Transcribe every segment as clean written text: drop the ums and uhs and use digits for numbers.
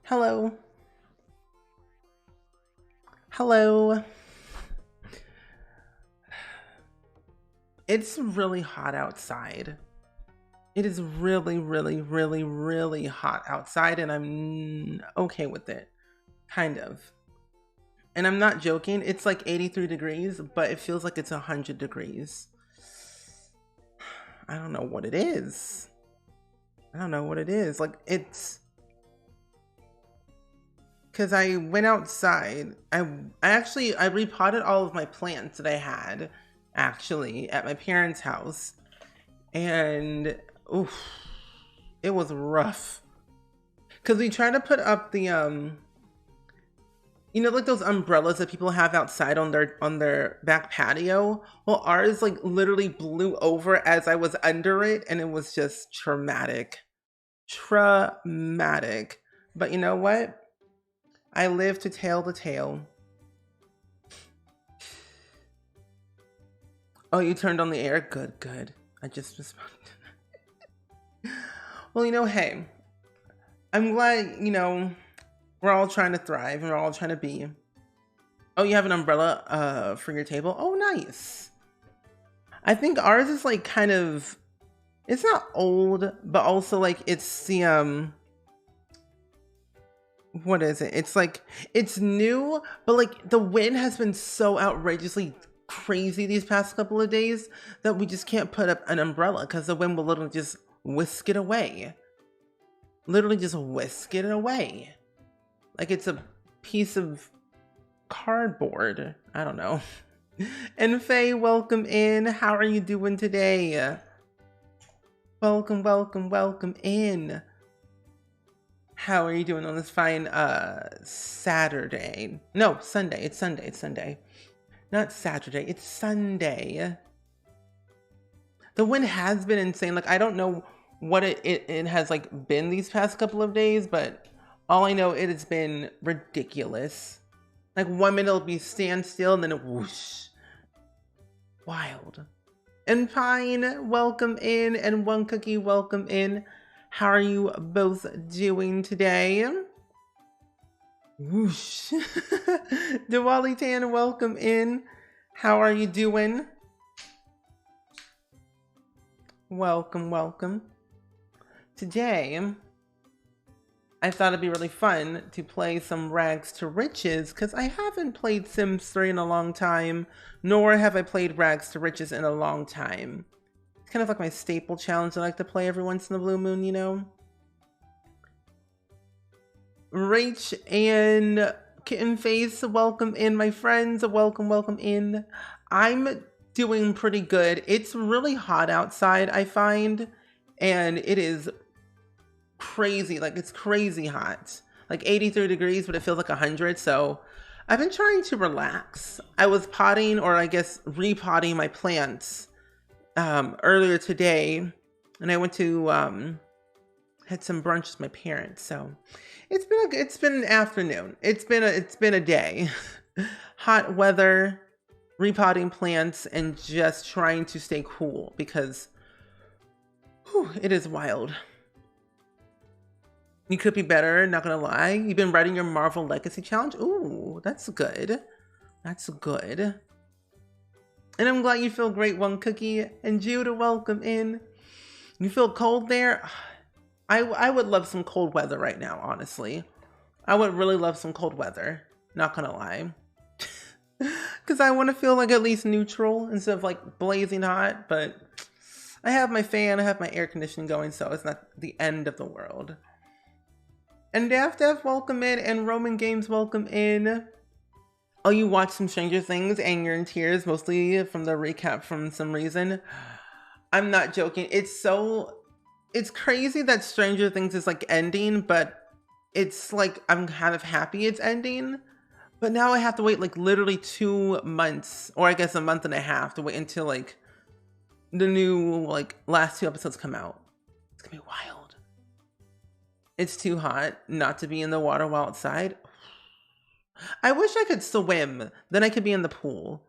Hello. Hello. It's really hot outside. It is really, really, really, really hot outside, and I'm okay with it. Kind of. And I'm not joking. It's like 83 degrees, but it feels like it's 100 degrees. I don't know what it is. I don't know what it is. Like, it's because I went outside. I repotted all of my plants that I had actually at my parents' house, and oof, it was rough. Cause we tried to put up the like those umbrellas that people have outside on their back patio. Well, ours like literally blew over as I was under it, and it was just traumatic, traumatic. But you know what? I live to tell the tale. Oh, you turned on the air? Good, good. I just responded. Well, hey, I'm glad, we're all trying to thrive and we're all trying to be. Oh, you have an umbrella for your table? Oh, nice. I think ours is like kind of, it's not old, but also like it's the what is it? It's like it's new, but like the wind has been so outrageously crazy these past couple of days that we just can't put up an umbrella because the wind will literally just whisk it away. Literally just whisk it away. Like it's a piece of cardboard. I don't know. And Faye, welcome in. How are you doing today? Welcome, welcome, welcome in. How are you doing on this fine Saturday? No, Sunday. It's Sunday. It's Sunday. Not Saturday. It's Sunday. The wind has been insane. Like I don't know what it has like been these past couple of days, but all I know it has been ridiculous. Like 1 minute it'll be standstill and then it whoosh. Wild. And Pine, welcome in, and One Cookie, welcome in. How are you both doing today? Whoosh. Diwali Tan, welcome in. How are you doing? Welcome, welcome. Today, I thought it'd be really fun to play some Rags to Riches because I haven't played Sims 3 in a long time, nor have I played Rags to Riches in a long time. It's kind of like my staple challenge I like to play every once in a blue moon, Rach and Kitten Face, welcome in, my friends. Welcome, welcome in. I'm doing pretty good. It's really hot outside, I find, and it is crazy. Like it's crazy hot, like 83 degrees, but it feels like 100. So I've been trying to relax. I was potting, or I guess repotting my plants earlier today, and I went to had some brunch with my parents. So it's been an afternoon. It's been a day. Hot weather, repotting plants, and just trying to stay cool because it is wild. You could be better, not gonna lie. You've been writing your Marvel Legacy Challenge? Ooh, that's good. That's good. And I'm glad you feel great, One Cookie. And Judah, welcome in. You feel cold there? I would love some cold weather right now, honestly. I would really love some cold weather. Not gonna lie. Because I want to feel like at least neutral instead of like blazing hot. But I have my fan, I have my air conditioning going, so it's not the end of the world. And Daft Def, welcome in, and Roman Games, welcome in. Oh, you watched some Stranger Things and you're in tears, mostly from the recap from some reason. I'm not joking. It's crazy that Stranger Things is like ending, but it's like I'm kind of happy it's ending. But now I have to wait like literally 2 months, or I guess a month and a half to wait until like the new like last 2 episodes come out. It's gonna be wild. It's too hot not to be in the water while outside. I wish I could swim. Then I could be in the pool.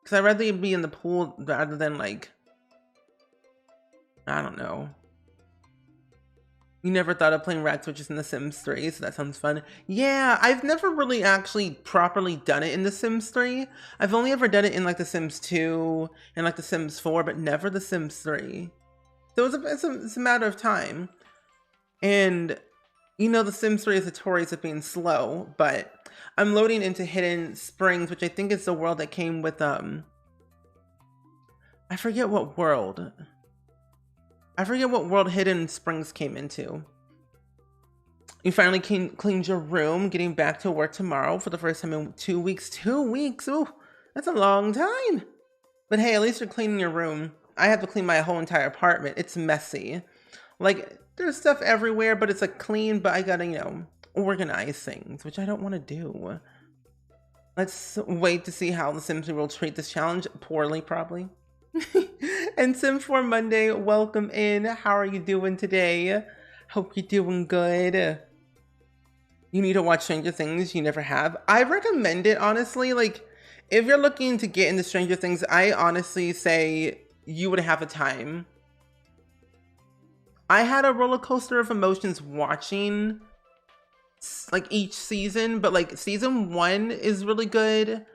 Because I'd rather be in the pool rather than like, I don't know, You never thought of playing Rag Switches in The Sims 3, so that sounds fun. Yeah, I've never really actually properly done it in The Sims 3. I've only ever done it in like The Sims 2 and like The Sims 4, but never The Sims 3. So it's a matter of time. And you know, The Sims 3 is notorious of being slow, but I'm loading into Hidden Springs, which I think is the world that came with, I forget what world. I forget what world Hidden Springs came into. You finally cleaned your room, getting back to work tomorrow for the first time in 2 weeks. 2 weeks? Ooh, that's a long time. But hey, at least you're cleaning your room. I have to clean my whole entire apartment. It's messy. Like, there's stuff everywhere, but it's like clean, but I gotta, you know, organize things, which I don't want to do. Let's wait to see how The Sims will treat this challenge. Poorly, probably. And Sim4 Monday, welcome in. How are you doing today? Hope you're doing good. You need to watch Stranger Things. You never have. I recommend it, honestly. Like, if you're looking to get into Stranger Things, I honestly say you would have a time. I had a roller coaster of emotions watching like each season, but like season 1 is really good.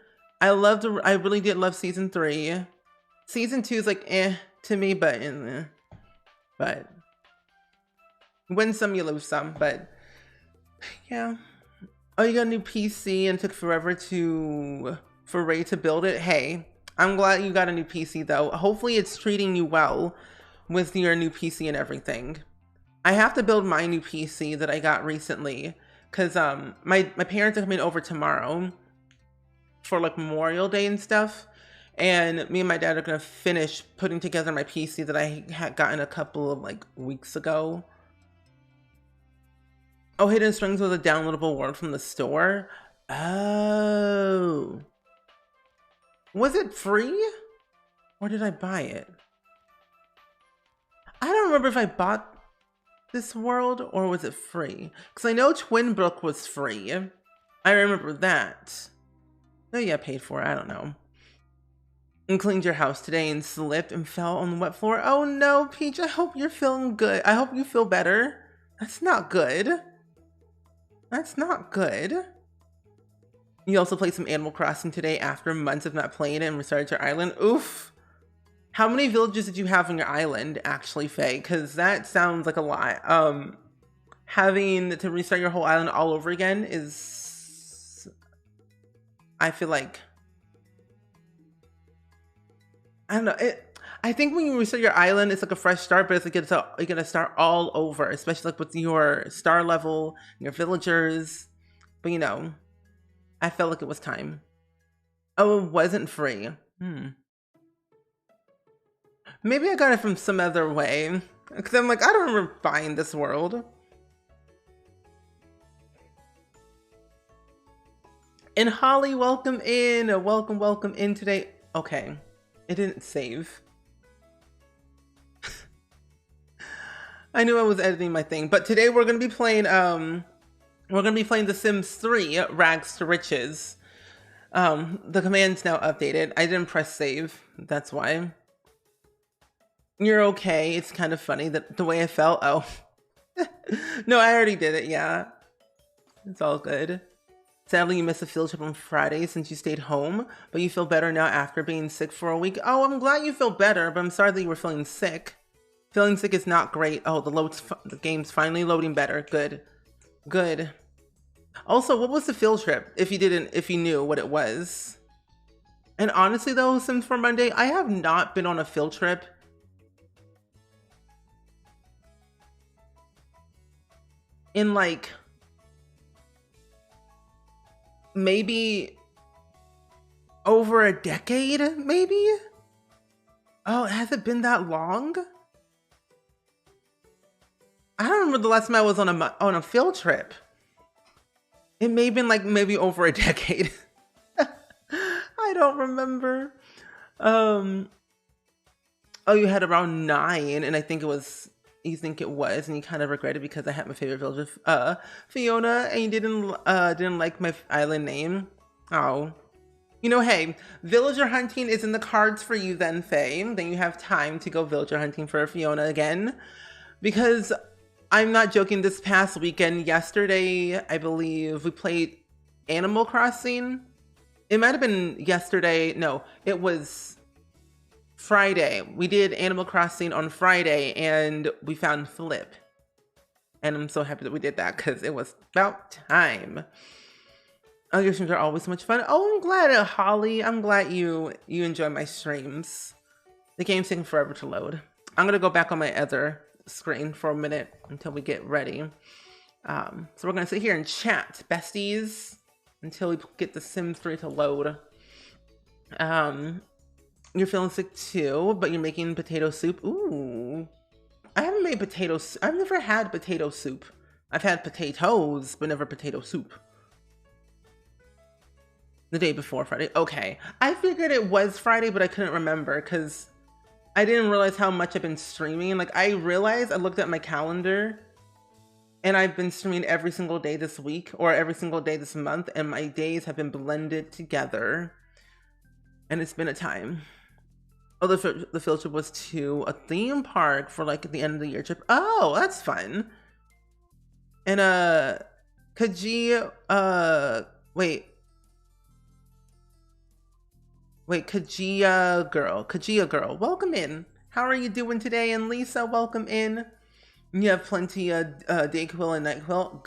I really did love season 3. Season 2 is like to me, but win some, you lose some. But yeah. Oh, you got a new PC and it took forever for Ray to build it. Hey, I'm glad you got a new PC though. Hopefully it's treating you well with your new PC and everything. I have to build my new PC that I got recently because my parents are coming over tomorrow for like Memorial Day and stuff. And me and my dad are going to finish putting together my PC that I had gotten a couple of like weeks ago. Oh, Hidden Springs was a downloadable world from the store. Oh. Was it free? Or did I buy it? I don't remember if I bought this world or was it free? Because I know Twinbrook was free. I remember that. Maybe I paid for it, I don't know. And cleaned your house today and slipped and fell on the wet floor. Oh no, Peach, I hope you're feeling good. I hope you feel better. That's not good. That's not good. You also played some Animal Crossing today after months of not playing it and restarted your island. Oof. How many villages did you have on your island, actually, Faye? Because that sounds like a lot. Having to restart your whole island all over again is... I feel like... I don't know. I think when you restart your island, it's like a fresh start, but it's like you're gonna start all over, especially like with your star level, your villagers. But you know, I felt like it was time. Oh, it wasn't free. Maybe I got it from some other way. Because I'm like, I don't remember buying this world. And Holly, welcome in. Welcome in today. Okay. It didn't save. I knew I was editing my thing, but today we're gonna be playing The Sims 3 Rags to Riches. The command's now updated. I didn't press save, that's why. You're okay. It's kind of funny that the way I felt. Oh. No, I already did it, yeah. It's all good. Sadly, you missed a field trip on Friday since you stayed home, but you feel better now after being sick for a week. Oh, I'm glad you feel better, but I'm sorry that you were feeling sick. Feeling sick is not great. Oh, the game's finally loading better. Good. Good. Also, what was the field trip, if you knew what it was? And honestly though, Sim4 Monday, I have not been on a field trip in like... maybe over a decade, maybe? Oh, has it been that long? I don't remember the last time I was on a field trip. It may have been like maybe over a decade. I don't remember. Oh, you had around 9, and I think it was... You think it was, and you kind of regret it because I had my favorite villager, Fiona, and you didn't like my island name. Oh. You know, hey, villager hunting is in the cards for you then, Faye. Then you have time to go villager hunting for Fiona again. Because I'm not joking. This past weekend, yesterday, I believe we played Animal Crossing. It might have been yesterday. No, it was Friday. We did Animal Crossing on Friday and we found Flip. And I'm so happy that we did that because it was about time. Oh, your streams are always so much fun. Oh, I'm glad, Holly. I'm glad you enjoy my streams. The game's taking forever to load. I'm gonna go back on my other screen for a minute until we get ready. So we're gonna sit here and chat, besties, until we get the Sims 3 to load. You're feeling sick too, but you're making potato soup. Ooh. I haven't made potato soup. I've never had potato soup. I've had potatoes, but never potato soup. The day before Friday. Okay. I figured it was Friday, but I couldn't remember because I didn't realize how much I've been streaming. Like, I realized I looked at my calendar and I've been streaming every single day this week or every single day this month, and my days have been blended together. And it's been a time. Oh, the field trip was to a theme park for like the end of the year trip. Oh, that's fun. And Kajia, Kajia girl, welcome in. How are you doing today? And Lisa, welcome in. You have plenty of Dayquil and Nightquil.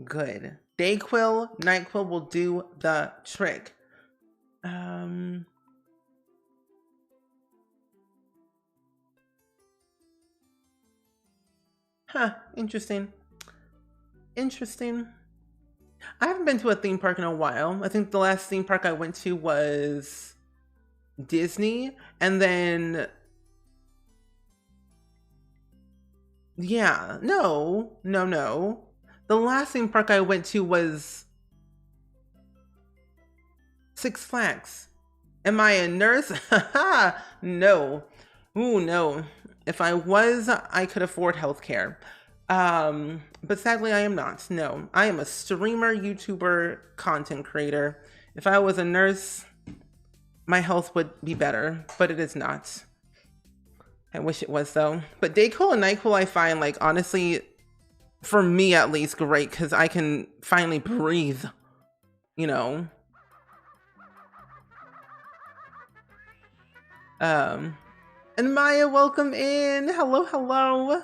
Good. Dayquil, Nightquil will do the trick. Huh, interesting. I haven't been to a theme park in a while. I think the last theme park I went to was Disney, and then yeah, no. The last theme park I went to was Six Flags. Am I a nurse? No. Ooh, no. If I was, I could afford healthcare. But sadly I am not. No, I am a streamer, YouTuber, content creator. If I was a nurse, my health would be better, but it is not. I wish it was though. But Dayquil and Nightquil I find, like, honestly, for me at least, great because I can finally breathe, you know. And Maya, welcome in. Hello.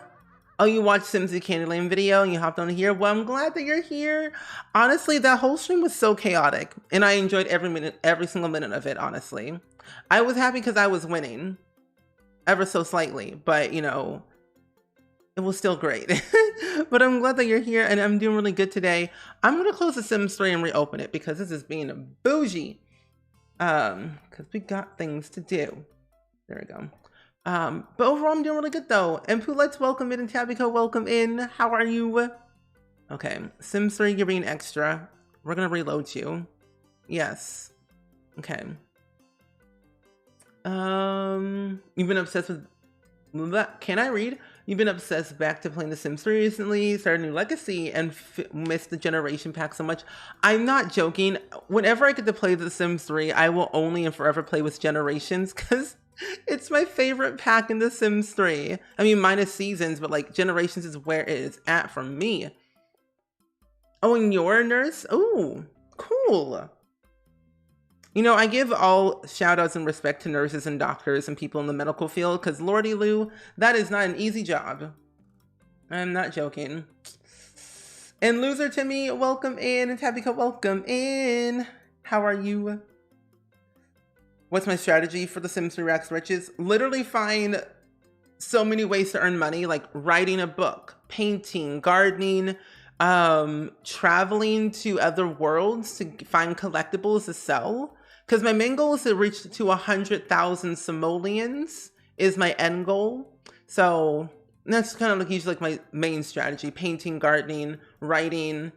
Oh, you watched Simsy Candyland video and you hopped on here? Well, I'm glad that you're here. Honestly, that whole stream was so chaotic and I enjoyed every single minute of it, honestly. I was happy because I was winning ever so slightly, but you know, it was still great. But I'm glad that you're here and I'm doing really good today. I'm gonna close the Sims 3 and reopen it because this is being a bougie. Because we got things to do. There we go. But overall, I'm doing really good though. And Poulette's welcome in, and Tabiko, welcome in. How are you? Okay, Sims 3, you're being extra. We're gonna reload you. Yes. Okay. You've been obsessed with... Can I read? You've been obsessed back to playing The Sims 3 recently, started a new legacy, and missed the generation pack so much. I'm not joking. Whenever I get to play The Sims 3, I will only and forever play with Generations, because it's my favorite pack in The Sims 3. I mean, minus seasons, but like Generations is where it is at for me. Oh, and you're a nurse? Oh, cool. You know, I give all shout outs and respect to nurses and doctors and people in the medical field because Lordy Lou, that is not an easy job. I'm not joking. And Loser Timmy, welcome in. And Tabika, welcome in. How are you? What's my strategy for The Sims 3 Racks Riches? Literally find so many ways to earn money, like writing a book, painting, gardening, traveling to other worlds to find collectibles to sell. Because my main goal is to reach to 100,000 simoleons is my end goal. So that's kind of like usually like my main strategy: painting, gardening, writing,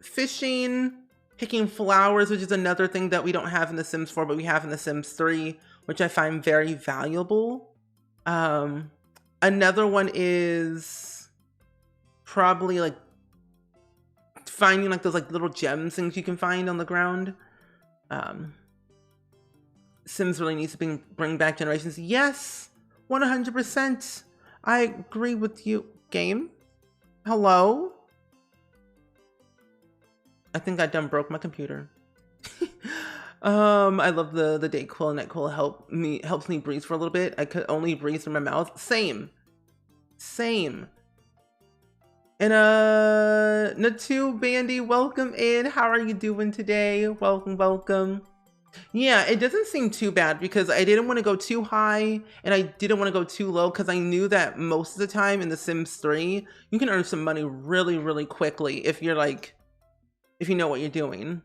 fishing, picking flowers, which is another thing that we don't have in The Sims 4, but we have in The Sims 3, which I find very valuable. Another one is probably like finding like those like little gems things you can find on the ground. Sims really needs to bring back Generations. Yes, 100%. I agree with you. Game? Hello? I think I done broke my computer. I love the Dayquil and NyQuil helps me breathe for a little bit. I could only breathe through my mouth. Same. And Natu Bandy, welcome in. How are you doing today? Welcome. Yeah, it doesn't seem too bad because I didn't want to go too high and I didn't want to go too low because I knew that most of the time in The Sims 3, you can earn some money really, really quickly if you're like, if you know what you're doing.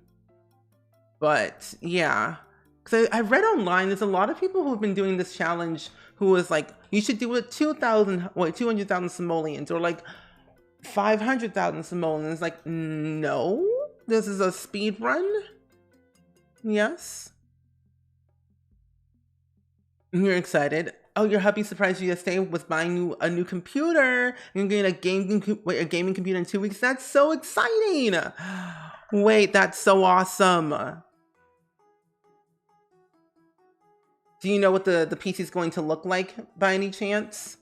But yeah, because I read online, there's a lot of people who have been doing this challenge who was like, you should do it 200,000 simoleons or like 500,000 simoleons. Like, no, this is a speed run. Yes. You're excited. Oh, your hubby surprised you yesterday with buying a new computer. You're getting a gaming computer in 2 weeks. That's so exciting. Wait, that's so awesome. Do you know what the PC is going to look like by any chance?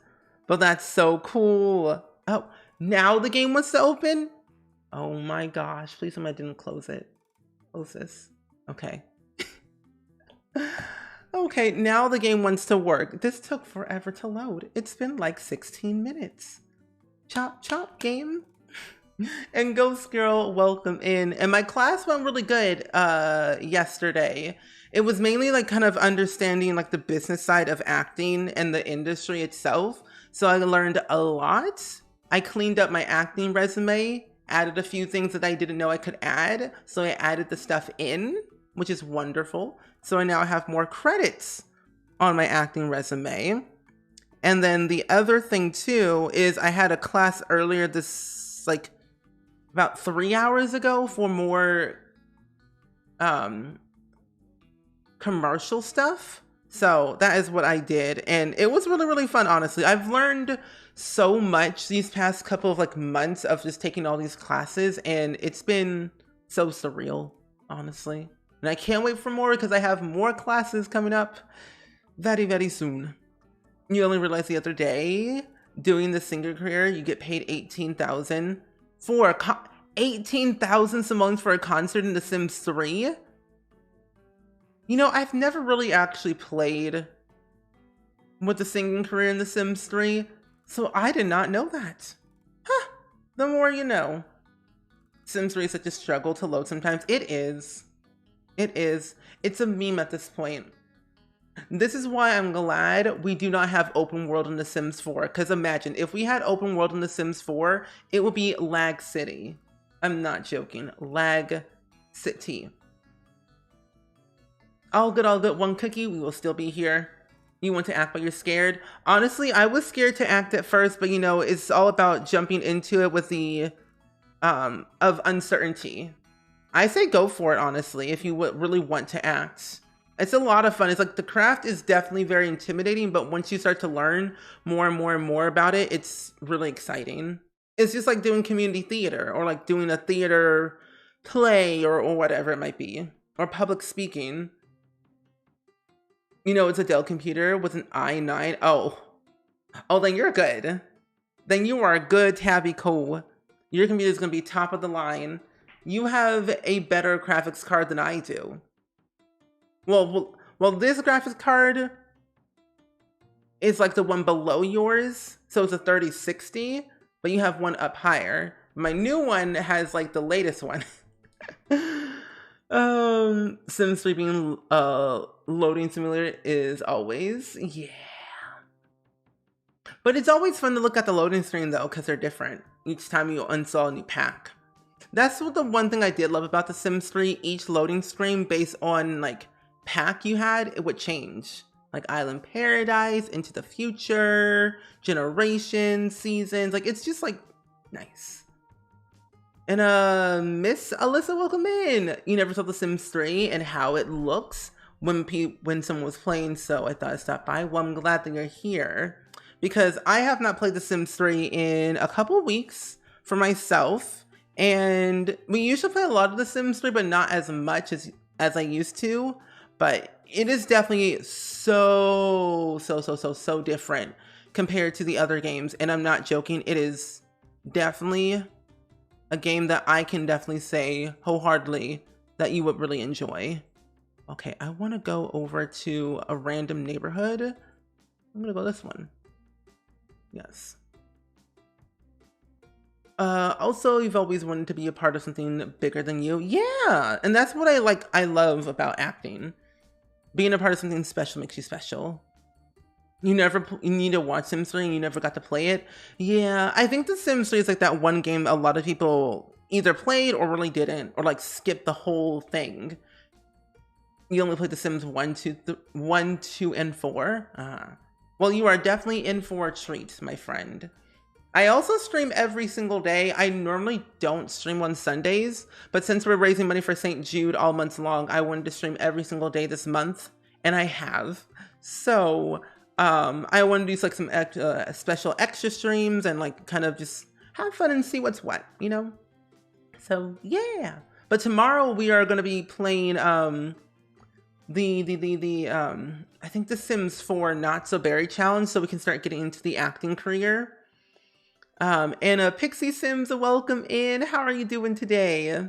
But that's so cool. Oh, now the game wants to open? Oh my gosh, please tell me I didn't close it. Close this. Okay. Okay, now the game wants to work. This took forever to load. It's been like 16 minutes. Chop, chop, game. And Ghost Girl, welcome in. And my class went really good yesterday. It was mainly like kind of understanding like the business side of acting and the industry itself. So I learned a lot. I cleaned up my acting resume, added a few things that I didn't know I could add. So I added the stuff in, which is wonderful. So I now have more credits on my acting resume. And then the other thing too is I had a class earlier this, like about 3 hours ago for more commercial stuff. So that is what I did. And it was really, really fun, honestly. I've learned so much these past couple of like months of just taking all these classes, and it's been so surreal, honestly. And I can't wait for more because I have more classes coming up very, very soon. You only realized the other day, doing the singer career, you get paid 18,000 for 18,000 simoleons for a concert in The Sims 3. You know, I've never really actually played with the singing career in The Sims 3, so I did not know that. Huh, the more you know. Sims 3 is such a struggle to load sometimes. It is. It is. It's a meme at this point. This is why I'm glad we do not have open world in The Sims 4. Because imagine, if we had open world in The Sims 4, it would be Lag City. I'm not joking. Lag City. All good, one cookie. We will still be here. You want to act, but you're scared. Honestly, I was scared to act at first, but you know, it's all about jumping into it with the of uncertainty. I say go for it, honestly, if you would really want to act. It's a lot of fun. It's like the craft is definitely very intimidating, but once you start to learn more and more and more about it, it's really exciting. It's just like doing community theater or like doing a theater play or whatever it might be, or public speaking. You know, it's a Dell computer with an i9. Oh, then you're good. Then you are good, Tabby Cole. Your computer is going to be top of the line. You have a better graphics card than I do. Well, this graphics card is like the one below yours. So it's a 3060, but you have one up higher. My new one has like the latest one. Sims 3 being loading simulator is always, yeah. But it's always fun to look at the loading screen though, because they're different each time you install a new pack. That's what the one thing I did love about The Sims 3. Each loading screen based on like pack you had, it would change. Like Island Paradise, Into the Future, Generations, Seasons. Like it's just like nice. And Miss Alyssa, welcome in. You never saw The Sims 3 and how it looks when someone was playing, so I thought I'd stop by. Well, I'm glad that you're here because I have not played The Sims 3 in a couple weeks for myself. And we usually play a lot of The Sims 3, but not as much as I used to. But it is definitely so different. compared to the other games. And I'm not joking. It is definitely a game that I can definitely say wholeheartedly that you would really enjoy. Okay, I want to go over to a random neighborhood. I'm gonna go this one. Yes. Also, you've always wanted to be a part of something bigger than you. Yeah, and that's what I love about acting. Being a part of something special makes you special. You need to watch Sims 3 and you never got to play it. Yeah, I think The Sims 3 is like that one game a lot of people either played or really didn't, or like skipped the whole thing. You only played The Sims 1, 2, and 4? Well, you are definitely in for a treat, my friend. I also stream every single day. I normally don't stream on Sundays, but since we're raising money for St. Jude all month long, I wanted to stream every single day this month, and I have. So, I want to do like some special extra streams and like kind of just have fun and see what's what, you know? So, yeah. But tomorrow we are going to be playing, I think The Sims 4 Not So Berry Challenge, so we can start getting into the acting career. And Pixie Sims, welcome in. How are you doing today?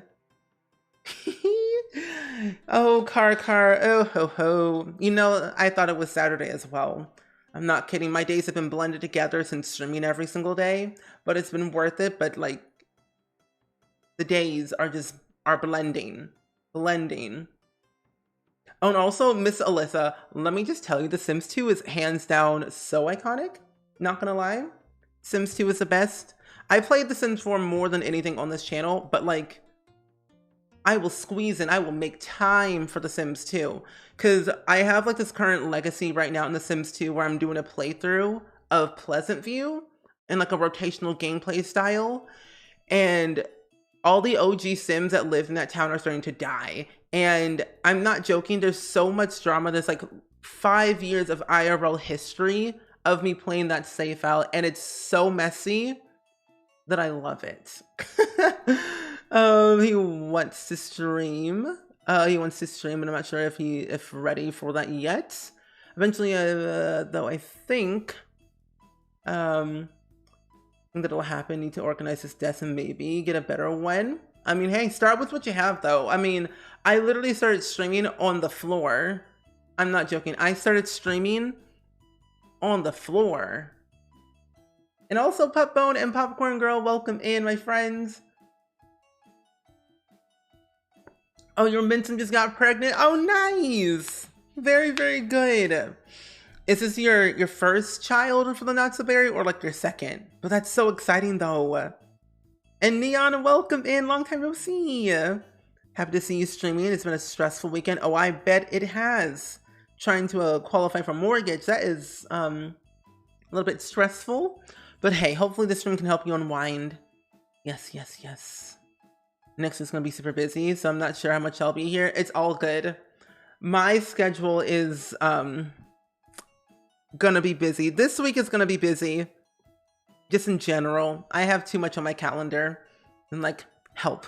Oh, car. Oh, ho, ho. You know, I thought it was Saturday as well. I'm not kidding. My days have been blended together since streaming every single day, but it's been worth it. But like, the days are blending. Oh, and also, Miss Alyssa, let me just tell you, The Sims 2 is hands down so iconic. Not gonna lie. Sims 2 is the best. I played The Sims 4 more than anything on this channel, but like, I will squeeze in, I will make time for The Sims 2. Because I have like this current legacy right now in The Sims 2 where I'm doing a playthrough of Pleasant View in like a rotational gameplay style. And all the OG Sims that live in that town are starting to die. And I'm not joking, there's so much drama. There's like 5 years of IRL history of me playing that save file, and it's so messy that I love it. He wants to stream. And I'm not sure if ready for that yet. Eventually, though, I think that'll happen. Need to organize this desk and maybe get a better one. I mean, hey, start with what you have, though. I mean, I literally started streaming on the floor. I'm not joking. I started streaming on the floor. And also, Pupbone and Popcorn Girl, welcome in, my friends. Oh, your Minton just got pregnant? Oh, nice! Very, very good. Is this your first child for the Not So Berry, or like your second? But that's so exciting, though. And Neon, welcome in. Long time no see. Happy to see you streaming. It's been a stressful weekend. Oh, I bet it has. Trying to qualify for mortgage. That is a little bit stressful. But hey, hopefully this stream can help you unwind. Yes. Next is going to be super busy, so I'm not sure how much I'll be here. It's all good. My schedule is going to be busy. This week is going to be busy. Just in general. I have too much on my calendar. And like, help.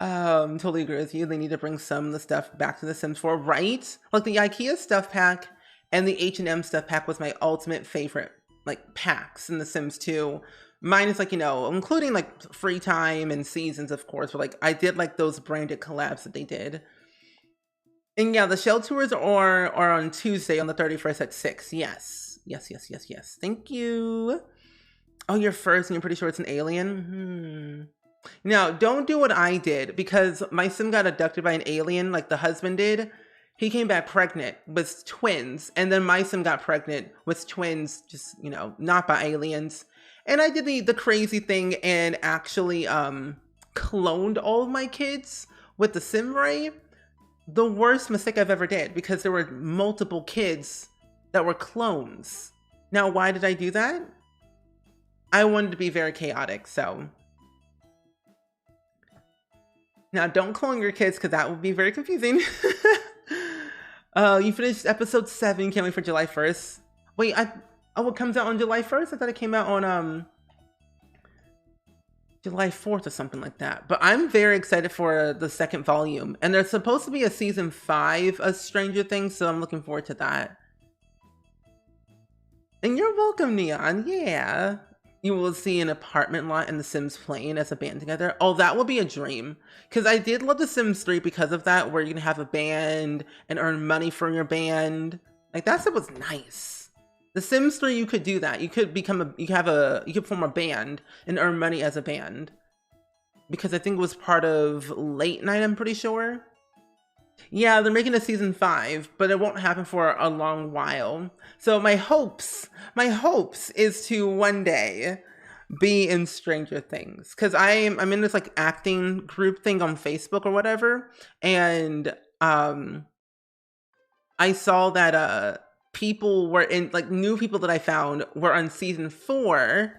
Totally agree with you. They need to bring some of the stuff back to The Sims 4, right? Like the IKEA stuff pack and the H&M stuff pack was my ultimate favorite, like, packs in The Sims 2. Mine is like, you know, including like free time and seasons, of course, but like I did like those branded collabs that they did. And yeah, the shell tours are on Tuesday on the 31st at 6. Yes. Thank you. Oh, you're first and you're pretty sure it's an alien? Now, don't do what I did, because my sim got abducted by an alien like the husband did. He came back pregnant with twins, and then my sim got pregnant with twins, just, you know, not by aliens. And I did the crazy thing and actually cloned all of my kids with the sim ray. The worst mistake I've ever did, because there were multiple kids that were clones. Now, why did I do that? I wanted to be very chaotic, so. Now, don't clone your kids, because that would be very confusing. You finished episode 7, can't wait for July 1st. Wait, oh, it comes out on July 1st? I thought it came out on July 4th or something like that. But I'm very excited for the second volume. And there's supposed to be a season 5 of Stranger Things, so I'm looking forward to that. And you're welcome, Neon. Yeah. You will see an apartment lot in The Sims playing as a band together. Oh, that will be a dream. Because I did love The Sims 3 because of that, where you can have a band and earn money from your band. Like, that stuff was nice. The Sims 3, you could do that. You could you could form a band and earn money as a band. Because I think it was part of Late Night, I'm pretty sure. Yeah, they're making a season 5, but it won't happen for a long while. So my hopes is to one day be in Stranger Things. Cause I'm in this like acting group thing on Facebook or whatever. And I saw that people were in, like, new people that I found were on season 4.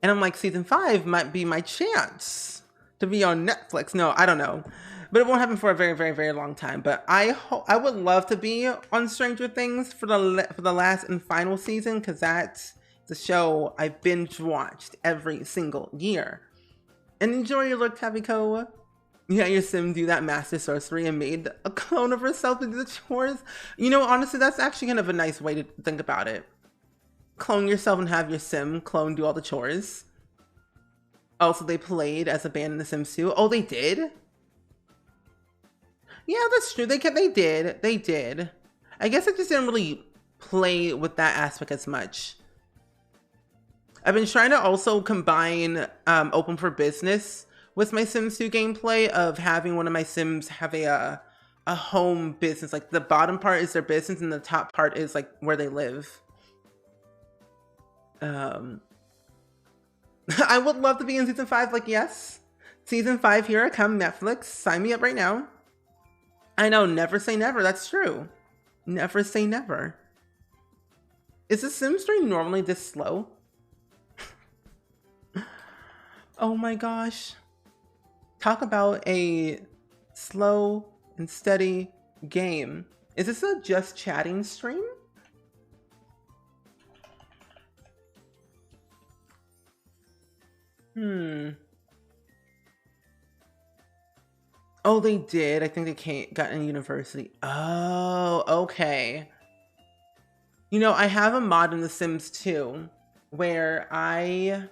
And I'm like, season 5 might be my chance to be on Netflix. No, I don't know. But it won't happen for a very, very, very long time. But I would love to be on Stranger Things for the last and final season, because that's the show I binge watched every single year. And enjoy your look, Tabiko. You had your sim do that master sorcery and made a clone of herself to do the chores. You know, honestly, that's actually kind of a nice way to think about it. Clone yourself and have your sim clone do all the chores. Also, they played as a band in The Sims 2. Oh, they did? Yeah, that's true. They did. I guess I just didn't really play with that aspect as much. I've been trying to also combine Open for Business with my Sims 2 gameplay, of having one of my Sims have a home business. Like, the bottom part is their business and the top part is like where they live. I would love to be in season 5. Like, yes, season 5, here I come, Netflix, sign me up right now. I know, never say never. That's true. Never say never. Is the Sims 3 normally this slow? Oh my gosh. Talk about a slow and steady game. Is this a just chatting stream? Oh, they did. I think they got in university. Oh, okay. You know, I have a mod in The Sims 2 where I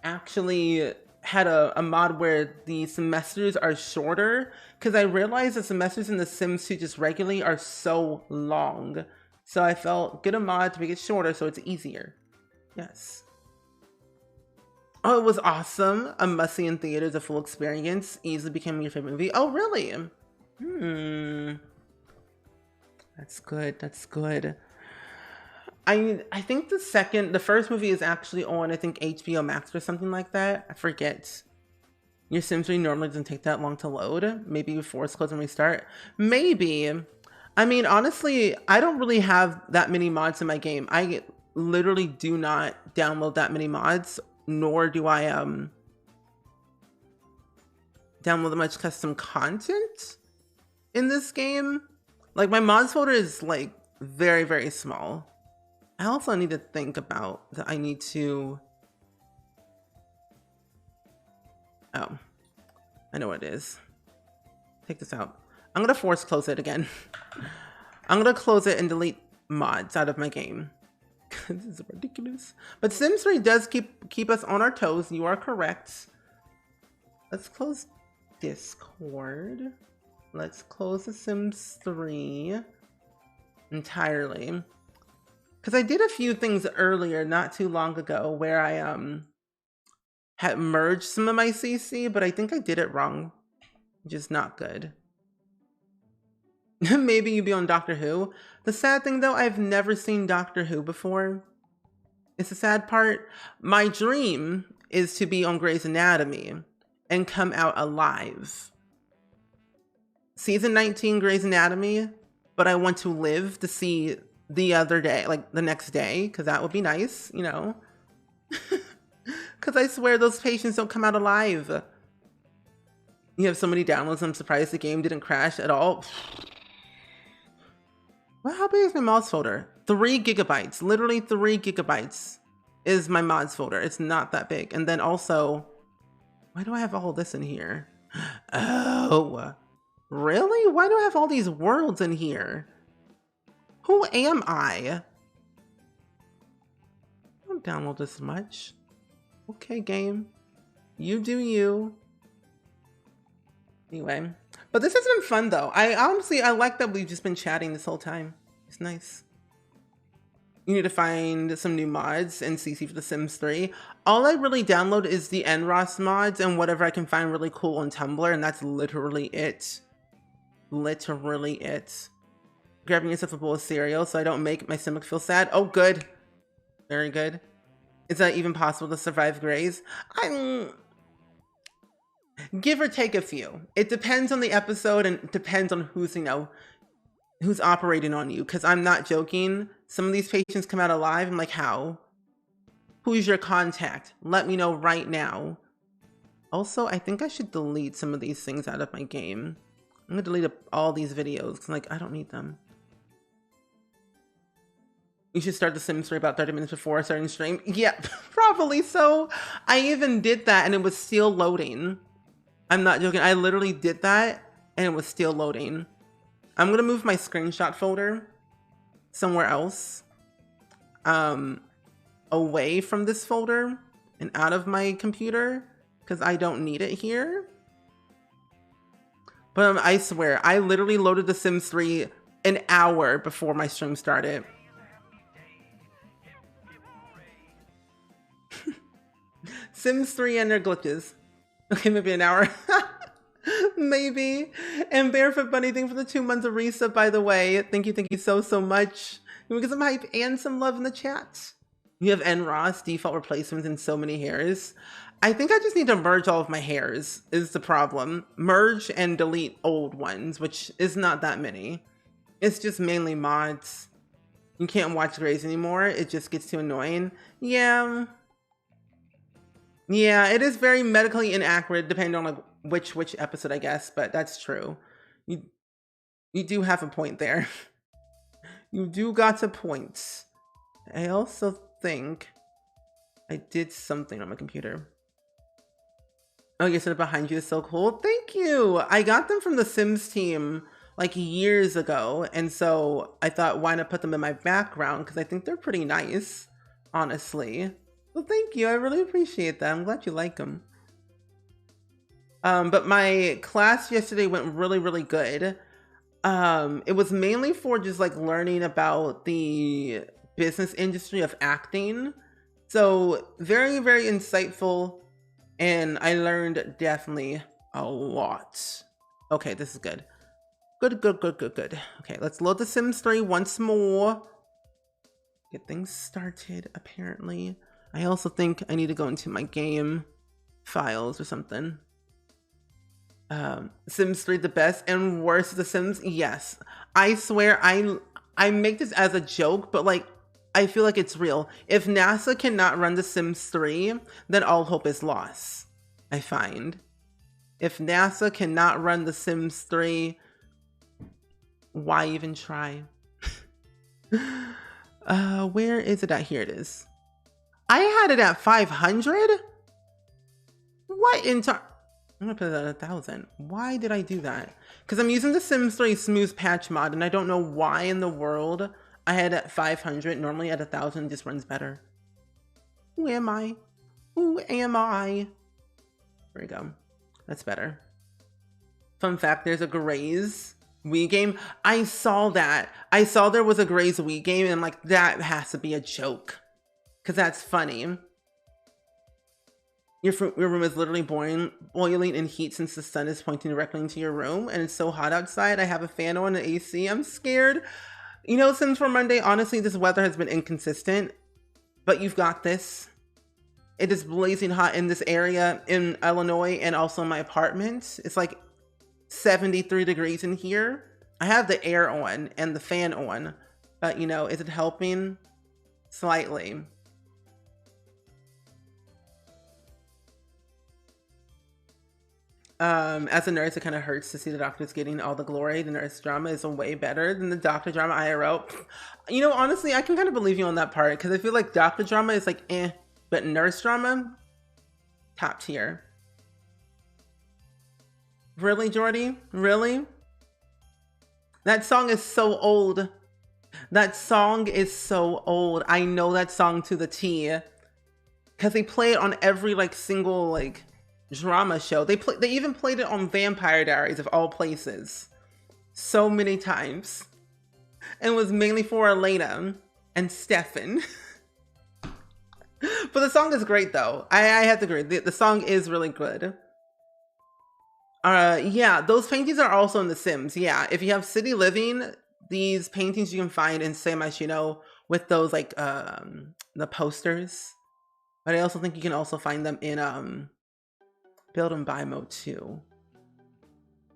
actually had a mod where the semesters are shorter, because I realized the semesters in The Sims 2 just regularly are so long. So I felt, get a mod to make it shorter so it's easier. Yes. Oh, it was awesome. A must-see in theaters, a full experience. Easily became your favorite movie. Oh, really? That's good. That's good. I think the first movie is actually on, I think, HBO Max or something like that. I forget. Your Sims 3 normally doesn't take that long to load. Maybe before it's closed and restart. Maybe. I mean, honestly, I don't really have that many mods in my game. I literally do not download that many mods, nor do I download much custom content in this game. Like, my mods folder is like very, very small. I also need to think about that. I need to, oh, I know what it is. Take this out. I'm gonna force close it again. I'm gonna close it and delete mods out of my game. This is ridiculous. But Sims 3 does keep us on our toes. You are correct. Let's close Discord. Let's close The Sims 3 entirely. Because I did a few things earlier, not too long ago, where I had merged some of my CC, but I think I did it wrong. Just not good. Maybe you'd be on Doctor Who. The sad thing though, I've never seen Doctor Who before. It's the sad part. My dream is to be on Grey's Anatomy and come out alive. Season 19 Grey's Anatomy, but I want to live to see the other day, like the next day, because that would be nice, you know? Because I swear those patients don't come out alive. You have so many downloads, I'm surprised the game didn't crash at all. Well, how big is my mods folder? 3 gigabytes, literally 3 gigabytes is my mods folder. It's not that big. And then also, why do I have all this in here? Oh, really? Why do I have all these worlds in here? Who am I? don't download this much. Okay, game. You do you. Anyway. But this has been fun, though. I like that we've just been chatting this whole time. It's nice. You need to find some new mods and CC for The Sims 3. All I really download is the NROS mods and whatever I can find really cool on Tumblr, and that's literally it. Literally it. Grabbing yourself a bowl of cereal so I don't make my stomach feel sad. Oh, good. Very good. Is that even possible to survive grays? Give or take a few. It depends on the episode and depends on who's, who's operating on you. Because I'm not joking. Some of these patients come out alive. I'm like, how? Who's your contact? Let me know right now. Also, I think I should delete some of these things out of my game. I'm going to delete all these videos because, like, I don't need them. You should start The Sims 3 about 30 minutes before starting stream. Yeah, probably so. I even did that and it was still loading. I'm not joking. I literally did that and it was still loading. I'm going to move my screenshot folder somewhere else. Away from this folder and out of my computer because I don't need it here. But I swear, I literally loaded The Sims 3 an hour before my stream started. Sims 3 and their glitches. Okay, maybe an hour. Maybe. And Barefoot Bunny, thank you for the 2 months of resub, by the way. Thank you so much. You get some hype and some love in the chat. You have NROS, default replacements, and so many hairs. I think I just need to merge all of my hairs, is the problem. Merge and delete old ones, which is not that many. It's just mainly mods. You can't watch grays anymore. It just gets too annoying. Yeah. Yeah, it is very medically inaccurate depending on like which episode, I guess, but that's true. You do have a point there. You do got a point. I also think I did something on my computer. Oh, your setup behind you is so cool. Thank you. I got them from the Sims team like years ago. And so I thought, why not put them in my background? Because I think they're pretty nice, honestly. Well, thank you. I really appreciate that. I'm glad you like them. But my class yesterday went really, really good. It was mainly for just like learning about the business industry of acting. So very, very insightful. And I learned definitely a lot. Okay, this is good. Good. Okay, let's load The Sims 3 once more. Get things started, apparently. I also think I need to go into my game files or something. Sims 3 the best and worst of The Sims? Yes. I swear I make this as a joke, but like I feel like it's real. If NASA cannot run The Sims 3, then all hope is lost, I find. If NASA cannot run The Sims 3, why even try? Where is it at? Here it is. I had it at 500? What in I'm gonna put it at 1,000. Why did I do that? Because I'm using The Sims 3 Smooth Patch mod, and I don't know why in the world I had it at 500. Normally at 1,000 just runs better. Who am I? Who am I? There we go. That's better. Fun fact, there's a Grays Wii game. I saw that. I saw there was a Grays Wii game, and I'm like, that has to be a joke. Because that's funny. Your room is literally boiling in heat since the sun is pointing directly into your room, and it's so hot outside. I have a fan on and AC. I'm scared. You know, since for Monday, honestly, this weather has been inconsistent, but you've got this. It is blazing hot in this area in Illinois and also in my apartment. It's like 73 degrees in here. I have the air on and the fan on, but you know, is it helping? Slightly. As a nurse, it kind of hurts to see the doctors getting all the glory. The nurse drama is way better than the doctor drama IRL. You know, honestly, I can kind of believe you on that part because I feel like doctor drama is like eh, but nurse drama, top tier. Really, Jordy? Really? That song is so old. That song is so old. I know that song to the T. because they play it on every like single like drama show. They even played it on Vampire Diaries of all places so many times, and it was mainly for Elena and Stefan. But the song is great though. I have to agree. The song is really good. Yeah, those paintings are also in The Sims. Yeah, if you have City Living, these paintings you can find in San Myshuno with those like the posters. But I also think you can also find them in Build and Buy mode too.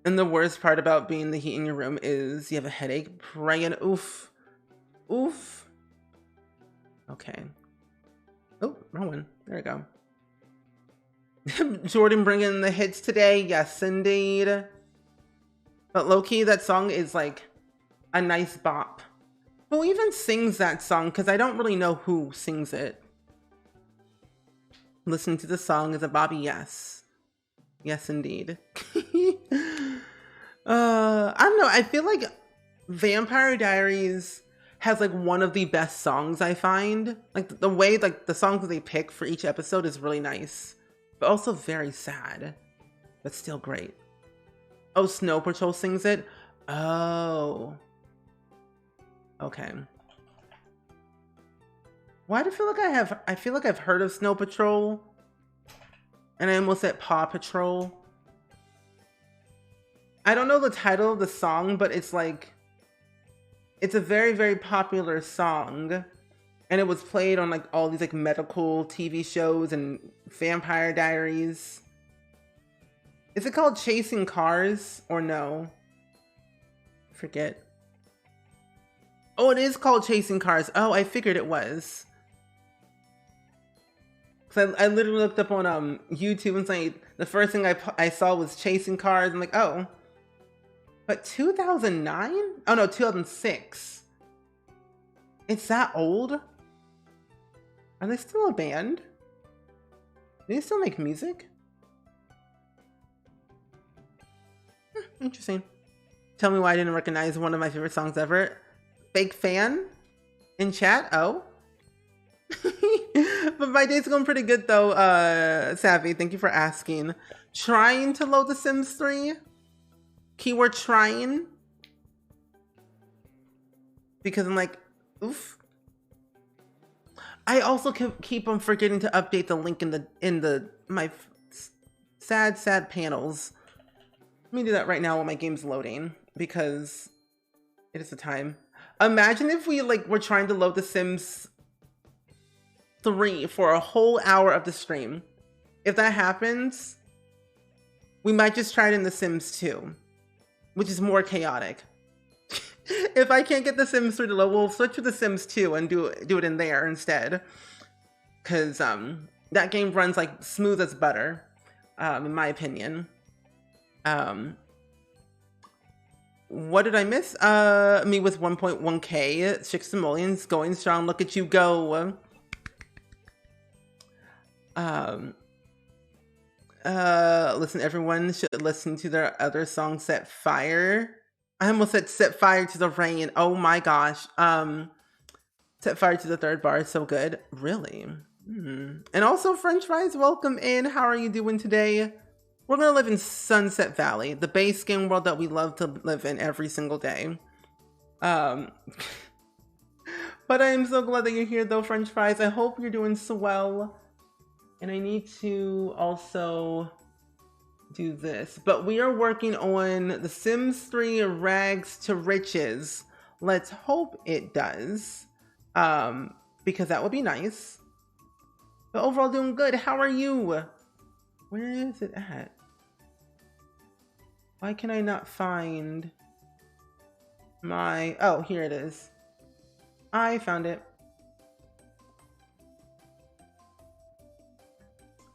And the worst part about being the heat in your room is you have a headache. Praying, oof, oof. Okay. Oh, wrong one. There we go. Jordan bringing the hits today. Yes, indeed. But low-key, that song is like a nice bop. Who even sings that song? Because I don't really know who sings it. Listen to the song is a Bobby. Yes. Yes, indeed. I don't know. I feel like Vampire Diaries has like one of the best songs I find. Like the way like the songs that they pick for each episode is really nice. But also very sad. But still great. Oh, Snow Patrol sings it? Oh. Okay. Why do I feel like I feel like I've heard of Snow Patrol? And I almost said Paw Patrol. I don't know the title of the song, but it's like, it's a very, very popular song. And it was played on like all these like medical TV shows and Vampire Diaries. Is it called Chasing Cars or no? Forget. Oh, it is called Chasing Cars. Oh, I figured it was. Cause I literally looked up on YouTube and like the first thing I saw was Chasing Cars. I'm like, oh. But 2009? Oh no, 2006. It's that old? Are they still a band? Do they still make music? Interesting. Tell me why I didn't recognize one of my favorite songs ever. Fake fan? In chat? Oh. But my day's going pretty good though, Savvy. Thank you for asking. Trying to load The Sims 3? Keyword trying? Because I'm like, oof. I also keep on forgetting to update the link in my sad panels. Let me do that right now while my game's loading because it is the time. Imagine if we like were trying to load The Sims 3 for a whole hour of the stream. If that happens, we might just try it in The Sims 2, which is more chaotic. If I can't get The Sims 3 to load, we'll switch to The Sims 2 and do it in there instead. Cause that game runs like smooth as butter, in my opinion. What did I miss? Me with 1.1k, 6 simoleons, going strong. Look at you go. Listen, everyone should listen to their other song, Set Fire. I almost said Set Fire to the Rain. Oh my gosh. Set Fire to the Third Bar is so good. Really? And also, French Fries, welcome in. How are you doing today? We're gonna live in Sunset Valley, the base game world that we love to live in every single day. But I am so glad that you're here though, French Fries. I hope you're doing so well. And I need to also do this. But we are working on The Sims 3 Rags to Riches. Let's hope it does. Because that would be nice. But overall doing good. How are you? Where is it at? Why can I not find my... Oh, here it is. I found it.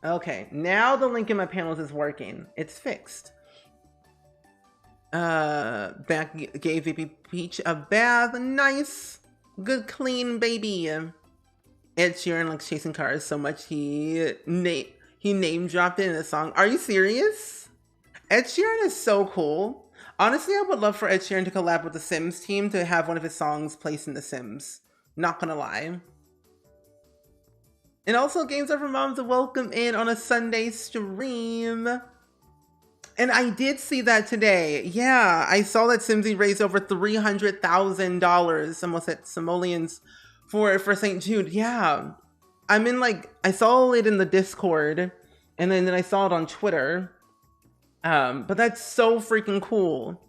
Okay, now the link in my panels is working. It's fixed. Back gave VP Peach a bath. Nice. Good clean baby. Ed Sheeran likes Chasing Cars so much he name dropped it in a song. Are you serious? Ed Sheeran is so cool. Honestly, I would love for Ed Sheeran to collab with the Sims team to have one of his songs placed in The Sims. Not gonna lie. And also Games Are for Moms, welcome in on a Sunday stream. And I did see that today. Yeah, I saw that Simsy raised over $300,000, almost at simoleons, for St. Jude. Yeah. I'm in I saw it in the Discord, and then I saw it on Twitter. But that's so freaking cool.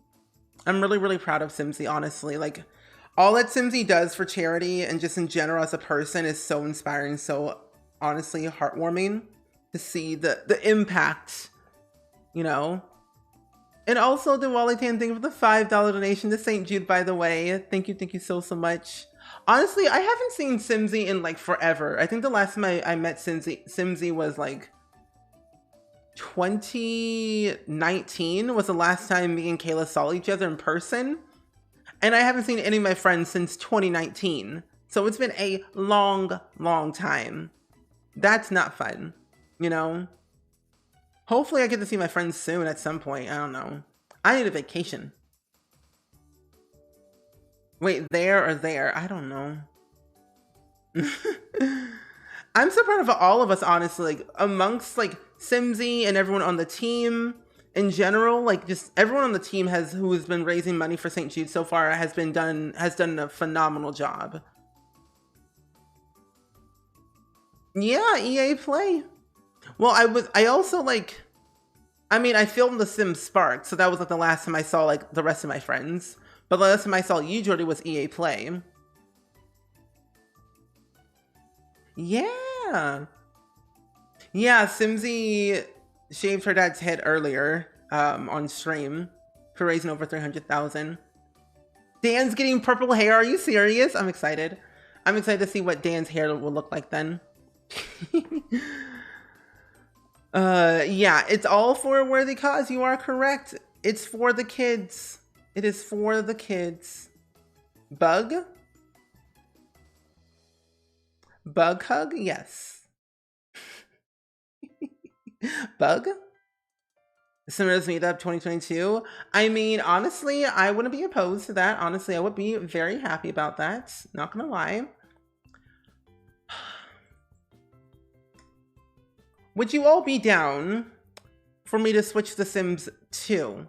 I'm really, really proud of Simsy, honestly. Like, all that Simsy does for charity and just in general as a person is so inspiring, so honestly heartwarming to see the impact, you know? And also, Diwali Tan, thank you for the $5 donation to St. Jude, by the way. Thank you so much. Honestly, I haven't seen Simsy in forever. I think the last time I met Simsy was 2019 was the last time me and Kayla saw each other in person. And I haven't seen any of my friends since 2019. So it's been a long, long time. That's not fun, you know? Hopefully I get to see my friends soon at some point. I don't know. I need a vacation. Wait, there or there? I don't know. I'm so proud of all of us, honestly. Amongst Simsy and everyone on the team in general, just everyone on the team who has been raising money for St. Jude so far has done a phenomenal job. Yeah, EA Play. Well, I also I filmed The Sims Spark, so that was the last time I saw the rest of my friends. But the last time I saw you, Jordy, was EA Play. Yeah. Yeah, Simsy shaved her dad's head earlier on stream for raising over 300,000. Dan's getting purple hair. Are you serious? I'm excited. I'm excited to see what Dan's hair will look like then. Yeah, it's all for a worthy cause. You are correct. It's for the kids. It is for the kids. Bug? Bug hug? Yes. Bug? Simmers Meetup 2022. I mean, honestly, I wouldn't be opposed to that. Honestly, I would be very happy about that. Not gonna lie. Would you all be down for me to switch The Sims 2?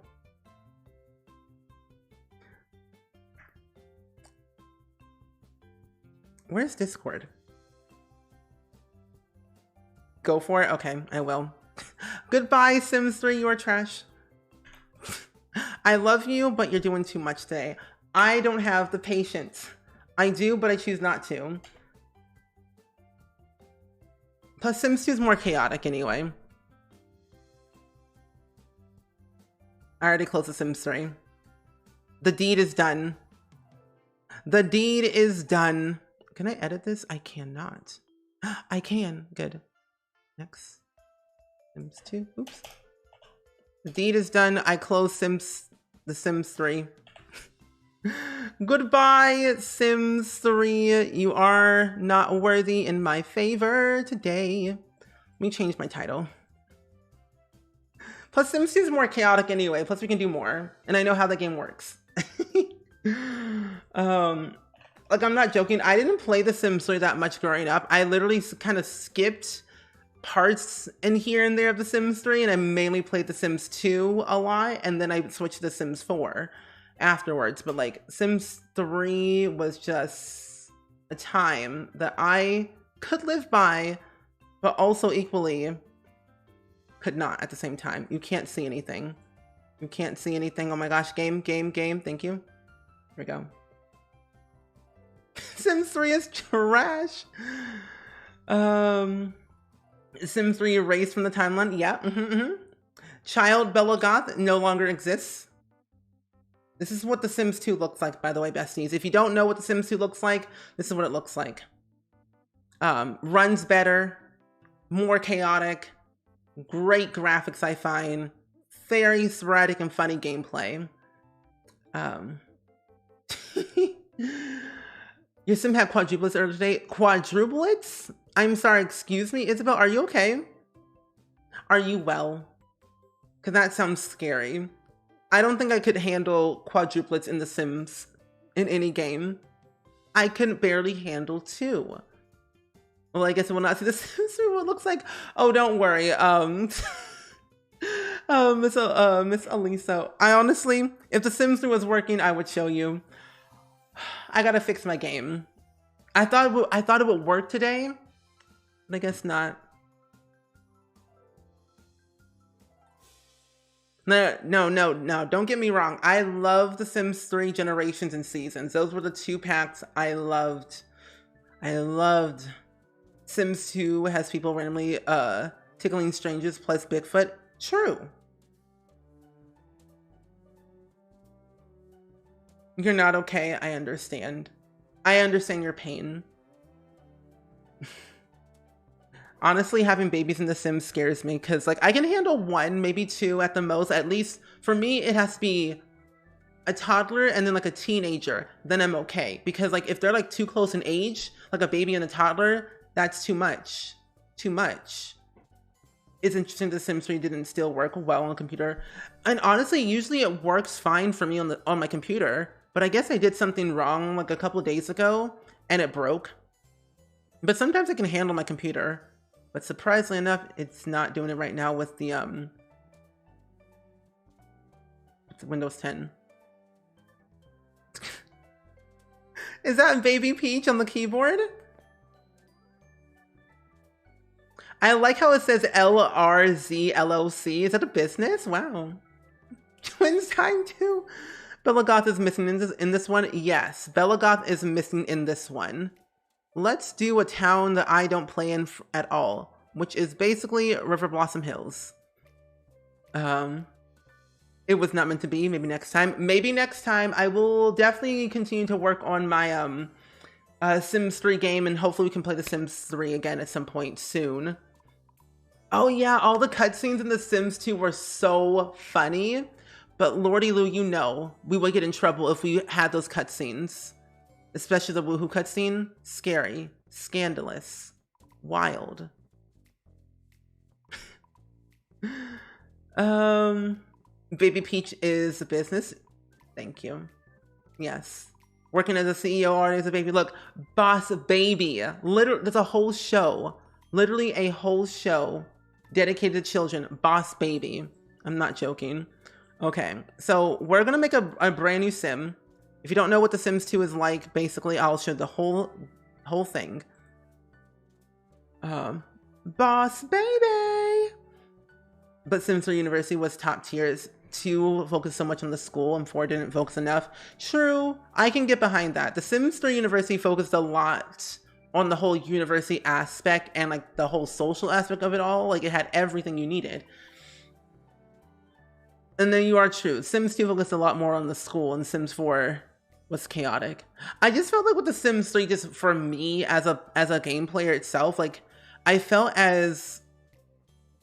Where's Discord? Go for it? Okay, I will. Goodbye, Sims 3, you are trash. I love you, but you're doing too much today. I don't have the patience. I do, but I choose not to. Plus, Sims 2 is more chaotic anyway. I already closed The Sims 3. The deed is done. The deed is done. Can I edit this? I cannot. I can. Good. Next. Sims 2. Oops. The deed is done. I close The Sims 3. Goodbye, Sims 3. You are not worthy in my favor today. Let me change my title. Plus, Sims 2 is more chaotic anyway. Plus, we can do more. And I know how the game works. I'm not joking. I didn't play The Sims 3 that much growing up. I literally kind of skipped parts in here and there of The Sims 3, and I mainly played The Sims 2 a lot, and then I switched to The Sims 4 afterwards. But Sims 3 was just a time that I could live by, but also equally could not at the same time. You can't see anything. You can't see anything. Oh my gosh, game. Thank you. Here we go. Sims 3 is trash. Sims 3 erased from the timeline. Yeah. Child Bella Goth no longer exists. This is what The Sims 2 looks like, by the way, besties. If you don't know what The Sims 2 looks like, this is what it looks like. Runs better, more chaotic, great graphics, I find. Very sporadic and funny gameplay. Your sim had quadruplets earlier today. Quadruplets? I'm sorry, excuse me? Isabel, are you okay? Are you well? Because that sounds scary. I don't think I could handle quadruplets in The Sims in any game. I could barely handle 2. Well, I guess I will not see the Sims 3 what it looks like. Oh, don't worry. Miss Elisa, I honestly, if the Sims 3 was working, I would show you. I gotta fix my game. I thought it would work today, but I guess not. No, don't get me wrong. I love The Sims 3 Generations and Seasons. Those were the 2 packs I loved. I loved Sims 2 has people randomly tickling strangers plus Bigfoot. True. You're not okay. I understand. I understand your pain. Honestly, having babies in The Sims scares me because, like, I can handle 1, maybe 2 at the most. At least for me, it has to be a toddler and then like a teenager. Then I'm okay. Because, like, if they're like too close in age, like a baby and a toddler, that's too much. Too much. It's interesting The Sims 3 didn't still work well on a computer. And honestly, usually it works fine for me on my computer. But I guess I did something wrong like a couple of days ago and it broke. But sometimes I can handle my computer. But surprisingly enough, it's not doing it right now with the Windows 10. Is that Baby Peach on the keyboard? I like how it says LRZLOC. Is that a business? Wow. Twins time too. Bella Goth is missing in this one. Yes, Bella Goth is missing in this one. Let's do a town that I don't play in at all, which is basically River Blossom Hills. It was not meant to be. Maybe next time. Maybe next time. I will definitely continue to work on my Sims 3 game, and hopefully we can play The Sims 3 again at some point soon. Oh yeah, all the cutscenes in The Sims 2 were so funny, but Lordy Lou, you know, we would get in trouble if we had those cutscenes. Especially the Woohoo cutscene. Scary. Scandalous. Wild. Baby Peach is a business. Thank you. Yes. Working as a CEO or as a baby. Look, Boss Baby. Literally, there's a whole show. Literally a whole show dedicated to children. Boss Baby. I'm not joking. Okay, so we're gonna make a brand new sim. If you don't know what The Sims 2 is like, basically I'll show the whole thing. Boss Baby! But Sims 3 University was top tiers. 2 focused so much on the school and 4 didn't focus enough. True, I can get behind that. The Sims 3 University focused a lot on the whole university aspect and like the whole social aspect of it all. Like it had everything you needed. And then you are true. Sims 2 focused a lot more on the school and Sims 4 was chaotic. I just felt like with The Sims 3, just for me as a game player itself, like I felt as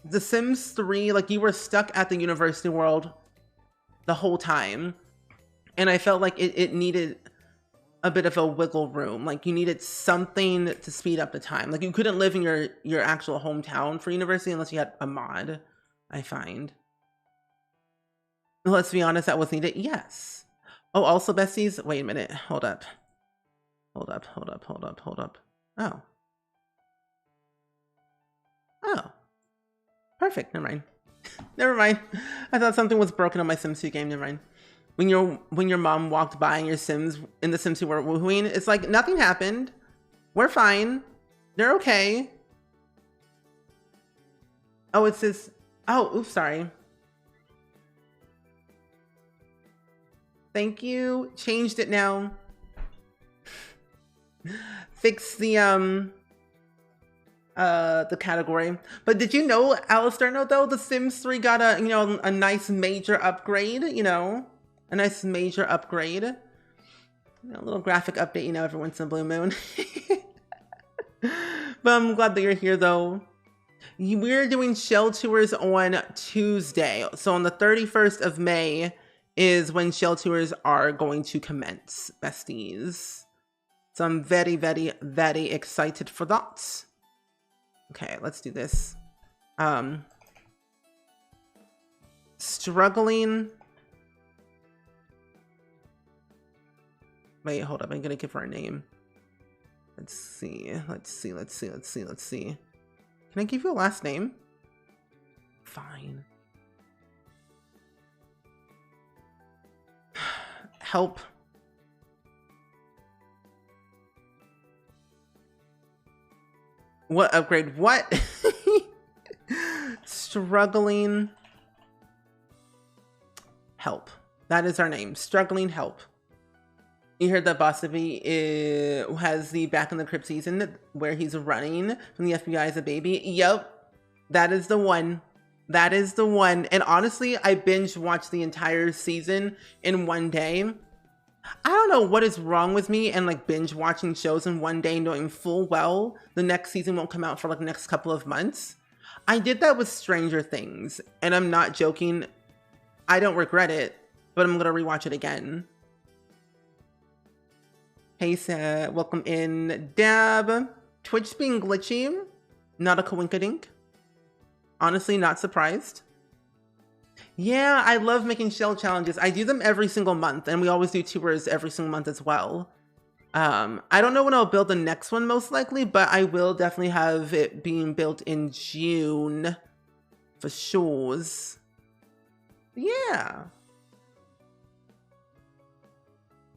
The Sims 3, like you were stuck at the university world the whole time. And I felt like it needed a bit of a wiggle room. Like you needed something to speed up the time. Like you couldn't live in your actual hometown for university unless you had a mod, I find. Let's be honest, that was needed. Yes. Oh, also besties, wait a minute. Hold up. Oh. Oh. Perfect. Never mind. Never mind. I thought something was broken on my Sims 2 game. Never mind. When your mom walked by and your Sims in the Sims 2 were woohooing, it's like nothing happened. We're fine. They're okay. Oh, it says. Oh, oops, sorry. Thank you. Changed it now. Fix the category. But did you know, Alistair, though, The Sims 3 got a, a nice major upgrade, a nice major upgrade. A little graphic update, every once in a blue moon. But I'm glad that you're here, though. We're doing shell tours on Tuesday. So on the 31st of May is when shell tours are going to commence, besties. So I'm very, very, very excited for that. Okay, let's do this. Struggling. Wait, hold up. I'm gonna give her a name. Let's see. Can I give you a last name? Fine. Help. What upgrade? What? Struggling help. That is our name. Struggling help. You heard that Bosavi has the Back in the Crypt season where he's running from the FBI as a baby. Yep. That is the one. That is the one. And honestly, I binge watched the entire season in one day. I don't know what is wrong with me and like binge watching shows in one day, knowing full well the next season won't come out for like the next couple of months. I did that with Stranger Things, and I'm not joking. I don't regret it, but I'm gonna rewatch it again. Hey, Seth, welcome in. Dab, Twitch being glitchy, not a coinkadink. Honestly, not surprised. Yeah, I love making shell challenges. I do them every single month, and we always do tours every single month as well. I don't know when I'll build the next one most likely, but I will definitely have it being built in June for sure. Yeah.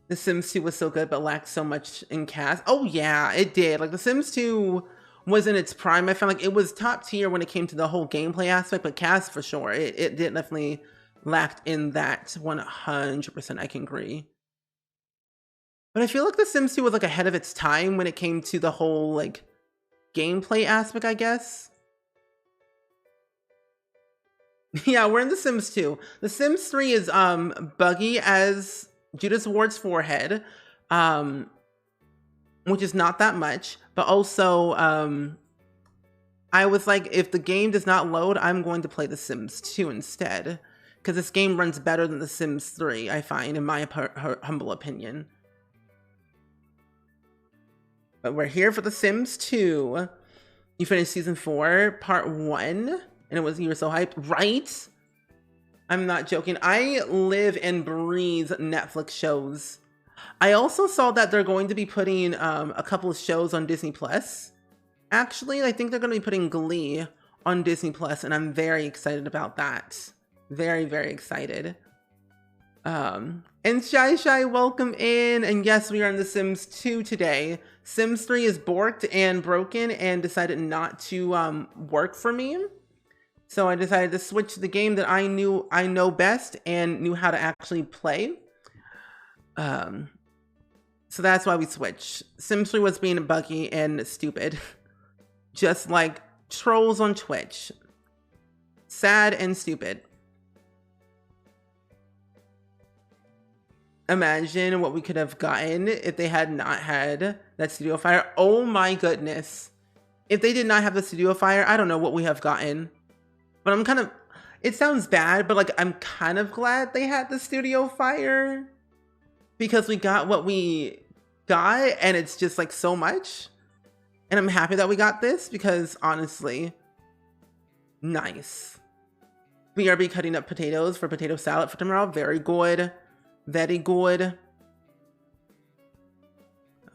The Sims 2 was so good, but lacked so much in cast. Oh yeah, it did. Like The Sims 2 was in its prime. I felt like it was top tier when it came to the whole gameplay aspect, but cast for sure. It did definitely lacked in that 100%. I can agree. But I feel like The Sims 2 was like ahead of its time when it came to the whole like gameplay aspect, I guess. Yeah, we're in The Sims 2. The Sims 3 is buggy as Judith Ward's forehead, which is not that much, but also I was like, if the game does not load, I'm going to play The Sims 2 instead, because this game runs better than The Sims 3, I find, in my humble opinion. But we're here for The Sims 2. You finished season 4, part 1, and you were so hyped, right? I'm not joking. I live and breathe Netflix shows. I also saw that they're going to be putting a couple of shows on Disney Plus. Actually, I think they're going to be putting Glee on Disney Plus, and I'm very excited about that. Very, very excited. And Shy, welcome in. And yes, we are in The Sims 2 today. Sims 3 is borked and broken and decided not to work for me. So I decided to switch to the game that I know best and knew how to actually play. So that's why we switched. Sims 3 was being buggy and stupid. Just like trolls on Twitch. Sad and stupid. Imagine what we could have gotten if they had not had that studio fire. Oh my goodness. If they did not have the studio fire, I don't know what we have gotten. But I'm kind of, it sounds bad, but like I'm kind of glad they had the studio fire, because we got what we got and it's just like so much. And I'm happy that we got this because honestly, nice. BRB cutting up potatoes for potato salad for tomorrow. Very good. Very good.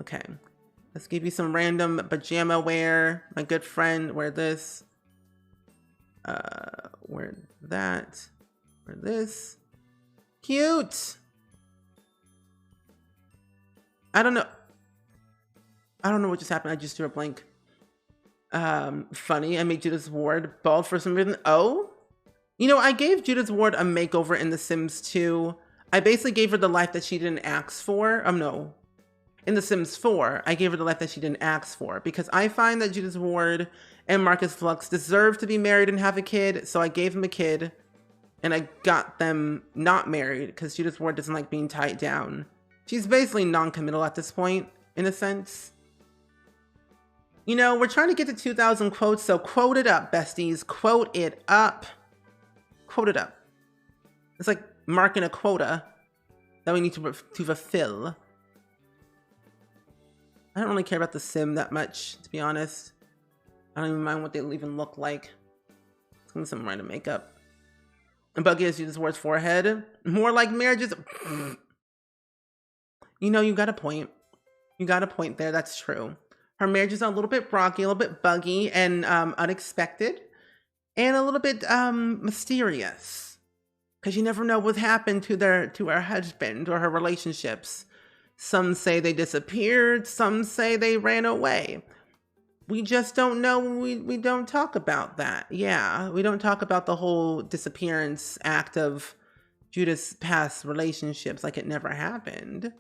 Okay. Let's give you some random pajama wear. My good friend, wear this. Wear that. Wear this. Cute. I don't know what just happened. I just drew a blank. Funny. I made Judith Ward bald for some reason. Oh? You know, I gave Judith Ward a makeover in The Sims 2. I basically gave her the life that she didn't ask for. No. In The Sims 4, I gave her the life that she didn't ask for, because I find that Judith Ward and Marcus Flux deserve to be married and have a kid, so I gave them a kid, and I got them not married, because Judith Ward doesn't like being tied down. She's basically non-committal at this point, in a sense. You know, we're trying to get to 2,000 quotes, so quote it up, besties. Quote it up. Quote it up. It's like marking a quota that we need to fulfill. I don't really care about the sim that much, to be honest. I don't even mind what they even look like. It's gonna be some random makeup. And Buggy has used Ward's forehead. More like marriages. You know, you got a point. You got a point there. That's true. Her marriage is a little bit rocky, a little bit buggy and unexpected, and a little bit mysterious. Because you never know what happened to her husband or her relationships. Some say they disappeared, some say they ran away. We just don't know. We don't talk about that. Yeah, we don't talk about the whole disappearance act of Judah's past relationships like it never happened.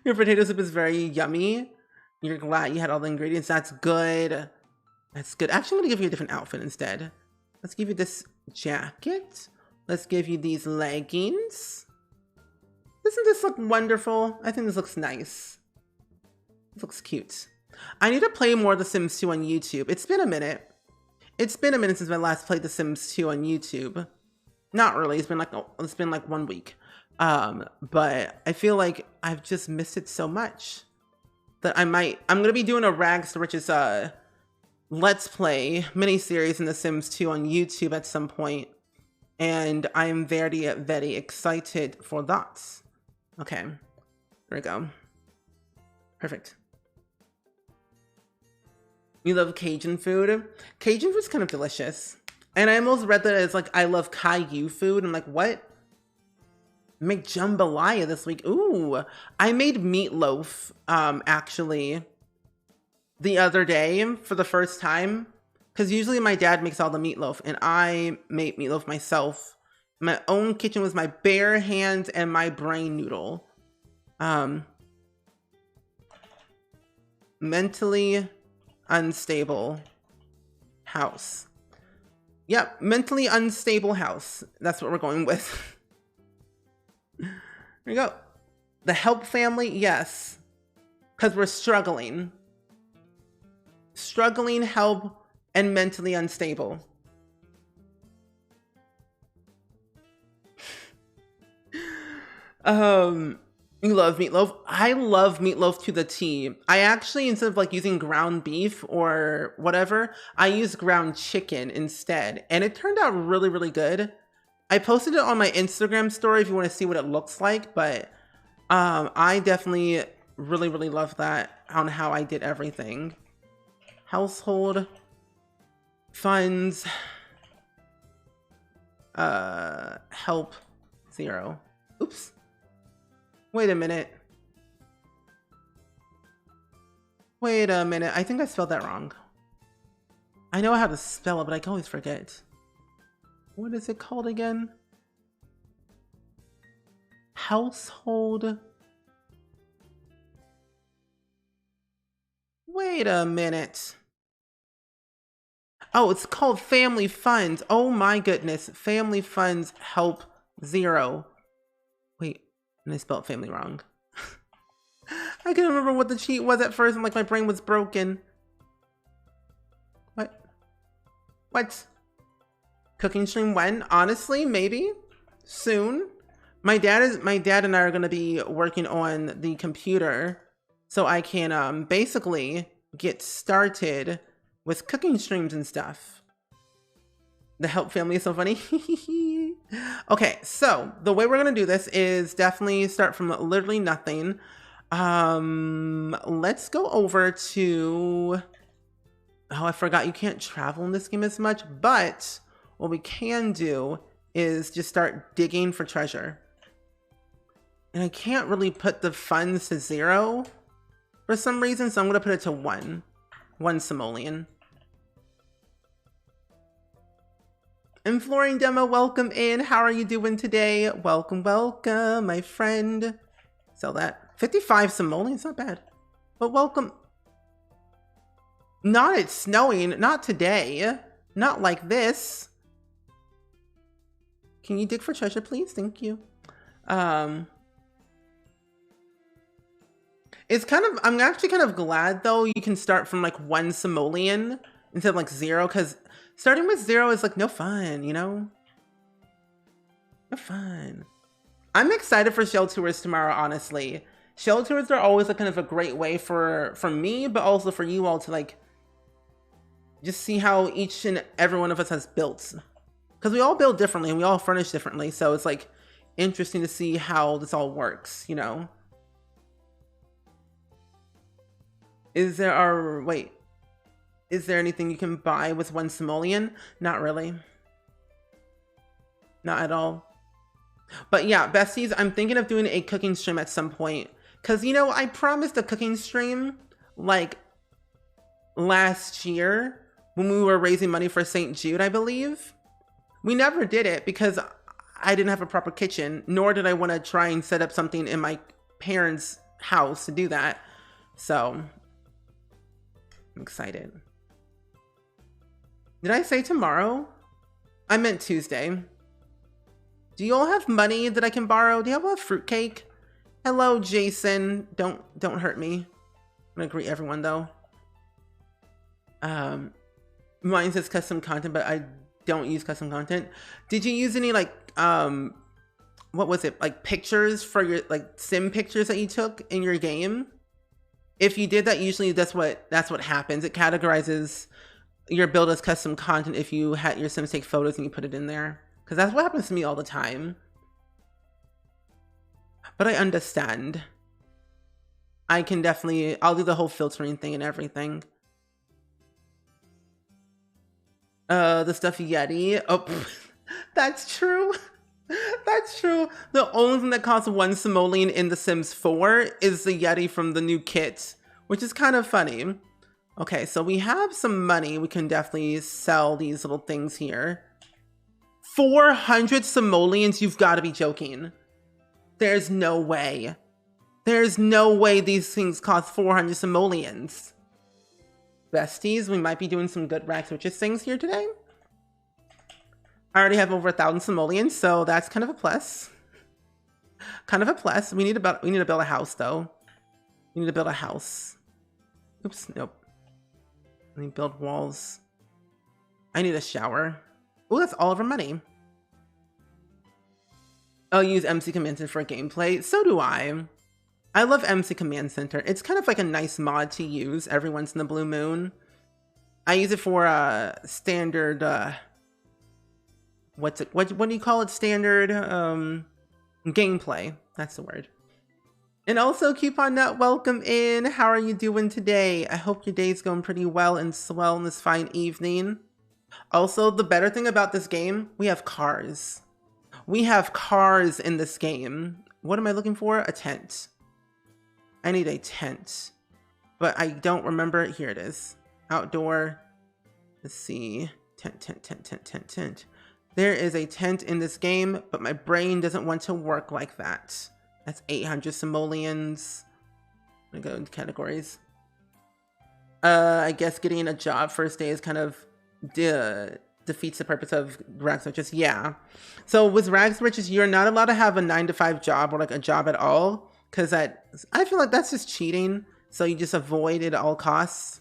Your potato soup is very yummy. You're glad you had all the ingredients. That's good. That's good. Actually, I'm gonna give you a different outfit instead. Let's give you this jacket. Let's give you these leggings. Doesn't this look wonderful? I think this looks nice. This looks cute. I need to play more The Sims 2 on YouTube. It's been a minute. It's been a minute since I last played The Sims 2 on YouTube. Not really. It's been like 1 week. But I feel like I've just missed it so much that I'm gonna be doing a Rags to Riches Let's Play mini-series in The Sims 2 on YouTube at some point, and I am very, very excited for that. Okay, there we go. Perfect. You love Cajun food? Cajun food's kind of delicious. And I almost read that as like, I love Caillou food. I'm like, what? Make jambalaya this week. Ooh, I made meatloaf, actually, the other day for the first time. Because usually my dad makes all the meatloaf, and I made meatloaf myself. My own kitchen was my bare hands and my brain noodle. Mentally unstable house. Yep, mentally unstable house. That's what we're going with. There you go. The Help family, yes. Because we're struggling. Struggling, help, and mentally unstable. You love meatloaf. I love meatloaf to the T. I actually, instead of like using ground beef or whatever, I use ground chicken instead. And it turned out really, really good. I posted it on my Instagram story if you want to see what it looks like, but I definitely really, really love that on how I did everything. Household funds, help 0. Oops. Wait a minute. Wait a minute. I think I spelled that wrong. I know how to spell it, but I can always forget. What is it called again? Household. Wait a minute. Oh, it's called Family Funds. Oh my goodness. Family Funds Help 0. Wait, and I spelled family wrong. I couldn't remember what the cheat was at first. I'm like, my brain was broken. What? What? Cooking stream when? Honestly, maybe soon. My dad and I are going to be working on the computer so I can basically get started with cooking streams and stuff. The Help family is so funny. Okay, so the way we're going to do this is definitely start from literally nothing. Let's go over to, oh, I forgot you can't travel in this game as much, but what we can do is just start digging for treasure. And I can't really put the funds to 0 for some reason, so I'm going to put it to 1. 1 simoleon. And Flooring Demo, welcome in. How are you doing today? Welcome, welcome, my friend. Sell that. 55 simoleons, not bad. But welcome. Not it's snowing, not today. Not like this. Can you dig for treasure, please? Thank you. It's kind of, I'm actually kind of glad though you can start from like 1 simoleon instead of like 0, because starting with 0 is like no fun, you know? No fun. I'm excited for shell tours tomorrow, honestly. Shell tours are always like kind of a great way for me, but also for you all to like just see how each and every one of us has built. Because we all build differently and we all furnish differently, so it's like interesting to see how this all works, you know? Is there wait, is there anything you can buy with 1 simoleon? Not really. Not at all. But yeah, besties, I'm thinking of doing a cooking stream at some point. Cause you know, I promised a cooking stream like last year when we were raising money for St. Jude, I believe. We never did it because I didn't have a proper kitchen, nor did I want to try and set up something in my parents' house to do that. So I'm excited. Did I say tomorrow? I meant Tuesday. Do you all have money that I can borrow? Do you have a fruitcake? Hello, Jason. Don't hurt me. I'm gonna greet everyone though. Mine says custom content, but I don't use custom content. Did you use any like what was it, like pictures for your like sim pictures that you took in your game? If you did that, usually that's what happens. It categorizes your build as custom content if you had your sims take photos and you put it in there, because that's what happens to me all the time. But I understand. I can definitely, I'll do the whole filtering thing and everything. The stuffed Yeti. Oh, that's true. That's true. The only thing that costs 1 simoleon in The Sims 4 is the Yeti from the new kit, which is kind of funny. Okay, so we have some money. We can definitely sell these little things here. 400 simoleons? You've got to be joking. There's no way. There's no way these things cost 400 simoleons. Besties, we might be doing some good Rags Riches things here today. I already have over 1,000 simoleons, so that's kind of a plus. Kind of a plus. We need to build a house though. We need to build a house. Oops, nope. Let me build walls. I need a shower. Oh, that's all of our money. I'll use MC Command Center for gameplay. So do I. I love MC Command Center. It's kind of like a nice mod to use every once in the blue moon. I use it for standard what do you call it? Standard gameplay. That's the word. And also Coupon Nut, welcome in. How are you doing today? I hope your day's going pretty well and swell in this fine evening. Also, the better thing about this game, we have cars. We have cars in this game. What am I looking for? A tent. I need a tent, but I don't remember. Here it is. Outdoor. Let's see. Tent. There is a tent in this game, but my brain doesn't want to work like that. That's 800 simoleons. I'm gonna go into categories. I guess getting a job first day is kind of defeats the purpose of Rags Riches. Yeah. So with Rags Riches, you're not allowed to have a 9-to-5 job or like a job at all, because I feel like that's just cheating. So you just avoid it at all costs.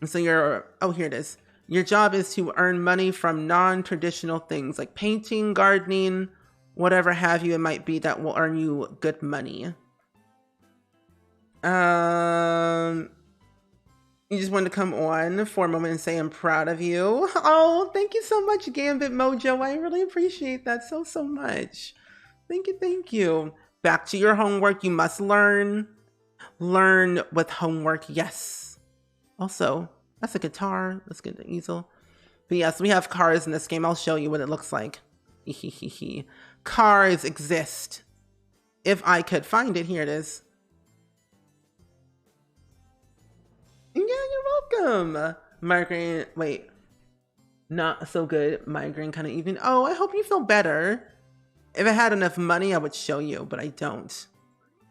And so here it is. Your job is to earn money from non-traditional things like painting, gardening, whatever have you it might be that will earn you good money. You just wanted to come on for a moment and say I'm proud of you. Oh, thank you so much, Gambit Mojo. I really appreciate that so much. Thank you. Back to your homework. You must learn. Learn with homework, yes. Also, that's a guitar. Let's get the easel. But yes, we have cars in this game. I'll show you what it looks like. Cars exist. If I could find it, here it is. Yeah, you're welcome. Migraine, wait. Not so good. Migraine kind of even. Oh, I hope you feel better. If I had enough money, I would show you, but I don't.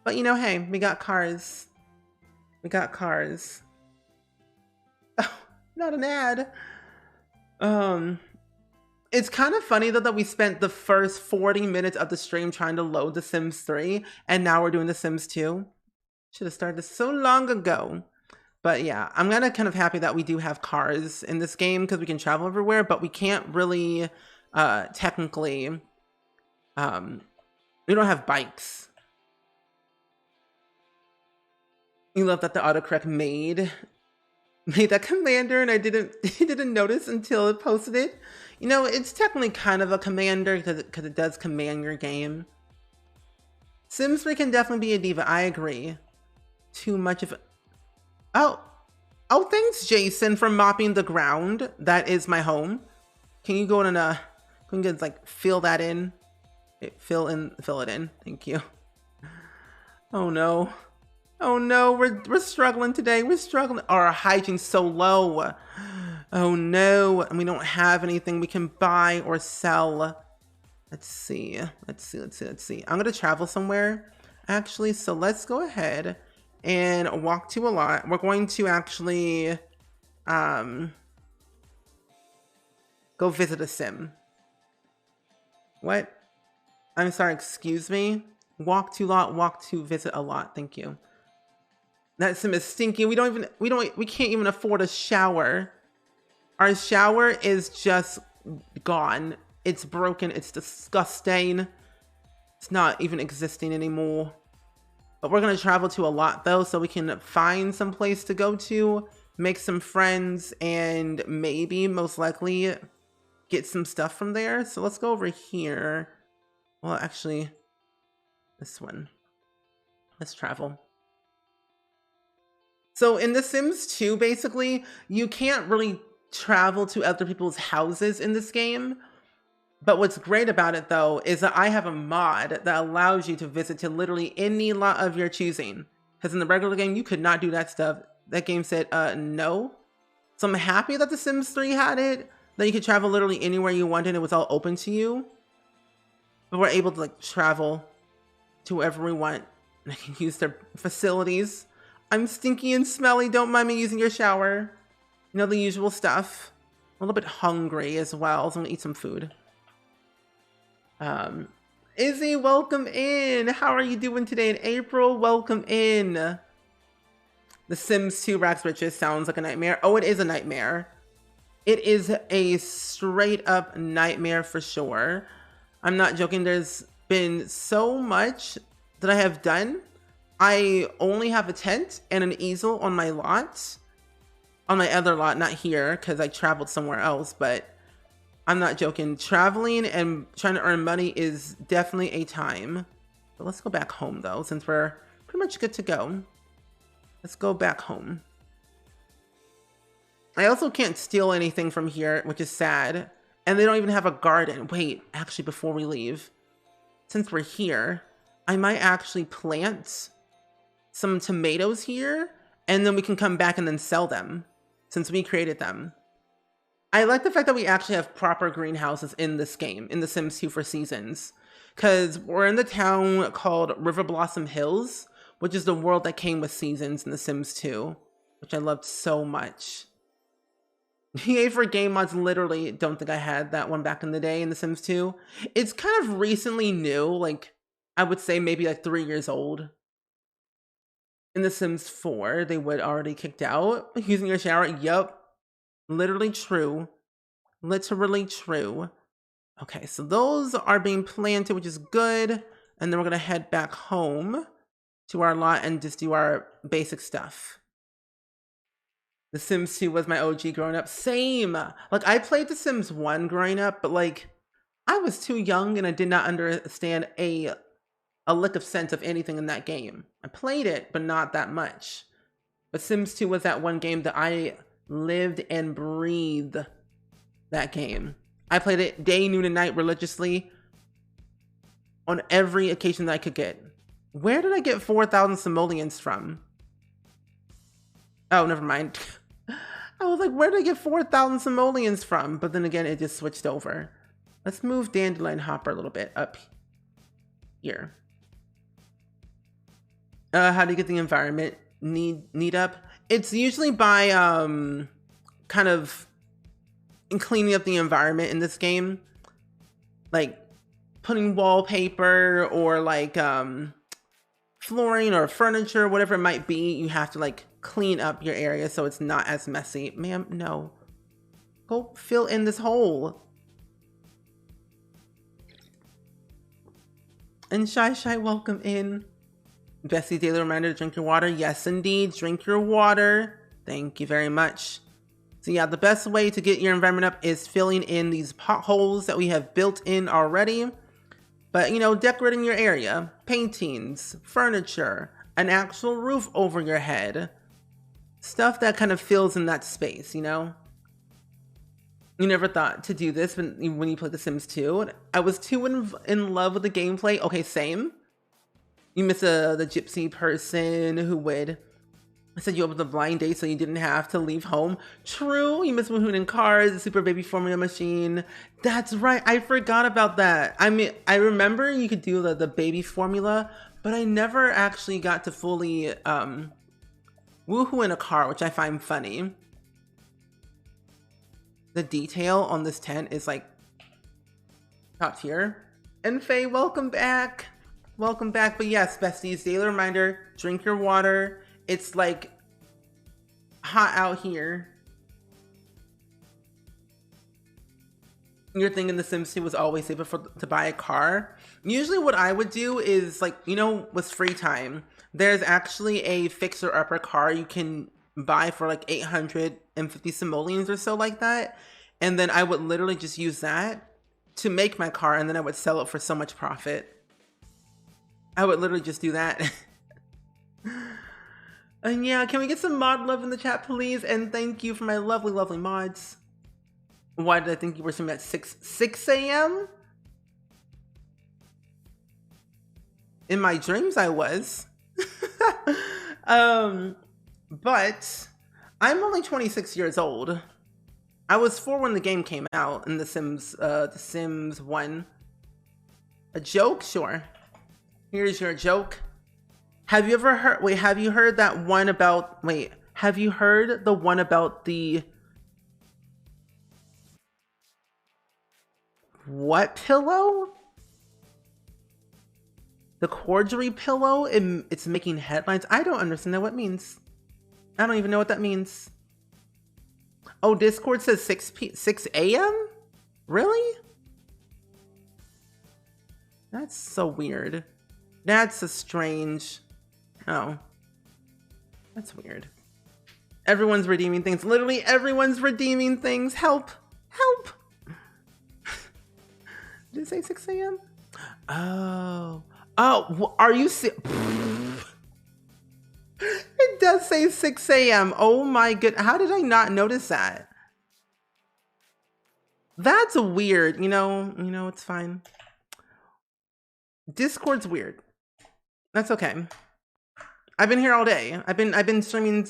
But you know, hey, we got cars. We got cars. Oh, not an ad. It's kind of funny though that we spent the first 40 minutes of the stream trying to load The Sims 3, and now we're doing The Sims 2. Should have started this so long ago. But yeah, I'm kind of happy that we do have cars in this game because we can travel everywhere, but we can't really technically, we don't have bikes. You love that the autocorrect made that commander and I didn't notice until it posted it. You know, it's technically kind of a commander because it does command your game. Sims 3 can definitely be a diva. I agree. Too much of a... Oh, Oh, thanks, Jason, for mopping the ground. That is my home. Can you go in and can you like fill that in? Fill it in. Thank you. Oh no. Oh no, we're struggling today. We're struggling. Our hygiene's so low. Oh no, and we don't have anything we can buy or sell. Let's see. I'm gonna travel somewhere, actually. So let's go ahead and walk to a lot. We're going to actually go visit a sim. What? I'm sorry, excuse me. Walk to lot, walk to visit a lot. Thank you. That sim is stinky. We can't even afford a shower. Our shower is just gone. It's broken. It's disgusting. It's not even existing anymore. But we're gonna travel to a lot though, so we can find some place to go to, make some friends, and maybe most likely get some stuff from there. So let's go over here. Well, actually, this one. Let's travel. So in The Sims 2, basically, you can't really travel to other people's houses in this game. But what's great about it, though, is that I have a mod that allows you to visit to literally any lot of your choosing. Because in the regular game, you could not do that stuff. That game said, no. So I'm happy that The Sims 3 had it, that you could travel literally anywhere you wanted. It was all open to you. But we're able to like travel to wherever we want. And I can use their facilities. I'm stinky and smelly. Don't mind me using your shower. You know, the usual stuff. I'm a little bit hungry as well, so I'm gonna eat some food. Izzy, welcome in. How are you doing today? In April, welcome in. The Sims 2 Rags Riches sounds like a nightmare. Oh, it is a nightmare. It is a straight up nightmare for sure. I'm not joking. There's been so much that I have done. I only have a tent and an easel on my lot. On my other lot, not here, because I traveled somewhere else, but I'm not joking. Traveling and trying to earn money is definitely a time. But let's go back home, though, since we're pretty much good to go. Let's go back home. I also can't steal anything from here, which is sad. And they don't even have a garden. Wait, actually, before we leave, since we're here, I might actually plant some tomatoes here, and then we can come back and then sell them, since we created them. I like the fact that we actually have proper greenhouses in this game, in The Sims 2 for Seasons, because we're in the town called River Blossom Hills, which is the world that came with Seasons in The Sims 2, which I loved so much. EA for Game Mods, literally don't think I had that one back in the day in The Sims 2. It's kind of recently new, like I would say maybe like 3 years old. In The Sims 4, they would already kicked out. Using your shower, yup. Literally true. Literally true. Okay, so those are being planted, which is good. And then we're gonna head back home to our lot and just do our basic stuff. The Sims 2 was my OG growing up. Same! Like, I played The Sims 1 growing up, but like, I was too young and I did not understand a lick of sense of anything in that game. I played it, but not that much. But Sims 2 was that one game that I lived and breathed that game. I played it day, noon, and night religiously on every occasion that I could get. Where did I get 4,000 simoleons from? Oh, never mind. I was like, where did I get 4,000 simoleons from? But then again, it just switched over. Let's move Dandelion Hopper a little bit up here. How do you get the environment need up? It's usually by kind of cleaning up the environment in this game, like putting wallpaper or like flooring or furniture, whatever it might be. You have to like clean up your area so it's not as messy. Ma'am, no. Go fill in this hole. And Shy, welcome in. Bessie, daily reminder to drink your water. Yes, indeed. Drink your water. Thank you very much. So yeah, the best way to get your environment up is filling in these potholes that we have built in already. But, you know, decorating your area, paintings, furniture, an actual roof over your head, Stuff that kind of fills in that space, you know? You never thought to do this when you played The Sims 2. I was too in love with the gameplay. Okay, same. You miss the gypsy person who would set you up with a blind date so you didn't have to leave home. True. You miss Woohoo in Cars, the Super Baby Formula Machine. That's right. I forgot about that. I mean, I remember you could do the baby formula, but I never actually got to fully Woohoo in a car, which I find funny. The detail on this tent is like top tier. And Faye, welcome back. Welcome back. But yes, besties, daily reminder, drink your water. It's like hot out here. Your thing in The Sims 2 was always safer to buy a car. Usually what I would do is like, you know, with free time, there's actually a fixer-upper car you can buy for like 850 simoleons or so like that. And then I would literally just use that to make my car, and then I would sell it for so much profit. I would literally just do that. And yeah, can we get some mod love in the chat, please? And thank you for my lovely, lovely mods. Why did I think you were streaming at 6 a.m.? In my dreams, I was. But I'm only 26 years old. I was 4 when the game came out in The Sims 1. A joke? Sure. Here's your joke. Have you ever heard, wait, have you heard that one about, wait, have you heard the one about the, what pillow? The corduroy pillow, it's making headlines. I don't understand what it means. I don't even know what that means. Oh, Discord says 6 a.m.? Really? That's so weird. That's a strange... Oh. That's weird. Everyone's redeeming things. Literally everyone's redeeming things. Help! Help! Did it say 6 a.m.? Oh. Oh, are you It does say 6 a.m. Oh my goodness. How did I not notice that? That's weird. You know, it's fine. Discord's weird. That's okay. I've been here all day. I've been streaming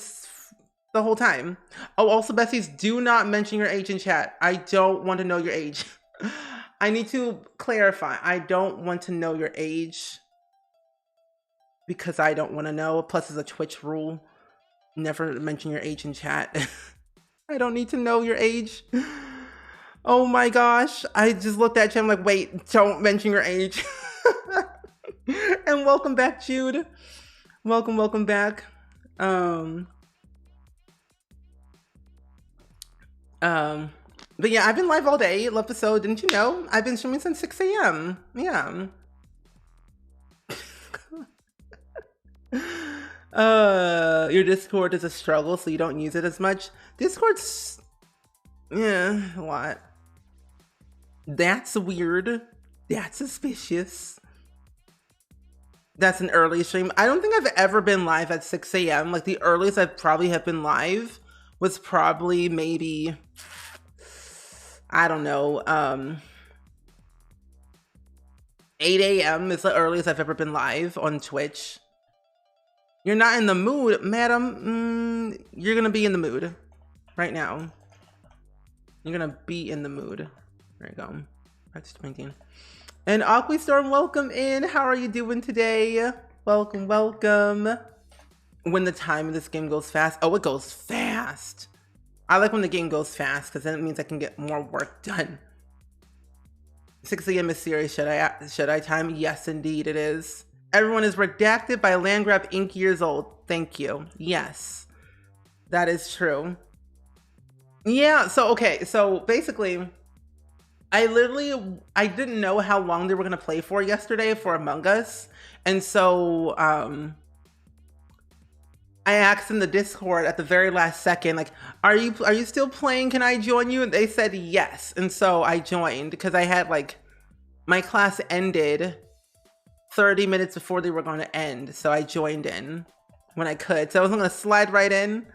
the whole time. Oh, also, besties, do not mention your age in chat. I don't want to know your age. I need to clarify. I don't want to know your age because I don't want to know. Plus, it's a Twitch rule. Never mention your age in chat. I don't need to know your age. Oh my gosh. I just looked at you. I'm like, wait, don't mention your age. And welcome back, Jude. Welcome back. But yeah, I've been live all day. Episode, didn't you know? I've been streaming since 6 a.m. Yeah. Your Discord is a struggle, so you don't use it as much. Discord's, yeah, a lot. That's weird. That's suspicious. That's an early stream. I don't think I've ever been live at 6 a.m. Like the earliest I probably have been live was probably maybe, I don't know, 8 a.m. is the earliest I've ever been live on Twitch. You're not in the mood, madam. You're gonna be in the mood right now. You're gonna be in the mood. There you go. Practice 19. And Aquistorm, welcome in. How are you doing today? Welcome. When the time of this game goes fast. Oh, it goes fast. I like when the game goes fast because then it means I can get more work done. 6 a.m. is serious. Should I time? Yes, indeed it is. Everyone is redacted by Landgrab Inc. years old. Thank you. Yes, that is true. Yeah, so okay, so basically, I didn't know how long they were gonna play for yesterday for Among Us. And so I asked in the Discord at the very last second, like, are you still playing? Can I join you? And they said yes. And so I joined because I had like, my class ended 30 minutes before they were going to end. So I joined in when I could. So I was gonna slide right in.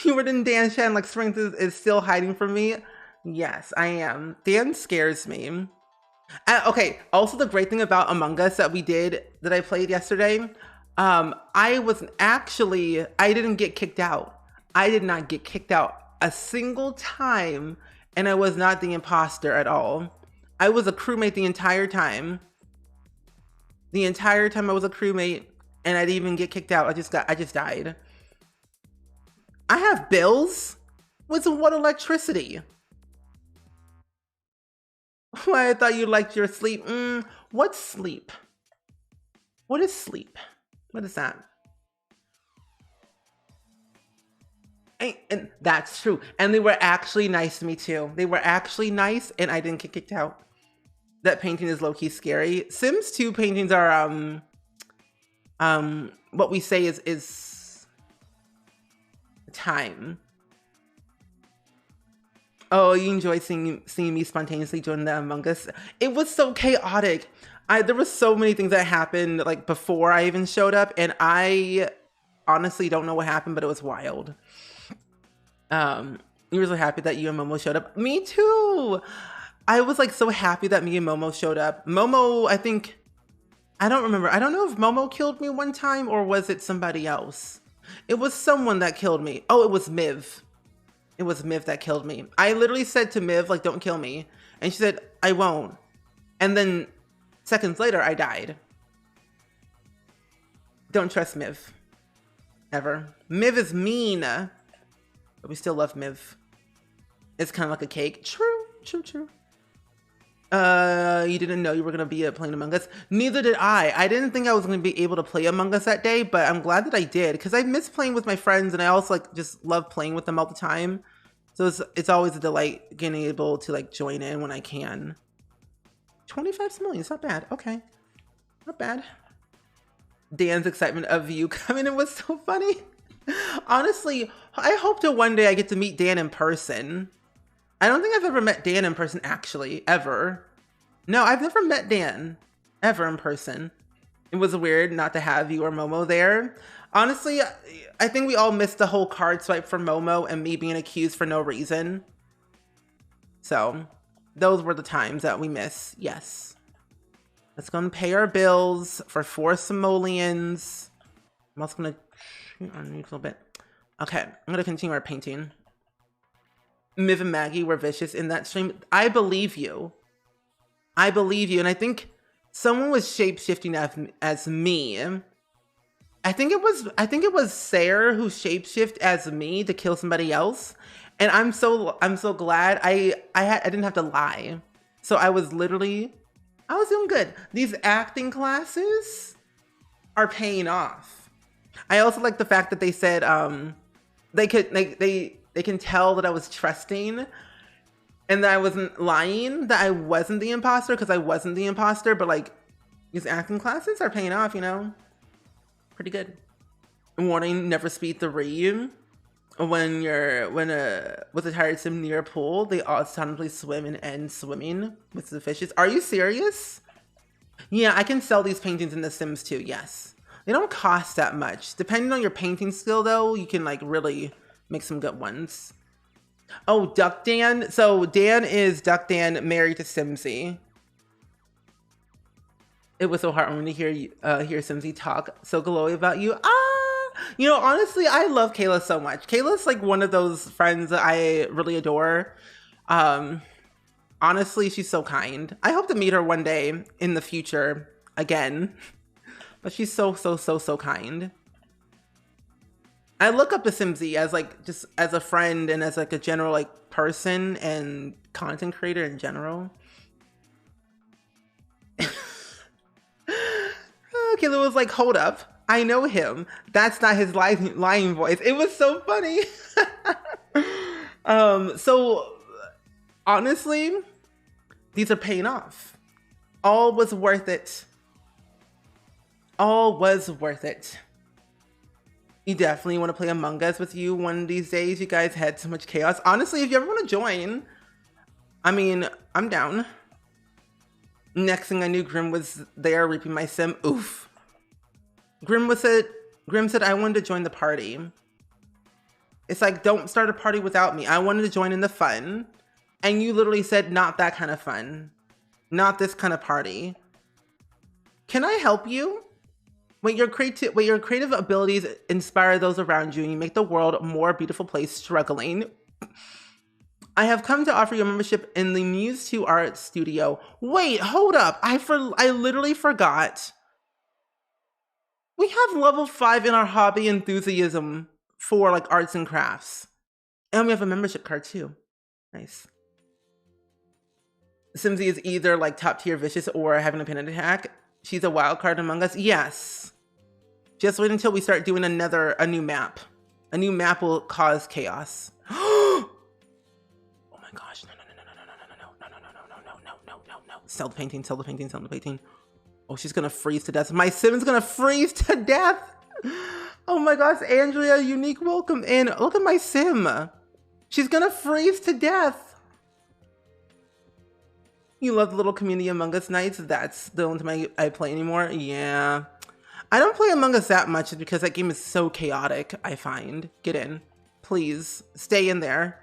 You in Dan Shan like strength is still hiding from me. Yes, I am. Dan scares me. Okay, also the great thing about Among Us that I played yesterday, I didn't get kicked out. I did not get kicked out a single time, and I was not the imposter at all. I was a crewmate the entire time. The entire time I was a crewmate, and I didn't even get kicked out. I just died. I have bills? With what electricity? Why, I thought you liked your sleep. What's sleep? What is sleep? What is that? And that's true. And they were actually nice to me too. They were actually nice, and I didn't get kicked out. That painting is low-key scary. Sims 2 paintings are what we say is time. Oh, you enjoy seeing me spontaneously join the Among Us. It was so chaotic. There were so many things that happened like before I even showed up, and I honestly don't know what happened, but it was wild. You were so happy that you and Momo showed up. Me too. I was like so happy that me and Momo showed up. Momo, I don't remember. I don't know if Momo killed me one time or was it somebody else. It was someone that killed me. Oh, it was Miv. It was Miv that killed me. I literally said to Miv, like, don't kill me. And she said, I won't. And then seconds later, I died. Don't trust Miv. Ever. Miv is mean. But we still love Miv. It's kind of like a cake. True. You didn't know you were going to be playing Among Us. Neither did I. I didn't think I was going to be able to play Among Us that day, but I'm glad that I did because I miss playing with my friends and I also like just love playing with them all the time. So it's always a delight getting able to like join in when I can. 25 million, it's not bad. Okay. Not bad. Dan's excitement of you coming in was so funny. Honestly, I hope to one day I get to meet Dan in person. I don't think I've ever met Dan in person, actually, ever. No, I've never met Dan, ever in person. It was weird not to have you or Momo there. Honestly, I think we all missed the whole card swipe for Momo and me being accused for no reason. So, those were the times that we miss, yes. Let's go and pay our bills for 4 simoleons. I'm also gonna shoot on you a little bit. Okay, I'm gonna continue our painting. Miv and Maggie were vicious in that stream. I believe you. I believe you. And I think someone was shape-shifting as me. I think it was Sarah who shapeshift as me to kill somebody else. And I'm so glad I didn't have to lie. So I was doing good. These acting classes are paying off. I also like the fact that they said they can tell that I was trusting and that I wasn't lying, that I wasn't the imposter because I wasn't the imposter, but like these acting classes are paying off, you know? Pretty good. Warning, never speed 3. When with a tired sim near a pool, they automatically swim and end swimming with the fishes. Are you serious? Yeah, I can sell these paintings in The Sims too, yes. They don't cost that much. Depending on your painting skill though, you can like really make some good ones. Oh, Duck Dan. So Dan is Duck Dan married to Simsy. It was so heartwarming to hear Simsy talk so glowy about you. You know, honestly, I love Kayla so much. Kayla's like one of those friends that I really adore. Honestly, she's so kind. I hope to meet her one day in the future again. But she's so kind. I look up to Simsy as like just as a friend and as like a general like person and content creator in general. Kayla was like, hold up, I know him. That's not his lying voice. It was so funny. So honestly, these are paying off. All was worth it. All was worth it. You definitely want to play Among Us with you one of these days. You guys had so much chaos. Honestly, if you ever want to join, I mean, I'm down. Next thing I knew, Grim was there reaping my sim. Oof. Grim said I wanted to join the party. It's like, don't start a party without me. I wanted to join in the fun. And you literally said, not that kind of fun. Not this kind of party. Can I help you? When your creative abilities inspire those around you and you make the world a more beautiful place struggling, I have come to offer you a membership in the Muse 2 Art Studio. Wait, hold up. I literally forgot. We have level 5 in our hobby enthusiasm for like arts and crafts. And we have a membership card too. Nice. Simsy is either like top tier vicious or having a panic attack. She's a wild card among us. Yes. Just wait until we start doing a new map. A new map will cause chaos. Oh my gosh. No. Sell the painting. Oh, she's gonna freeze to death. My Sim's gonna freeze to death. Oh my gosh, Andrea, unique welcome in. Look at my Sim. She's gonna freeze to death. You love the little community Among Us nights? That's the only time I play anymore? Yeah. I don't play Among Us that much because that game is so chaotic, I find. Get in. Please, stay in there.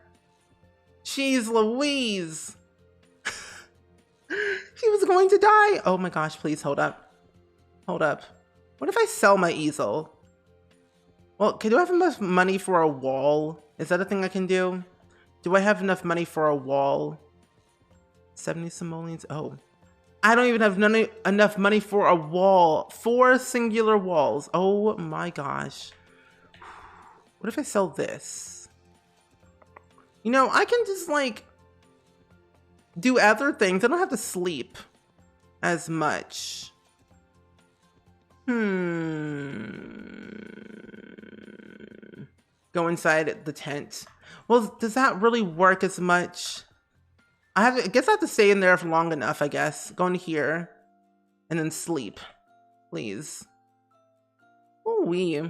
Jeez Louise. She was going to die. Oh my gosh, please hold up. Hold up. What if I sell my easel? Well, do I have enough money for a wall? Is that a thing I can do? Do I have enough money for a wall? 70 simoleons. Oh. I don't even have enough money for a wall. 4 singular walls. Oh my gosh. What if I sell this? You know, I can just like do other things. I don't have to sleep as much. Go inside the tent. Well, does that really work as much? I guess I have to stay in there for long enough, I guess. Go in here and then sleep, please. Ooh-wee.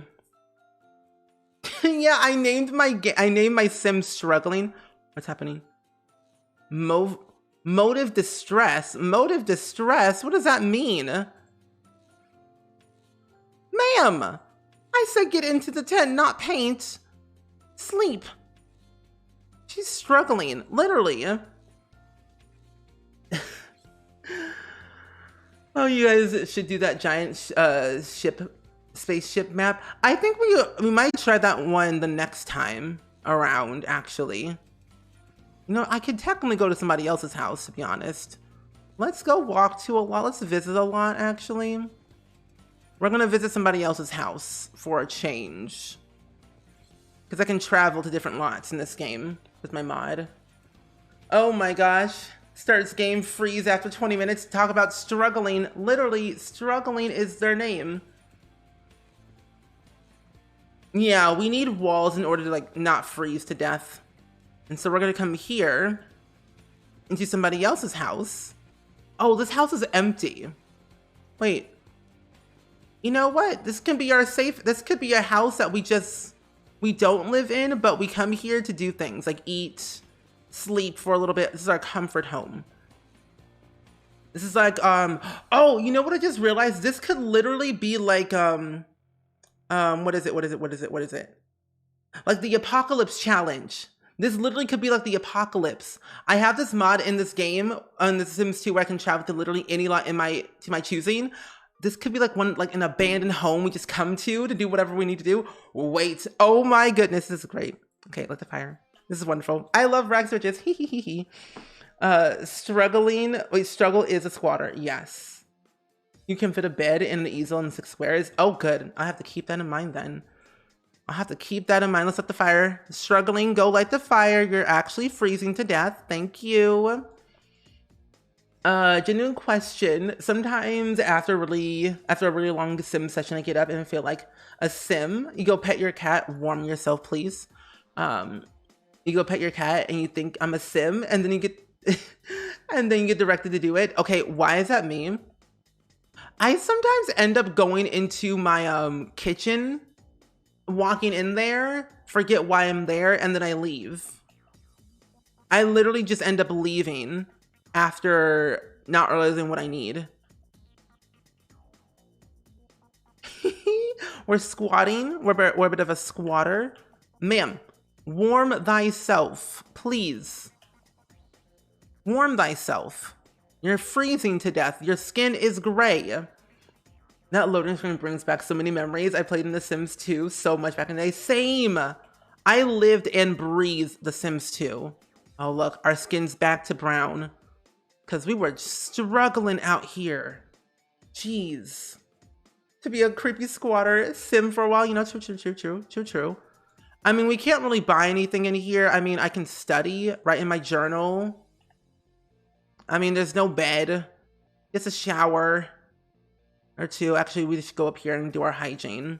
Yeah, I named my Sim struggling. What's happening? Motive distress. Motive distress? What does that mean? Ma'am, I said get into the tent, not paint. Sleep. She's struggling, literally. Oh, you guys should do that giant spaceship map. I think we might try that one the next time around, actually. You know, I could technically go to somebody else's house, to be honest. Let's go walk to a lot. Let's visit a lot, actually. We're gonna visit somebody else's house for a change. Because I can travel to different lots in this game with my mod. Oh my gosh. Starts game freeze after 20 minutes. Talk about struggling. Literally, struggling is their name. Yeah, we need walls in order to like not freeze to death. And so we're gonna come here into somebody else's house. Oh, this house is empty. Wait. You know what? This can be our safe. This could be a house that we don't live in, but we come here to do things like eat, sleep for a little bit. This is our comfort home. This is like, oh, you know what I just realized? This could literally be like, what is it? Like the apocalypse challenge. This literally could be like the apocalypse. I have this mod in this game on The Sims 2 where I can travel to literally any lot to my choosing. This could be like an abandoned home we just come to do whatever we need to do. Wait, oh my goodness, this is great. Okay, let the fire. This is wonderful. I love rag switches. Hee hee hee hee. Struggle is a squatter. Yes. You can fit a bed and an easel in 6 squares. Oh, good. I have to keep that in mind then. I'll have to keep that in mind. Let's let the fire. Struggling, go light the fire. You're actually freezing to death. Thank you. Genuine question. Sometimes after a really long sim session, I get up and I feel like a sim. You go pet your cat. Warm yourself, please. You go pet your cat and you think I'm a sim, and then you get and then you get directed to do it. Okay, why is that me? I sometimes end up going into my kitchen, walking in there, forget why I'm there, and then I leave. I literally just end up leaving after not realizing what I need. We're squatting. We're a bit of a squatter. Ma'am, Warm thyself, please. Warm thyself. You're freezing to death. Your skin is gray. That loading screen brings back so many memories. I played in The Sims 2 so much back in the day. Same. I lived and breathed The Sims 2. Oh, look, our skin's back to brown. Because we were struggling out here. Jeez. To be a creepy squatter sim for a while, you know, true. I mean, we can't really buy anything in here. I mean, I can study, write in my journal. I mean, there's no bed. It's a shower or two. Actually, we should go up here and do our hygiene.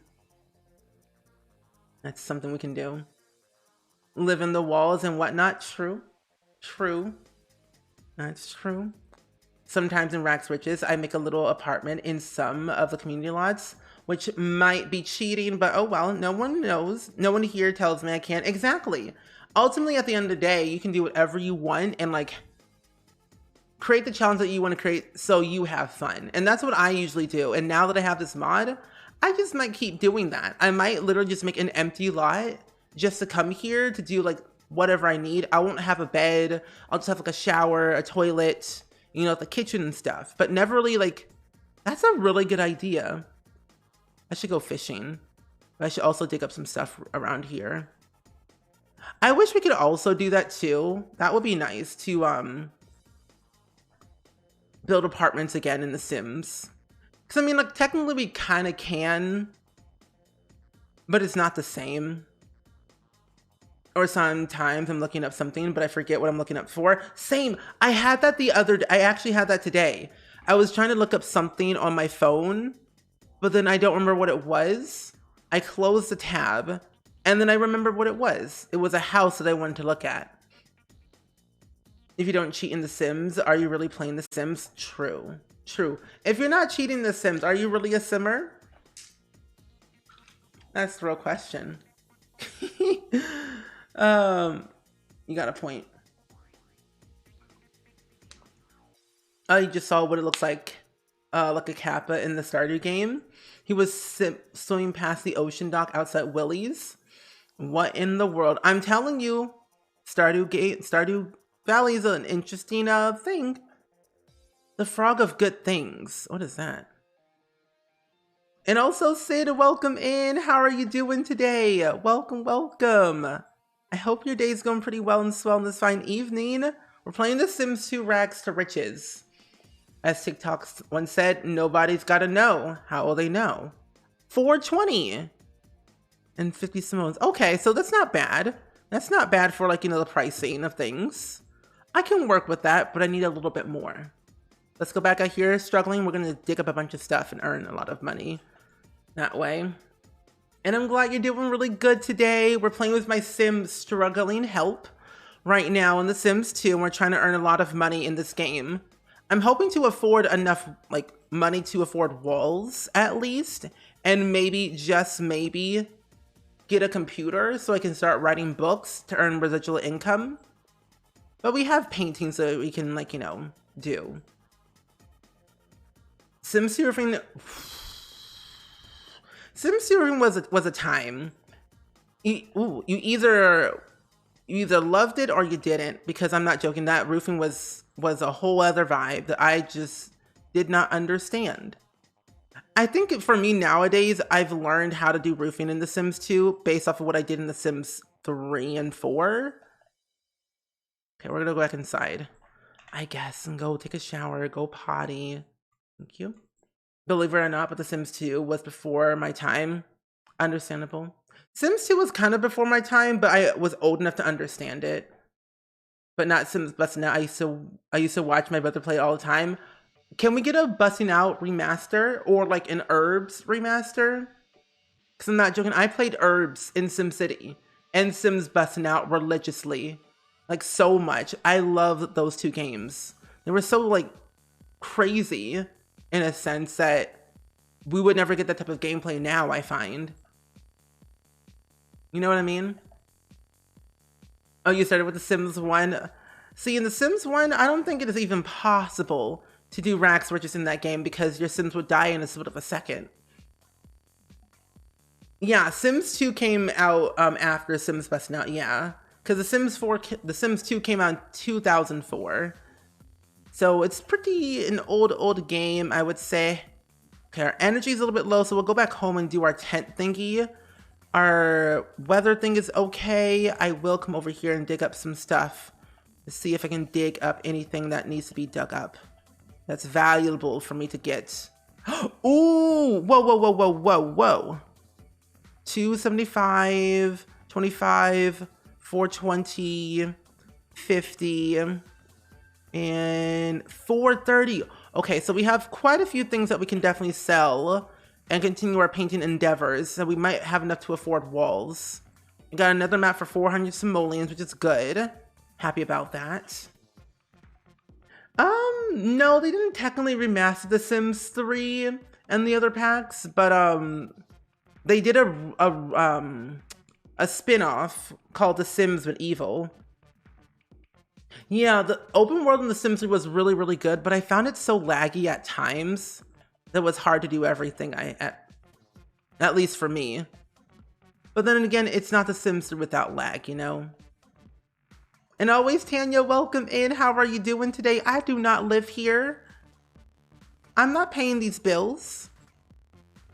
That's something we can do. Live in the walls and whatnot. True. That's true. Sometimes in Rags Riches, I make a little apartment in some of the community lots, which might be cheating, but oh well, no one knows. No one here tells me I can't. Exactly. Ultimately, at the end of the day, you can do whatever you want and like create the challenge that you want to create so you have fun. And that's what I usually do. And now that I have this mod, I just might keep doing that. I might literally just make an empty lot just to come here to do like whatever I need. I won't have a bed. I'll just have like a shower, a toilet, you know, the kitchen and stuff, but never really like, that's a really good idea. I should go fishing, but I should also dig up some stuff around here. I wish we could also do that too. That would be nice to build apartments again in The Sims. Cause I mean, like technically we kind of can, but it's not the same. Or sometimes I'm looking up something, but I forget what I'm looking up for. Same. I had that the other day. I actually had that today. I was trying to look up something on my phone, but then I don't remember what it was. I closed the tab, and then I remembered what it was. It was a house that I wanted to look at. If you don't cheat in The Sims, are you really playing The Sims? True. If you're not cheating The Sims, are you really a simmer? That's the real question. You got a point. Oh, you just saw what it looks like a Kappa in the Stardew game. He was swimming past the ocean dock outside Willie's. What in the world? I'm telling you, Stardew Valley is an interesting thing. The Frog of Good Things. What is that? And also, Sid, welcome in. How are you doing today? Welcome. I hope your day's going pretty well and swell on this fine evening. We're playing The Sims 2 Rags to Riches. As TikTok once said, nobody's gotta know. How will they know? 420 and 50 simones. Okay, so that's not bad. That's not bad for like, you know, the pricing of things. I can work with that, but I need a little bit more. Let's go back out here struggling. We're gonna dig up a bunch of stuff and earn a lot of money that way. And I'm glad you're doing really good today. We're playing with my Sim struggling help right now in The Sims 2, and we're trying to earn a lot of money in this game. I'm hoping to afford enough like money to afford walls at least, and maybe, just maybe, get a computer so I can start writing books to earn residual income. But we have paintings that we can, like, you know, do. Sims surfing was a time. You either loved it or you didn't, because I'm not joking. That roofing was a whole other vibe that I just did not understand. I think for me nowadays, I've learned how to do roofing in The Sims 2 based off of what I did in The Sims 3 and 4. Okay, we're gonna go back inside, I guess, and go take a shower, go potty. Thank you. Believe it or not, but The Sims 2 was before my time. Understandable. Sims 2 was kind of before my time, but I was old enough to understand it. But not Sims Busting Out. I used to watch my brother play it all the time. Can we get a Busting Out remaster or like an Herbs remaster? Because I'm not joking. I played Herbs in SimCity and Sims Busting Out religiously. Like so much. I love those two games. They were so like crazy in a sense that we would never get that type of gameplay now, I find. You know what I mean? Oh, you started with The Sims 1. See, in The Sims 1, I don't think it is even possible to do Rags Riches in that game because your Sims would die in a split of a second. Yeah, Sims 2 came out after Sims busting out. Yeah, because the Sims 2 came out in 2004. So it's pretty an old game, I would say. Okay, our energy's a little bit low, so we'll go back home and do our tent thingy. Our weather thing is okay. I will come over here and dig up some stuff to see if I can dig up anything that needs to be dug up. That's valuable for me to get. Ooh, whoa. 275, 25, 420, 50, and 430. Okay, so we have quite a few things that we can definitely sell and continue our painting endeavors. So we might have enough to afford walls. We got another map for 400 simoleons, which is good. Happy about that. No, they didn't technically remaster The Sims 3 and the other packs, but they did a spin-off called The Sims Went Evil. Yeah, the open world in The Sims 3 was really good, but I found it so laggy at times that it was hard to do everything at least for me. But then again, it's not The Sims 3 without lag, you know? And always, Tanya, welcome in. How are you doing today? I do not live here. I'm not paying these bills.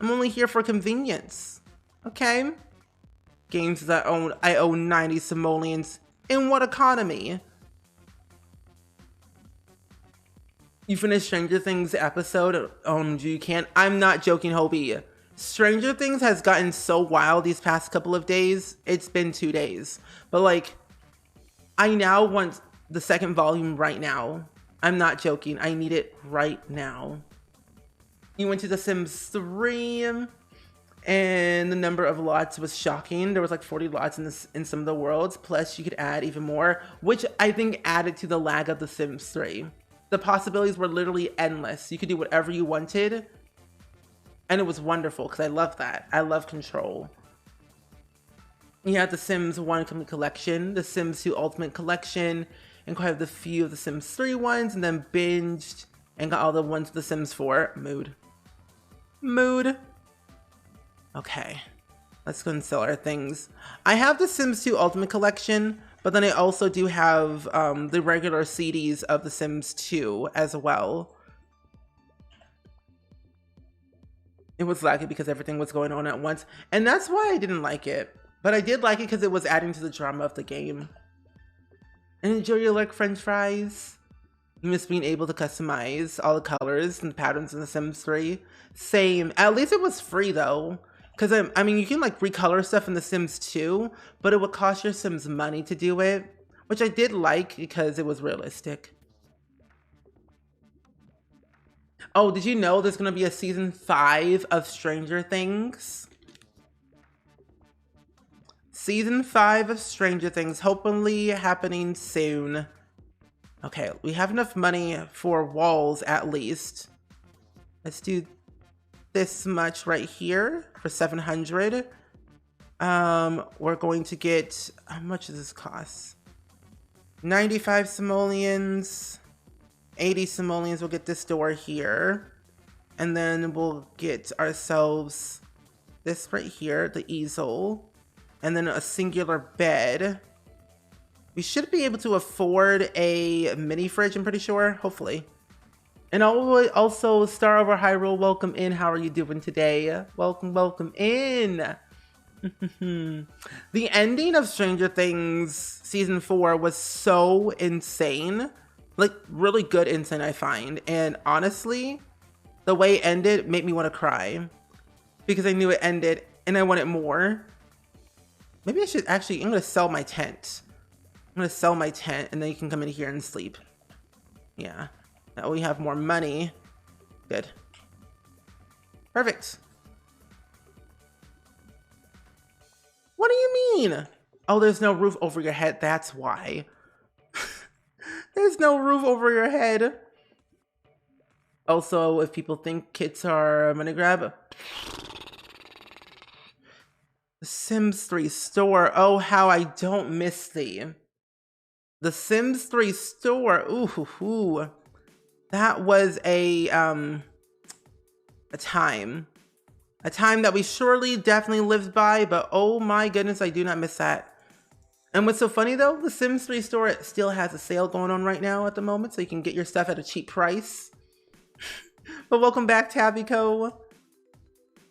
I'm only here for convenience. Okay? Games that I own 90 simoleons. In what economy? You finished Stranger Things episode? OMG, you can't. I'm not joking, Hobie. Stranger Things has gotten so wild these past couple of days. It's been 2 days. But like, I now want the second volume right now. I'm not joking. I need it right now. You went to The Sims 3, and the number of lots was shocking. There was like 40 lots in some of the worlds. Plus, you could add even more, which I think added to the lag of The Sims 3. The possibilities were literally endless. You could do whatever you wanted, and it was wonderful because I love that. I love control. You had The Sims 1 Complete Collection, The Sims 2 Ultimate Collection, and quite a few of The Sims 3 ones, and then binged and got all the ones of The Sims 4. Mood. Okay, let's go and sell our things. I have The Sims 2 Ultimate Collection, but then I also do have the regular CDs of The Sims 2 as well. It was laggy because everything was going on at once, and that's why I didn't like it. But I did like it because it was adding to the drama of the game. And enjoy your like French fries. You miss being able to customize all the colors and patterns in The Sims 3. Same. At least it was free though. Because I mean, you can like recolor stuff in The Sims 2, but it would cost your Sims money to do it, which I did like because it was realistic. Oh, did you know there's going to be a season 5 of Stranger Things? Season 5 of Stranger Things, hopefully happening soon. Okay, we have enough money for walls at least. Let's do this much right here for 700. We're going to get, how much does this cost? 95 simoleons, 80 simoleons. We'll get this door here. And then we'll get ourselves this right here, the easel. And then a singular bed. We should be able to afford a mini fridge, I'm pretty sure, hopefully. And also, Star Over Hyrule, welcome in. How are you doing today? Welcome in. The ending of Stranger Things Season 4 was so insane. Like, really good insane, I find. And honestly, the way it ended made me want to cry. Because I knew it ended, and I wanted more. Maybe I should actually, I'm going to sell my tent. I'm going to sell my tent, and then you can come in here and sleep. Yeah. Now we have more money. Good. Perfect. What do you mean? Oh, there's no roof over your head. That's why. There's no roof over your head. Also, if people think kits are money grab. The Sims 3 store. Oh, how I don't miss thee. The Sims 3 store. Ooh. That was a time. A time that we surely definitely lived by, but oh my goodness, I do not miss that. And what's so funny though, the Sims 3 store still has a sale going on right now at the moment, so you can get your stuff at a cheap price. But welcome back, Tabbyco.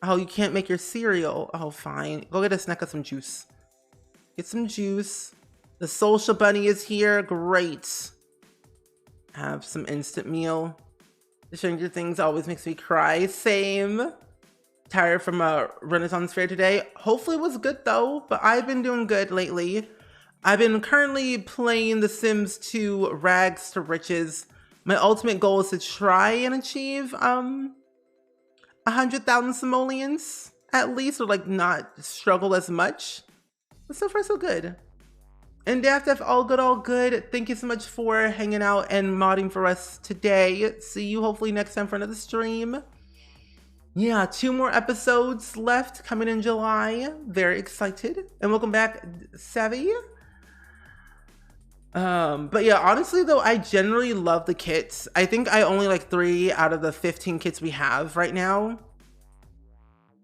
Oh, you can't make your cereal. Oh, fine. Go get a snack of some juice. Get some juice. The social bunny is here. Great. Have some instant meal. The Stranger Things always makes me cry. Same. Tired from a Renaissance fair today. Hopefully it was good though, but I've been doing good lately. I've been currently playing The Sims 2 Rags to Riches. My ultimate goal is to try and achieve 100,000 simoleons at least, or like not struggle as much. But so far so good. And Def, all good. Thank you so much for hanging out and modding for us today. See you hopefully next time for another stream. Yeah, 2 more episodes left coming in July. Very excited. And welcome back, Savvy. But yeah, honestly though, I generally love the kits. I think I only like 3 out of the 15 kits we have right now.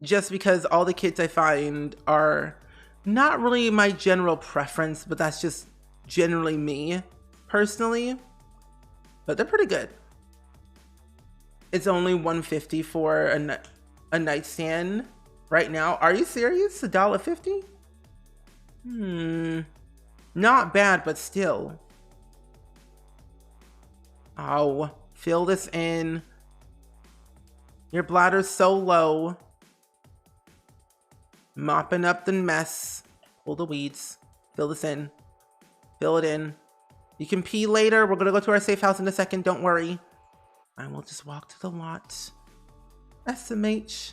Just because all the kits I find are not really my general preference, but that's just generally me, personally. But they're pretty good. It's only $150 for a nightstand right now. Are you serious? $1.50? Not bad, but still. Oh, fill this in. Your bladder's so low. Mopping up the mess. Pull the weeds. Fill this in. Fill it in. You can pee later. We're gonna go to our safe house in a second. Don't worry. I will just walk to the lot. SMH.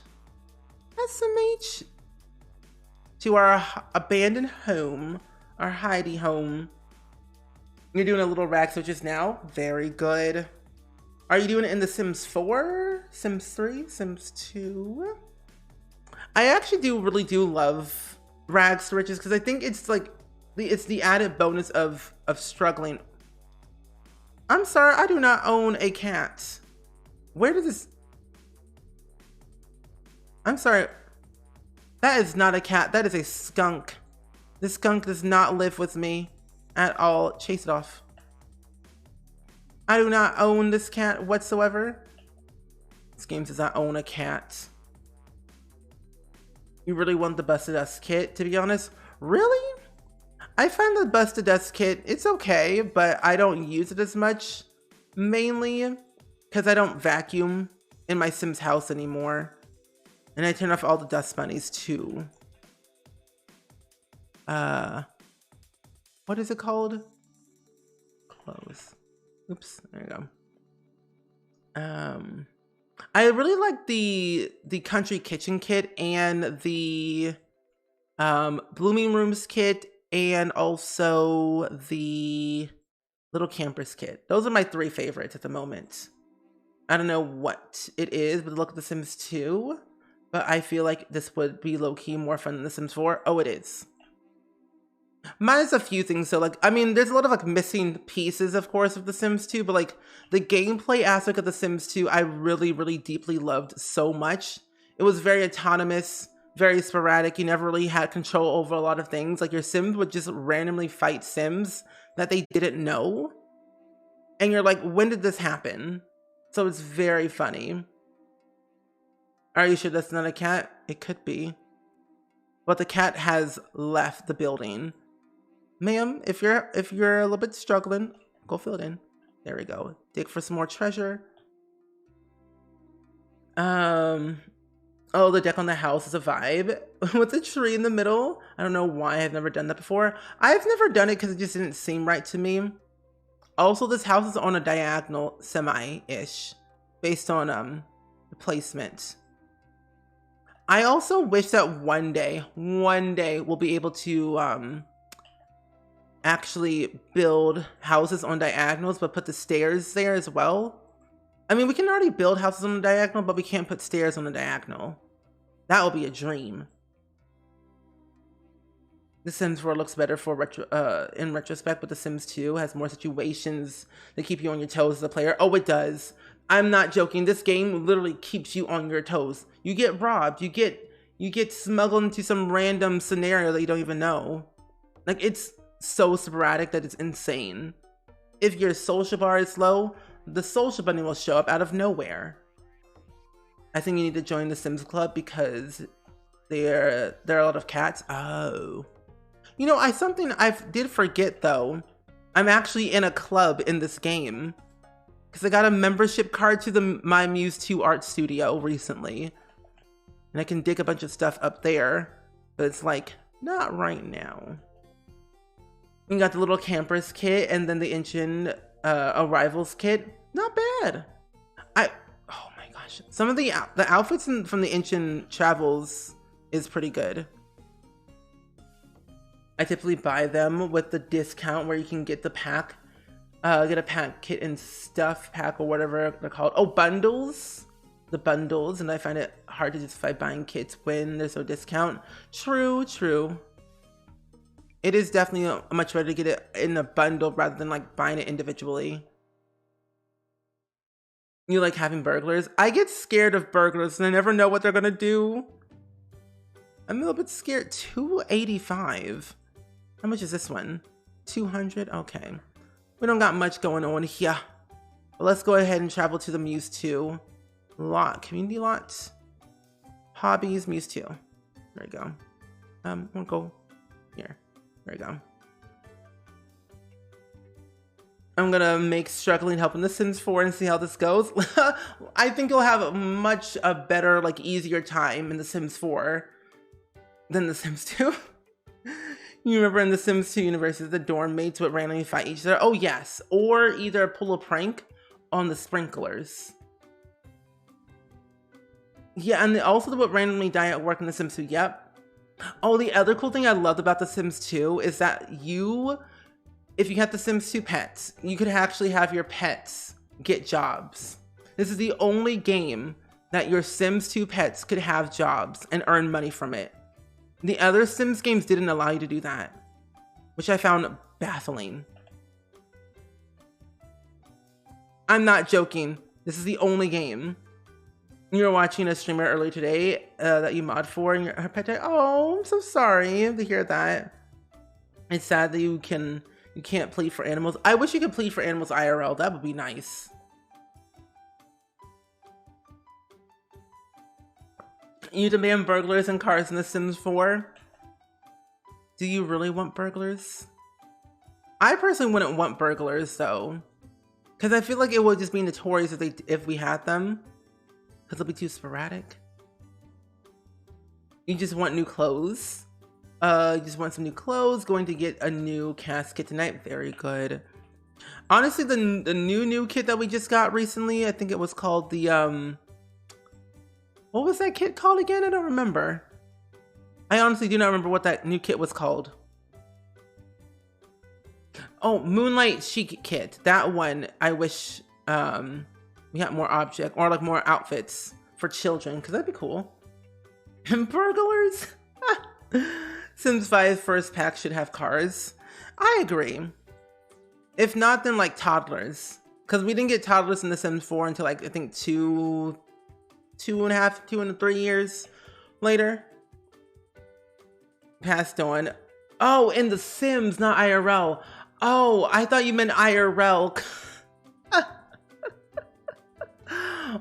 SMH. To our abandoned home. Our hidey home. You're doing a little rag switches now. Very good. Are you doing it in The Sims 4? Sims 3? Sims 2? I actually really do love rags to riches because I think it's like it's the added bonus of struggling. I'm sorry, I do not own a cat. Where does this? I'm sorry. That is not a cat. That is a skunk. This skunk does not live with me at all. Chase it off. I do not own this cat whatsoever. This game does not own a cat. You really want the Busted Dust kit, to be honest? Really? I find the Busted Dust kit, it's okay, but I don't use it as much. Mainly because I don't vacuum in my Sims house anymore. And I turn off all the dust bunnies too. What is it called? Close. Oops, there you go. I really like the country kitchen kit and the blooming rooms kit and also the little campers kit. Those are my 3 favorites at the moment. I don't know what it is, but look at The Sims 2. But I feel like this would be low-key more fun than The Sims 4. Oh, it is. Minus a few things. So like, I mean, there's a lot of like missing pieces, of course, of The Sims 2, but like the gameplay aspect of The Sims 2, I really, really deeply loved so much. It was very autonomous, very sporadic. You never really had control over a lot of things. Like your Sims would just randomly fight Sims that they didn't know. And you're like, when did this happen? So it's very funny. Are you sure that's not a cat? It could be. But the cat has left the building. Ma'am, if you're a little bit struggling, go fill it in. There we go. Dig for some more treasure. Oh, the deck on the house is a vibe. With a tree in the middle. I don't know why I've never done that before. I've never done it because it just didn't seem right to me. Also, this house is on a diagonal semi-ish. Based on the placement. I also wish that one day we'll be able to actually build houses on diagonals, but put the stairs there as well. I mean, we can already build houses on the diagonal, but we can't put stairs on the diagonal. That will be a dream. The Sims 4 looks better in retrospect, but The Sims 2 has more situations that keep you on your toes as a player. Oh, it does. I'm not joking. This game literally keeps you on your toes. You get robbed. You get smuggled into some random scenario that you don't even know. Like, it's so sporadic that it's insane. If your social bar is low, the social bunny will show up out of nowhere. I think you need to join the Sims Club because there are a lot of cats. Oh. You know, something I did forget though. I'm actually in a club in this game. Because I got a membership card to the My Muse 2 art studio recently. And I can dig a bunch of stuff up there. But it's like, not right now. You got the little campers kit and then the Inshin arrivals kit. Not bad. Oh my gosh. Some of the outfits from the Inshin travels is pretty good. I typically buy them with the discount where you can get the pack. Get a pack kit and stuff pack or whatever they're called. Oh, bundles. The bundles. And I find it hard to justify buying kits when there's no discount. True, true. It is definitely much better to get it in a bundle rather than like buying it individually. You like having burglars? I get scared of burglars and I never know what they're gonna do. I'm a little bit scared. 285. How much is this one? 200? Okay. We don't got much going on here. But let's go ahead and travel to the Muse 2. Community lot. Hobbies, Muse 2. There you go. We'll go here. There you go. I'm gonna make struggling helping The Sims 4 and see how this goes. I think you'll have a better, like, easier time in The Sims 4 than The Sims 2. You remember in The Sims 2 universes, the dorm mates would randomly fight each other? Oh yes, or either pull a prank on the sprinklers. Yeah, and they also would randomly die at work in The Sims 2, yep. Oh, the other cool thing I loved about The Sims 2 is that if you had The Sims 2 pets, you could actually have your pets get jobs. This is the only game that your Sims 2 pets could have jobs and earn money from it. The other Sims games didn't allow you to do that, which I found baffling. I'm not joking. This is the only game. You were watching a streamer earlier today that you mod for, and her pet died. Oh, I'm so sorry to hear that. It's sad that you can't plead for animals. I wish you could plead for animals IRL. That would be nice. You demand burglars and cars in The Sims 4. Do you really want burglars? I personally wouldn't want burglars though, because I feel like it would just be notorious if we had them, because it'll be too sporadic. You just want new clothes. You just want some new clothes. Going to get a new casket tonight. Very good. Honestly, the new kit that we just got recently, I think it was called the what was that kit called again? I don't remember. I honestly do not remember what that new kit was called. Oh, Moonlight Chic kit. That one, I wish we got more object or like more outfits for children, because that'd be cool. And burglars? Sims 5 first pack should have cars. I agree. If not, then like toddlers. Because we didn't get toddlers in The Sims 4 until like, I think 2 and 3 years later. Passed on. Oh, in The Sims, not IRL. Oh, I thought you meant IRL.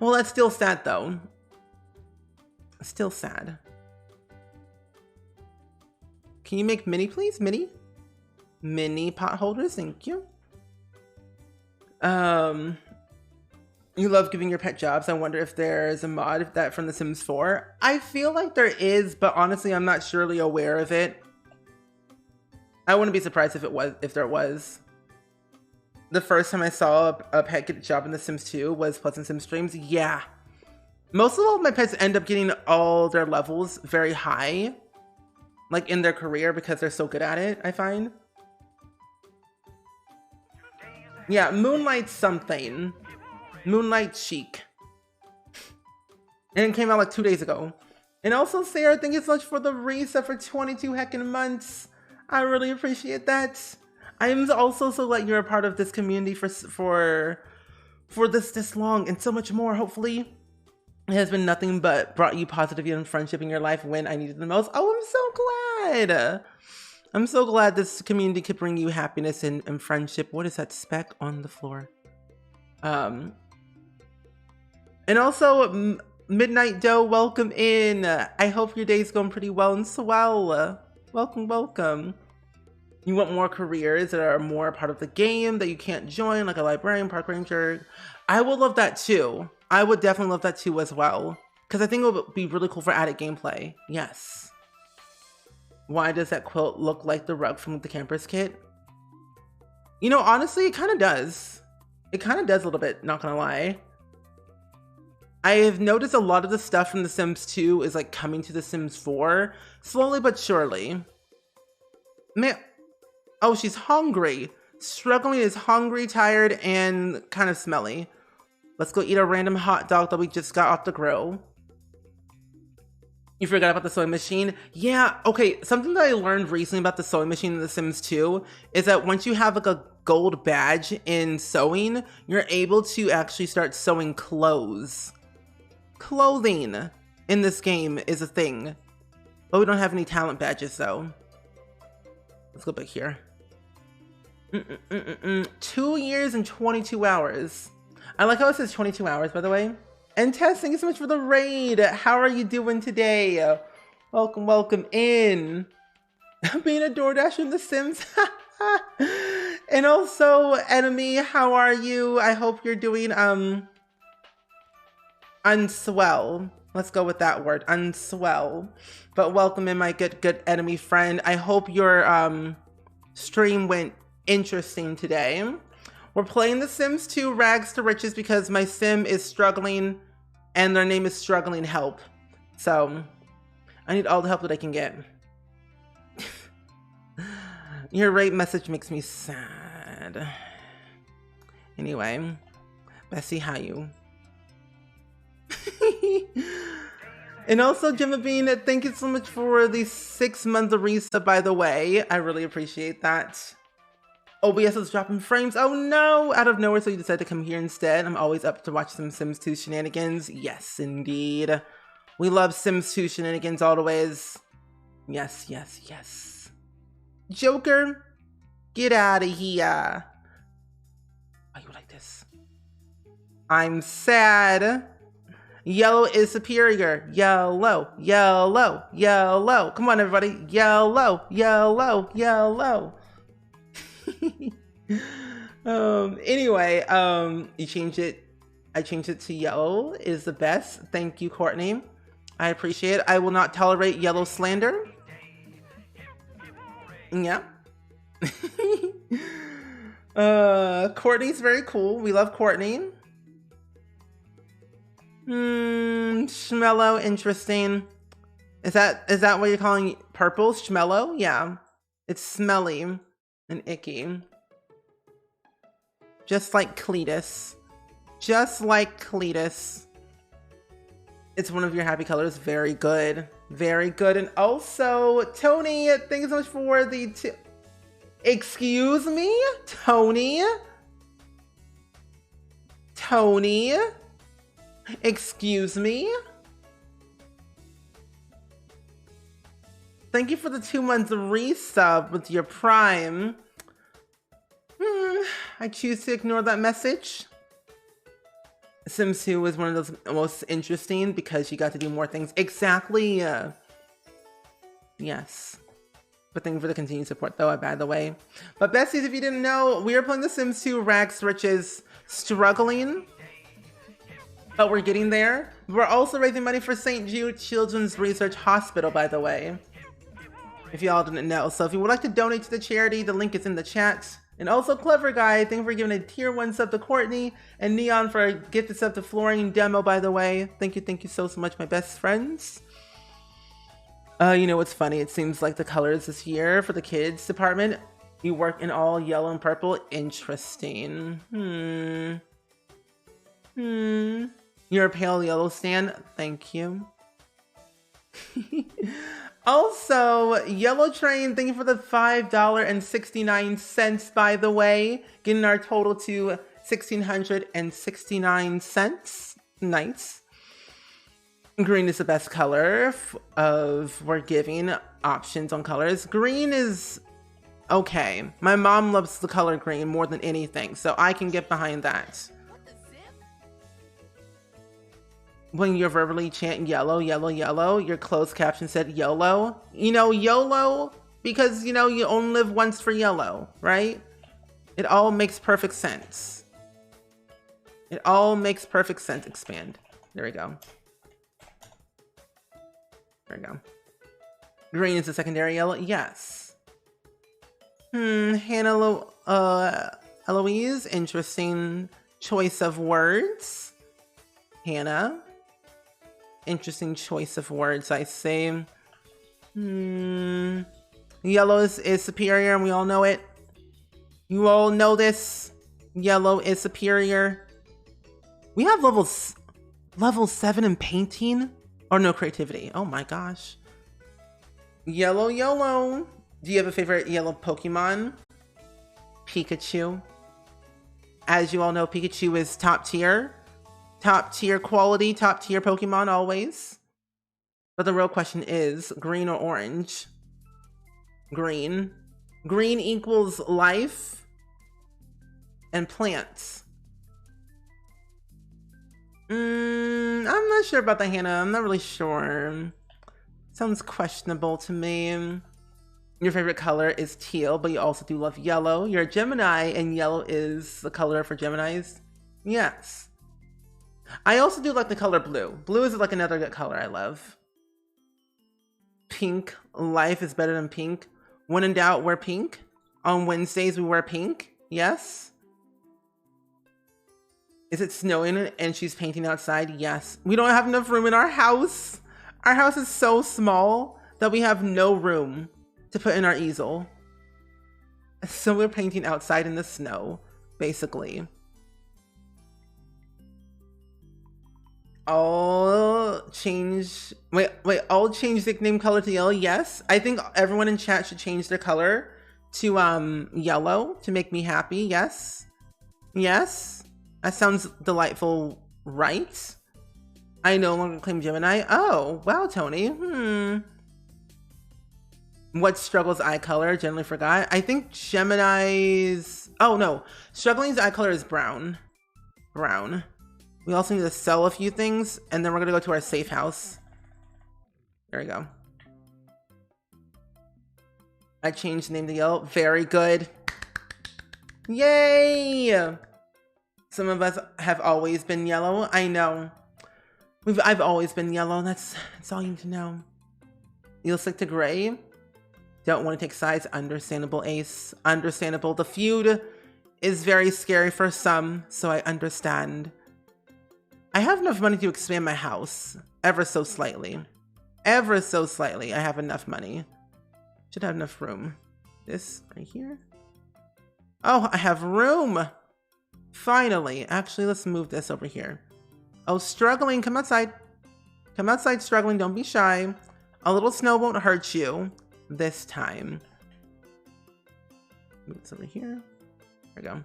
Well, that's still sad though. Still sad. Can you make mini, please? Mini? Mini pot holders, thank you. You love giving your pet jobs. I wonder if there's a mod of that from The Sims 4. I feel like there is, but honestly, I'm not surely aware of it. I wouldn't be surprised if there was. The first time I saw a pet get a job in The Sims 2 was Pleasant Sim Streams. Yeah. Most of all of my pets end up getting all their levels very high, like in their career, because they're so good at it, I find. Yeah, Moonlight something. Moonlight Chic. And it came out like 2 days ago. And also, Sarah, thank you so much for the reset for 22 heckin' months. I really appreciate that. I'm also so glad you're a part of this community for for this long and so much more. Hopefully it has been nothing but brought you positivity and friendship in your life when I needed the most. Oh, I'm so glad. I'm so glad this community could bring you happiness and friendship. What is that speck on the floor? And also, Midnight Doe, welcome in. I hope your day's going pretty well and swell. Welcome, welcome. You want more careers that are more part of the game that you can't join, like a librarian, park ranger. I would love that too. I would definitely love that too as well. Because I think it would be really cool for added gameplay. Yes. Why does that quilt look like the rug from the Campers Kit? You know, honestly, it kind of does. It kind of does a little bit, not gonna lie. I have noticed a lot of the stuff from The Sims 2 is like coming to The Sims 4, slowly but surely. Man, oh, she's hungry. Struggling is hungry, tired, and kind of smelly. Let's go eat a random hot dog that we just got off the grill. You forgot about the sewing machine? Yeah, okay, something that I learned recently about the sewing machine in The Sims 2 is that once you have like a gold badge in sewing, you're able to actually start sewing clothes. Clothing in this game is a thing, but we don't have any talent badges though. Let's go back here. 2 years and 22 hours. I like how it says 22 hours, by the way. And Tess, thank you so much for the raid. How are you doing today? Welcome, welcome in. Being a DoorDash in The Sims. And also, Enemy, how are you? I hope you're doing, unswell. Let's go with that word, unswell. But welcome in, my good enemy friend. I hope your stream went interesting today. We're playing The Sims 2 Rags to Riches because my sim is struggling and their name is Struggling Help. So I need all the help that I can get. Your rape message makes me sad. Anyway, Bessie, how you? And also, Gemma Bean, thank you so much for the 6 months of resub, by the way. I really appreciate that. OBS is dropping frames. Oh no! Out of nowhere, so you decided to come here instead. I'm always up to watch some Sims 2 shenanigans. Yes, indeed. We love Sims 2 shenanigans always. Yes, yes, yes. Joker, get out of here. Why you like this? I'm sad. Yellow is superior. Yellow, yellow, yellow. Come on, everybody. Yellow, yellow, yellow. Anyway, you changed it. I changed it to yellow is the best. Thank you, Courtney. I appreciate it. I will not tolerate yellow slander. Yeah. Courtney's very cool. We love Courtney. Schmello, interesting. Is that what you're calling purple? Schmello? Yeah. It's smelly and icky. Just like Cletus. Just like Cletus. It's one of your happy colors. Very good. Very good. And also, Tony, thank you so much for the... Excuse me? Tony? Tony? Excuse me? Thank you for the 2 months resub with your Prime. I choose to ignore that message. Sims 2 was one of those most interesting because you got to do more things. Exactly. Yes. But thank you for the continued support though, by the way. But besties, if you didn't know, we are playing The Sims 2 Rags to Riches, struggling. But we're getting there. We're also raising money for St. Jude Children's Research Hospital, by the way. If y'all didn't know. So if you would like to donate to the charity, the link is in the chat. And also, Clever Guy, thank you for giving a tier 1 sub to Courtney. And Neon for a gifted sub to Flooring Demo, by the way. Thank you so much, my best friends. You know what's funny? It seems like the colors this year for the kids department, you work in all yellow and purple. Interesting. You're a pale yellow stan. Thank you. Also, Yellow Train, thank you for the $5.69, by the way. Getting our total to $1,669. Nice. Green is the best color we're giving options on colors. Green is okay. My mom loves the color green more than anything, so I can get behind that. When you verbally chant yellow, yellow, yellow, your closed caption said YOLO. You know, YOLO, because, you know, you only live once for yellow, right? It all makes perfect sense. It all makes perfect sense. Expand. There we go. There we go. Green is the secondary yellow. Yes. Hannah Eloise, interesting choice of words. Hannah. Interesting choice of words, I say. Yellow is superior, and we all know it. You all know this. Yellow is superior. We have level 7 in painting? Or no, creativity. Oh my gosh. Yellow, YOLO. Do you have a favorite yellow Pokemon? Pikachu. As you all know, Pikachu is top tier. Top tier quality, top tier Pokemon always. But the real question is, green or orange? Green. Green equals life and plants. I'm not sure about the Hannah. I'm not really sure. Sounds questionable to me. Your favorite color is teal, but you also do love yellow. You're a Gemini, and yellow is the color for Geminis. Yes. I also do like the color blue. Blue is like another good color I love. Pink. Life is better than pink. When in doubt, wear pink. On Wednesdays, we wear pink. Yes. Is it snowing and she's painting outside? Yes. We don't have enough room in our house. Our house is so small that we have no room to put in our easel. So we're painting outside in the snow, basically. I'll change nickname color to yellow. Yes. I think everyone in chat should change their color to yellow to make me happy. Yes. Yes. That sounds delightful, right? I no longer claim Gemini. Oh, wow, Tony. What struggles eye color? Generally forgot. I think Gemini's... Oh, no. Struggling's eye color is brown. Brown. We also need to sell a few things, and then we're going to go to our safe house. There we go. I changed the name to yellow. Very good. Yay! Some of us have always been yellow. I know. I've always been yellow. That's all you need to know. You'll stick to gray. Don't want to take sides. Understandable, Ace. Understandable. The feud is very scary for some, so I understand. I have enough money to expand my house. Ever so slightly. Ever so slightly. I have enough money. Should have enough room. This right here. Oh, I have room. Finally. Actually, let's move this over here. Oh, struggling. Come outside. Come outside, struggling. Don't be shy. A little snow won't hurt you this time. Move this over here. There we go.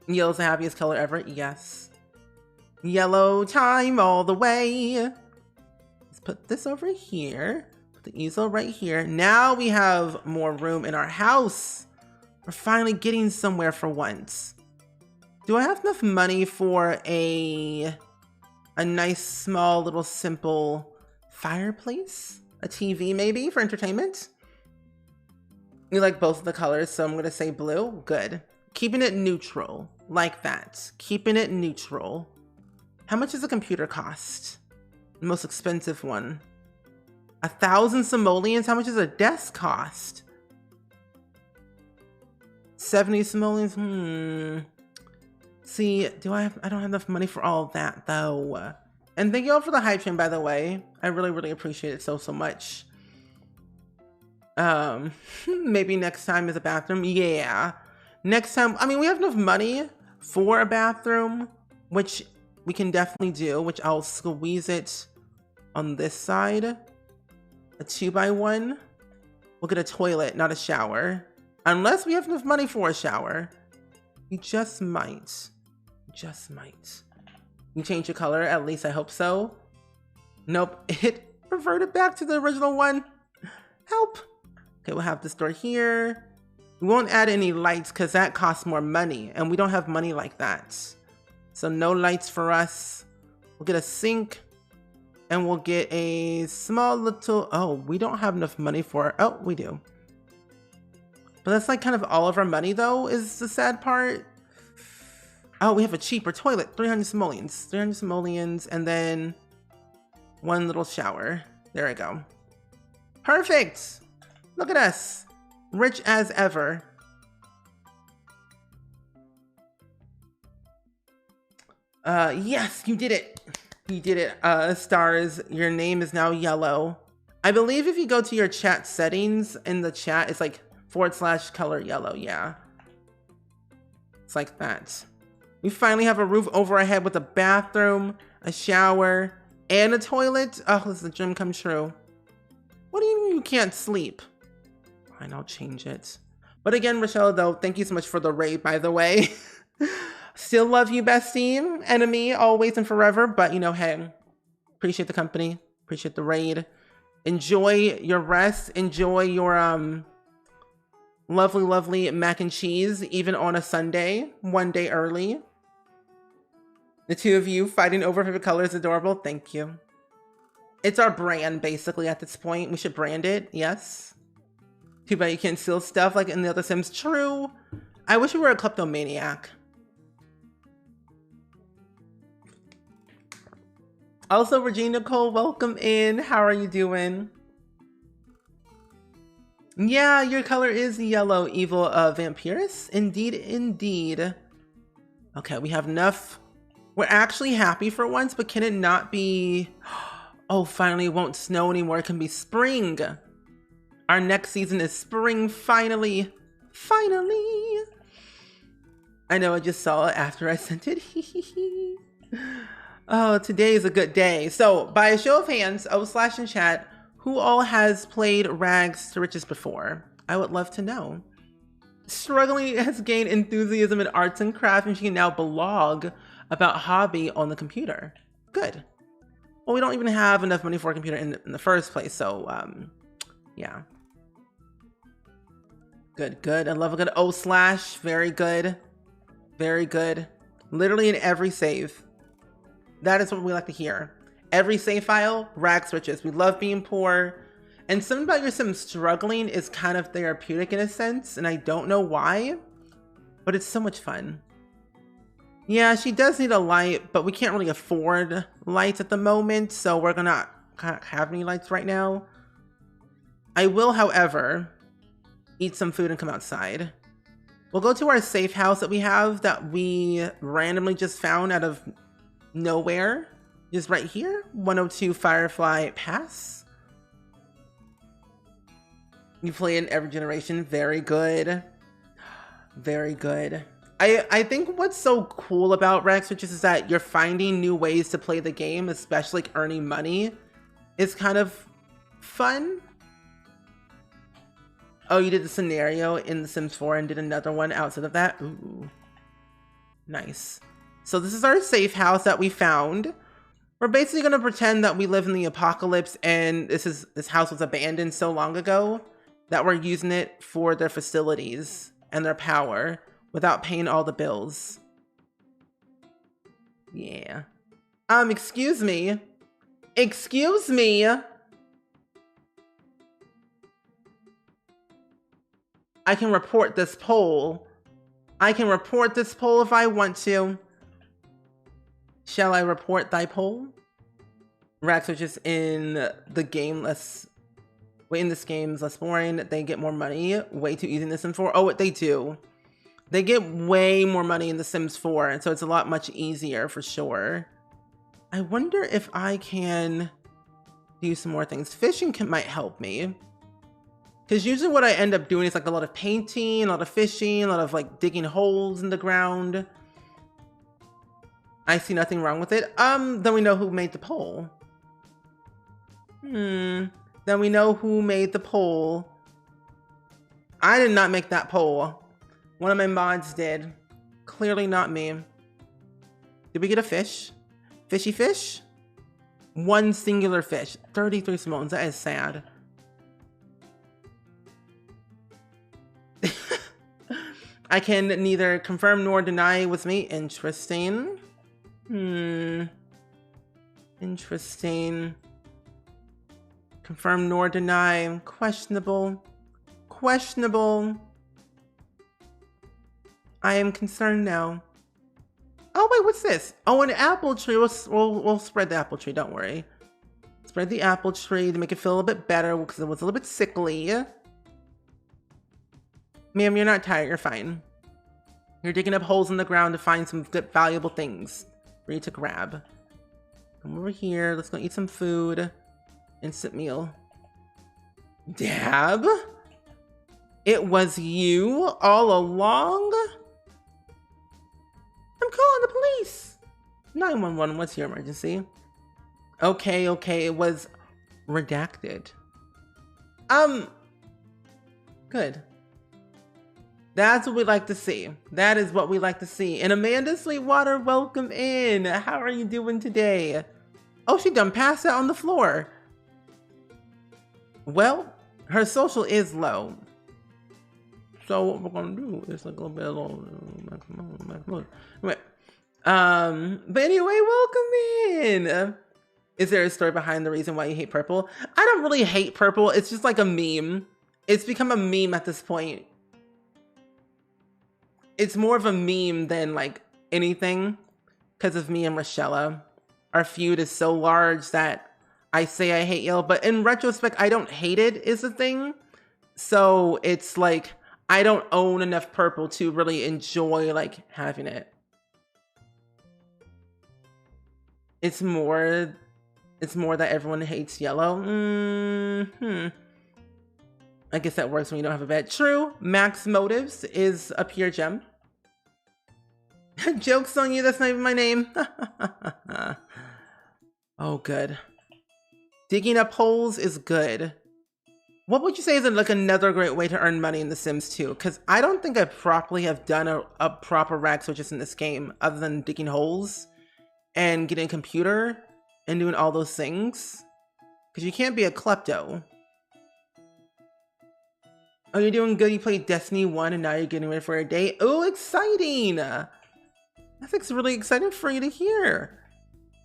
Yellow's the happiest color ever. Yes. Yellow time all the way. Let's put this over here. Put the easel right here. Now we have more room in our house. We're finally getting somewhere for once. Do I have enough money for a nice, small, little, simple fireplace? A TV, maybe, for entertainment? You like both of the colors, so I'm going to say blue. Good. Keeping it neutral. Like that. Keeping it neutral. How much does a computer cost? The most expensive one. 1,000 simoleons? How much does a desk cost? 70 simoleons? See, I don't have enough money for all of that, though. And thank you all for the hype train, by the way. I really, really appreciate it so much. Maybe next time is a bathroom. Yeah. Next time, I mean, we have enough money for a bathroom, which we can definitely do, which I'll squeeze it on this side. A 2x1. We'll get a toilet, not a shower. Unless we have enough money for a shower. You just might. Just might. You change your color, at least I hope so. Nope, it reverted back to the original one. Help. Okay, we'll have this door here. We won't add any lights because that costs more money, and we don't have money like that. So no lights for us. We'll get a sink, and we'll get a small little, oh, we don't have enough money for it. Oh, we do. But that's like kind of all of our money though, is the sad part. Oh, we have a cheaper toilet, 300 simoleons. 300 simoleons, and then one little shower. There we go. Perfect! Look at us. Rich as ever. Yes, you did it. You did it, Stars. Your name is now yellow. I believe if you go to your chat settings in the chat, it's like /color yellow, yeah. It's like that. We finally have a roof over our head with a bathroom, a shower, and a toilet. Oh, this is a dream come true. What do you mean you can't sleep? Fine, I'll change it. But again, Rochelle, though, thank you so much for the raid, by the way. Still love you, bestie. Enemy, always and forever. But, you know, hey, appreciate the company. Appreciate the raid. Enjoy your rest. Enjoy your, lovely, lovely mac and cheese, even on a Sunday, one day early. The two of you fighting over favorite color is adorable. Thank you. It's our brand, basically, at this point. We should brand it, yes. Too bad you can't steal stuff like in the other Sims. True. I wish we were a kleptomaniac. Also, Regina Cole, welcome in. How are you doing? Yeah, your color is yellow, evil vampirus. Indeed, indeed. Okay, we have enough. We're actually happy for once, but can it not be... Oh, finally, it won't snow anymore. It can be spring. Our next season is spring, finally. Finally. I know, I just saw it after I sent it. Oh, today is a good day. So, by a show of hands, / in chat, who all has played Rags to Riches before? I would love to know. Struggling has gained enthusiasm in arts and crafts, and she can now blog about hobby on the computer. Good. Well, we don't even have enough money for a computer in the first place, so, yeah. Good, good. I love a good / Very good. Very good. Literally in every save. That is what we like to hear. Every save file, Rags to Riches. We love being poor. And something about your Sim struggling is kind of therapeutic in a sense, and I don't know why, but it's so much fun. Yeah, she does need a light, but we can't really afford lights at the moment, so we're gonna not have any lights right now. I will, however, eat some food and come outside. We'll go to our safe house that we have that we randomly just found out of nowhere. Just right here, 102 Firefly Pass. You play in every generation. Very good. Very good. I think what's so cool about Rags to Riches is that you're finding new ways to play the game, especially like earning money. It's kind of fun. Oh, you did the scenario in The Sims 4 and did another one outside of that? Ooh. Nice. So this is our safe house that we found. We're basically going to pretend that we live in the apocalypse and this house was abandoned so long ago that we're using it for their facilities and their power without paying all the bills. Yeah. Excuse me. Excuse me. I can report this poll. I can report this poll if I want to. Shall I report thy poll? Rags to Riches in the game less... Wait, in this game's less boring. They get more money. Way too easy in The Sims 4. Oh, they do. They get way more money in The Sims 4, and so it's a lot much easier for sure. I wonder if I can do some more things. Fishing might help me. Because usually what I end up doing is like a lot of painting, a lot of fishing, a lot of like digging holes in the ground. I see nothing wrong with it. Then we know who made the poll. Then we know who made the poll. I did not make that poll. One of my mods did. Clearly not me. Did we get a fish? Fishy fish? One singular fish. 33 simoleons. That is sad. I can neither confirm nor deny with me. Interesting. Interesting. Confirm nor deny. Questionable. Questionable. I am concerned now. Oh wait, what's this? Oh, an apple tree. We'll spread the apple tree. Don't worry. Spread the apple tree to make it feel a little bit better because it was a little bit sickly. Ma'am, you're not tired. You're fine. You're digging up holes in the ground to find some good, valuable things for you to grab. Come over here. Let's go eat some food. Instant meal. Dab? It was you all along? I'm calling the police. 911, what's your emergency? Okay, it was redacted. Good. That's what we like to see. That is what we like to see. And Amanda Sweetwater, welcome in. How are you doing today? Oh, she done passed out on the floor. Well, her social is low. So what we're gonna do is like a little bit maximum. Anyway, but anyway, welcome in. Is there a story behind the reason why you hate purple? I don't really hate purple. It's just like a meme. It's become a meme at this point. It's more of a meme than like anything because of me and Rochella. Our feud is so large that I say I hate yellow, but in retrospect, I don't hate it is the thing. So it's like, I don't own enough purple to really enjoy like having it. It's more that everyone hates yellow. I guess that works when you don't have a bed. True. Max Motives is a pure gem. Joke's on you, that's not even my name. Oh, good. Digging up holes is good. What would you say is like another great way to earn money in The Sims 2? Because I don't think I properly have done a proper rag switches in this game other than digging holes and getting a computer and doing all those things. Because you can't be a klepto. Oh, you're doing good. You played Destiny 1 and now you're getting ready for a date. Oh, exciting. That's really exciting for you to hear.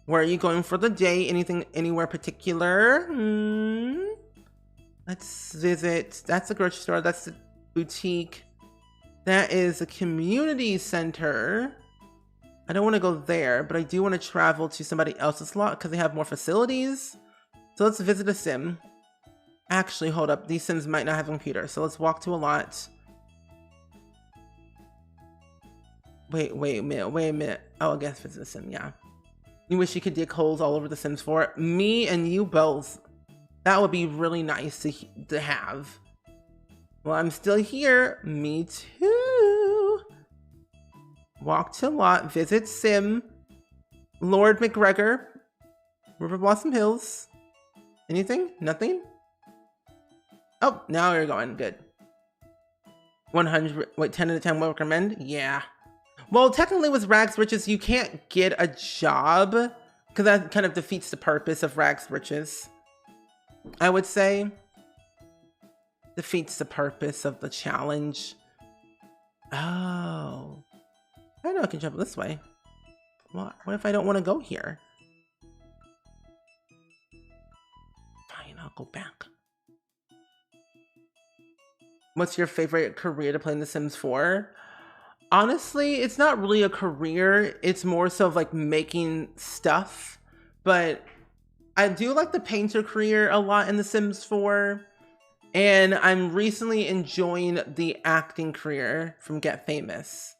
Where are you going for the day? Anything, anywhere particular? Let's visit. That's the grocery store. That's the boutique. That is a community center. I don't want to go there, but I do want to travel to somebody else's lot because they have more facilities. So let's visit a sim. Actually, hold up. These sims might not have a computer, so let's walk to a lot. Wait a minute. Oh, I guess visit a sim, yeah. You wish you could dig holes all over the Sims 4. Me and you both. That would be really nice to have. Well, I'm still here. Me too. Walk to lot. Visit sim. Lord McGregor. River Blossom Hills. Anything? Nothing? Oh, now you're going. Good. 100. Wait, 10 out of 10 would recommend? Yeah. Well, technically with Rags Riches, you can't get a job because that kind of defeats the purpose of Rags Riches. I would say defeats the purpose of the challenge. Oh, I know I can jump this way. What if I don't want to go here? Fine, I'll go back. What's your favorite career to play in The Sims 4? Honestly, it's not really a career. It's more so of like making stuff. But I do like the painter career a lot in The Sims 4. And I'm recently enjoying the acting career from Get Famous.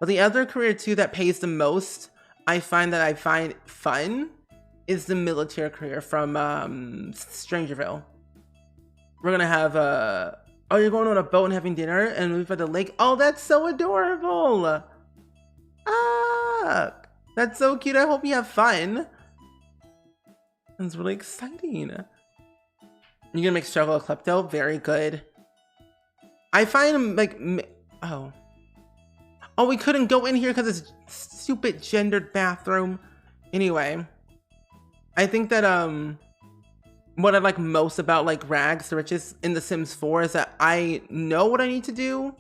But the other career too that pays the most, I find fun, is the military career from Strangerville. We're gonna have oh, you're going on a boat and having dinner and move at the lake. Oh, that's so adorable. Ah, that's so cute. I hope you have fun. That's really exciting. You're gonna make struggle a klepto. Very good. I find like Oh. Oh, we couldn't go in here because it's stupid gendered bathroom. Anyway, I think that what I like most about like rags to riches in The Sims 4 is that I know what I need to do,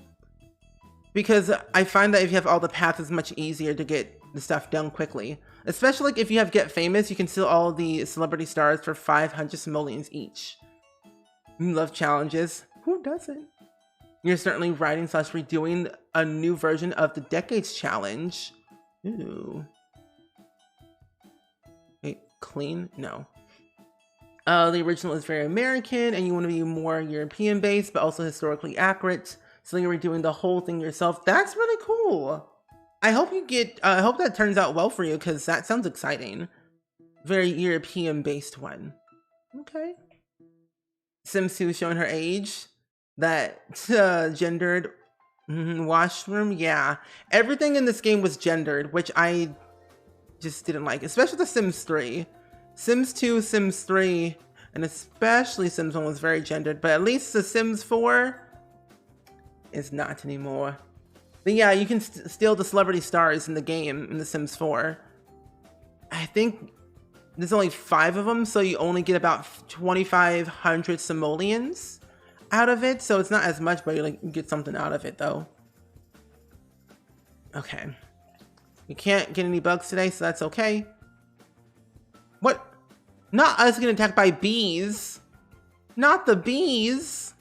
because I find that if you have all the paths, it's much easier to get the stuff done quickly. Especially like if you have Get Famous, you can steal all the celebrity stars for 500 simoleons each. You love challenges. Who doesn't? You're certainly writing / redoing a new version of the Decades Challenge. Ooh. Wait, clean? No. The original is very American, and you want to be more European-based, but also historically accurate. So you're redoing the whole thing yourself. That's really cool. I hope you get. I hope that turns out well for you, because that sounds exciting. Very European-based one. Okay. Sims 2 showing her age. That gendered washroom. Yeah, everything in this game was gendered, which I just didn't like, especially the Sims 3. Sims 2, Sims 3, and especially Sims 1 was very gendered, but at least the Sims 4 is not anymore. But yeah, you can steal the celebrity stars in the game in the Sims 4. I think there's only 5 of them, so you only get about 2,500 simoleons out of it, so it's not as much, but you like get something out of it though. Okay. We can't get any bugs today, so that's okay. What? Not us getting attacked by bees. Not the bees.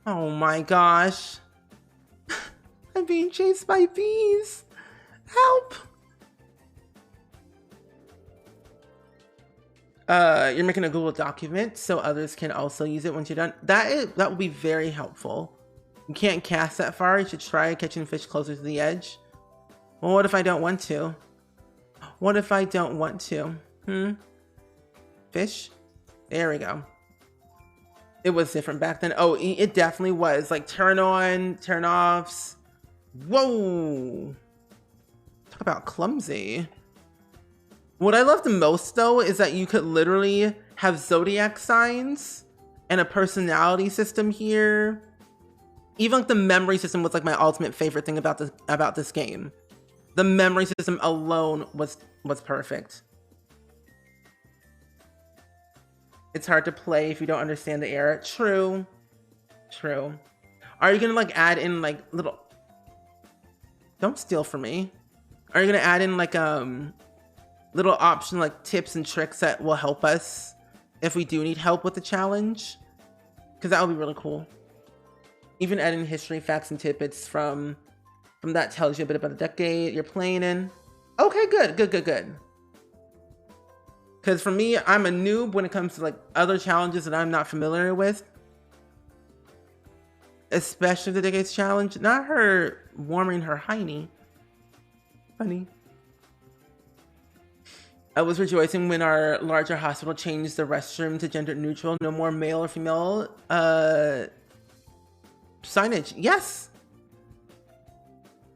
Oh my gosh. I'm being chased by bees. Help. You're making a Google document so others can also use it once you're done. That will be very helpful. You can't cast that far. You should try catching fish closer to the edge. Well, what if I don't want to? What if I don't want to? Fish? There we go. It was different back then. Oh, it definitely was. Like turn on, turn offs. Whoa. Talk about clumsy. What I love the most though is that you could literally have zodiac signs and a personality system here. Even like the memory system was like my ultimate favorite thing about this game. The memory system alone was perfect. It's hard to play if you don't understand the era. True. True. Are you gonna like add in like little... Don't steal from me. Are you gonna add in like little option like tips and tricks that will help us if we do need help with the challenge? Because that would be really cool. Even adding history, facts, and tidbits from that tells you a bit about the decade you're playing in. Okay, good. Because for me, I'm a noob when it comes to like other challenges that I'm not familiar with. Especially the Decades Challenge. Not her warming her hiney. Funny. I was rejoicing when our larger hospital changed the restroom to gender neutral. No more male or female signage. Yes!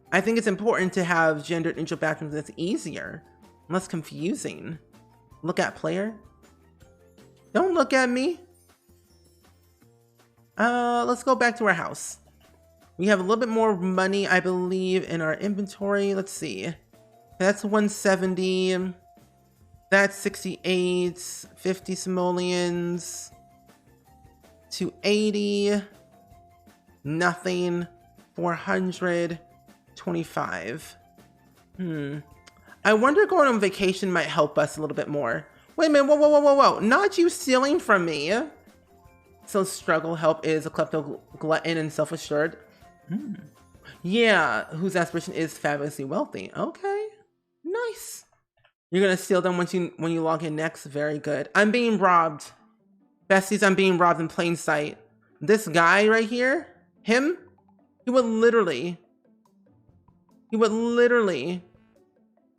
I think it's important to have gender neutral bathrooms that's easier. Less confusing. Look at player. Don't look at me. Let's go back to our house. We have a little bit more money, I believe, in our inventory. Let's see. That's 170. That's 68. 50 simoleons. 280. Nothing. 425. I wonder going on vacation might help us a little bit more. Wait a minute, whoa. Not you stealing from me. So struggle help is a klepto glutton and self-assured. Yeah, whose aspiration is fabulously wealthy. Okay, nice. You're gonna steal them when you log in next. Very good. I'm being robbed. Besties, I'm being robbed in plain sight. This guy right here, him, he would literally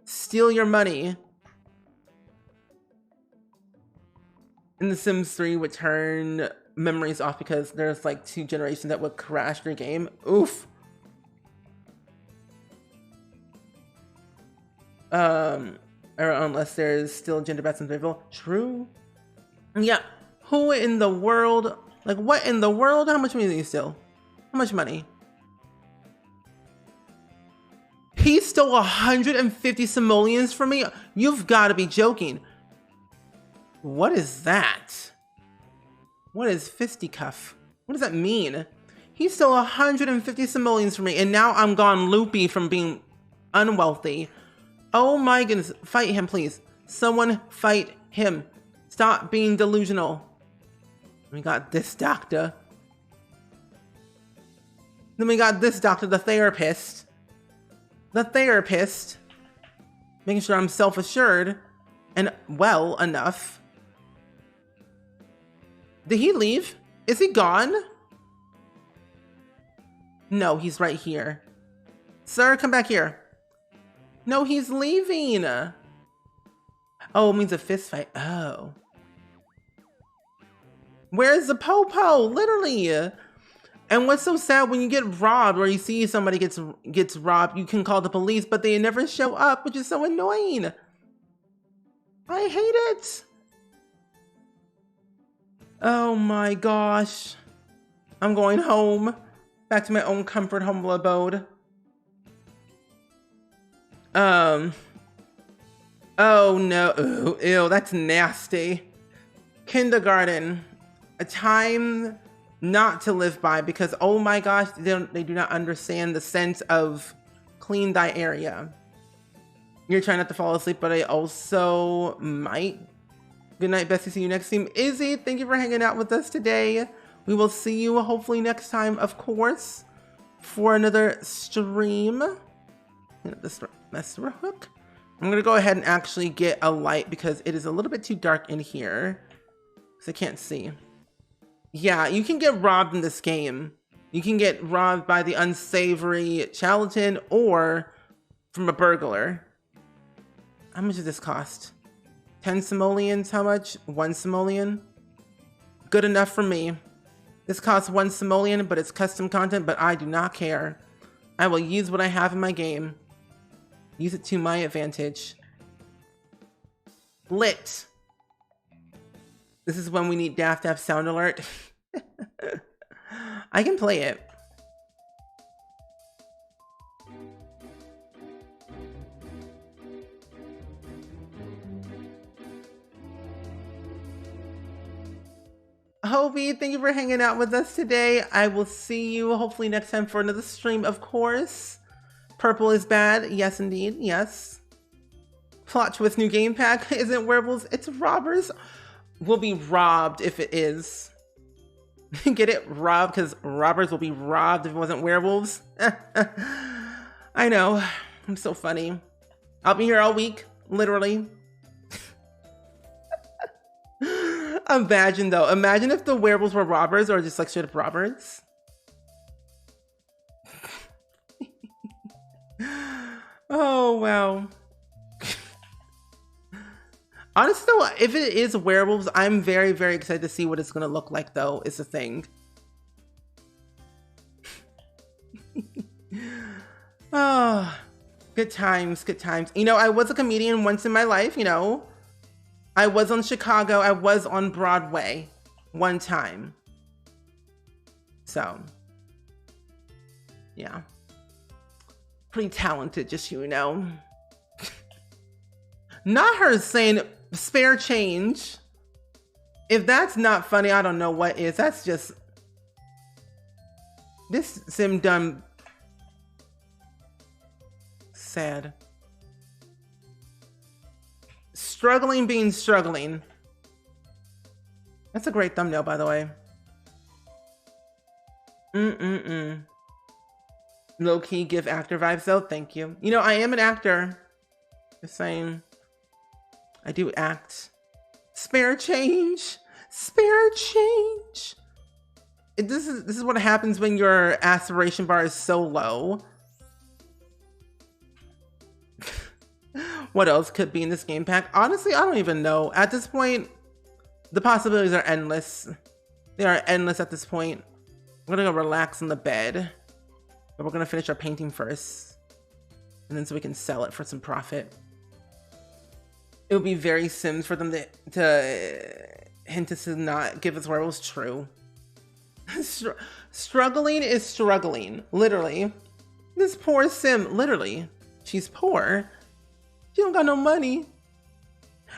steal your money. In The Sims 3 would turn memories off because there's like 2 generations that would crash your game. Oof. Or unless there's still gender bats and rival. True. Yeah. Who in the world? Like what in the world? How much money do you steal? How much money? stole 150 simoleons from me? You've got to be joking. What is that? What is fisticuff? What does that mean? He stole 150 simoleons from me, and now I'm gone loopy from being unwealthy. Oh my goodness. Fight him, please. Someone fight him. Stop being delusional. We got this doctor. Then we got this doctor, the therapist. The therapist. Making sure I'm self-assured and well enough. Did he leave? Is he gone? No, he's right here. Sir, come back here. No, he's leaving. Oh, it means a fist fight. Oh. Where's the popo? Literally. And what's so sad, when you get robbed or you see somebody gets robbed, you can call the police, but they never show up, which is so annoying. I hate it. Oh my gosh. I'm going home. Back to my own comfort, humble abode. Oh no. Ooh, ew, that's nasty. Kindergarten. A time not to live by, because oh my gosh, they do not understand the sense of clean thy area. You're trying not to fall asleep, but I also might. Good night, Bessie. See you next stream. Izzy, thank you for hanging out with us today. We will see you hopefully next time, of course, for another stream. This mess real quick. I'm gonna go ahead and actually get a light because it is a little bit too dark in here, because I can't see. Yeah, you can get robbed in this game. You can get robbed by the unsavory charlatan or from a burglar. How much does this cost? 10 simoleons? How much? 1 simoleon? Good enough for me. This costs 1 simoleon, but it's custom content, but I do not care. I will use what I have in my game. Use it to my advantage. Lit. This is when we need Daft to have sound alert. I can play it. Hobie, thank you for hanging out with us today. I will see you hopefully next time for another stream, of course. Purple is bad. Yes, indeed. Yes. Plot twist new game pack. Isn't werewolves? It's robbers. We'll be robbed if it is. Get it? Robbed, because robbers will be robbed if it wasn't werewolves. I know. I'm so funny. I'll be here all week. Literally. Imagine though. Imagine if the werewolves were robbers or just like straight up robbers. Oh, wow. Honestly though, if it is werewolves, I'm very, very excited to see what it's going to look like though, is the thing. Oh, good times, good times. You know, I was a comedian once in my life, you know. I was on Chicago. I was on Broadway one time. So, yeah. Pretty talented, just so you know. Not her saying spare change. If that's not funny, I don't know what is. That's just... This sim done... Sad. Struggling being struggling. That's a great thumbnail, by the way. Low-key give actor vibes though. Thank you. You know, I am an actor. Just saying. I do act. Spare change. Spare change. This is what happens when your aspiration bar is so low. What else could be in this game pack? Honestly, I don't even know. At this point, the possibilities are endless. They are endless at this point. We're gonna go relax on the bed. But we're gonna finish our painting first. And then so we can sell it for some profit. It would be very Sims for them to hint us to not give us werewolves. True. Struggling is struggling. Literally. This poor Sim, literally. She's poor. She don't got no money.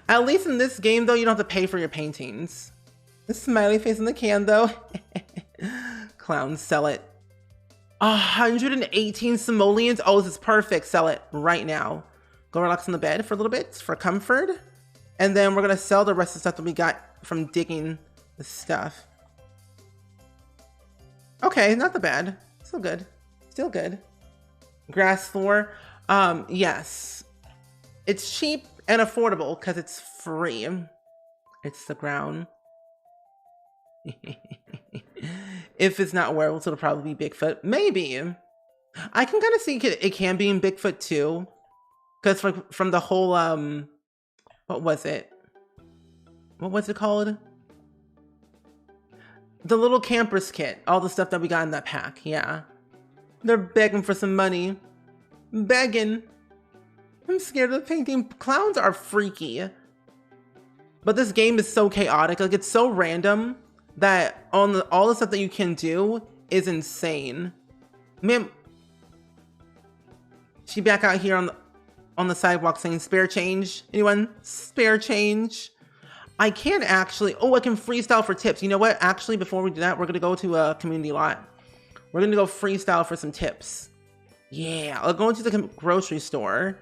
At least in this game, though, you don't have to pay for your paintings. The smiley face in the can, though. Clowns, sell it. 118 simoleons. Oh, this is perfect. Sell it right now. Go relax on the bed for a little bit for comfort. And then we're going to sell the rest of the stuff that we got from digging the stuff. Okay, not that bad. Still good. Still good. Grass floor. Yes. It's cheap and affordable because it's free. It's the ground. If it's not werewolves, it'll probably be Bigfoot. Maybe. I can kind of see it can be in Bigfoot too. Because from the whole, what was it? What was it called? The little camper's kit. All the stuff that we got in that pack. Yeah. They're begging for some money. Begging. I'm scared of the painting. Clowns are freaky. But this game is so chaotic. Like, it's so random that all the stuff that you can do is insane. Man, she back out here on the sidewalk saying spare change. Anyone? Spare change. I can actually, I can freestyle for tips. You know what? Actually, before we do that, we're going to go to a community lot. We're going to go freestyle for some tips. Yeah, I'll go into the grocery store.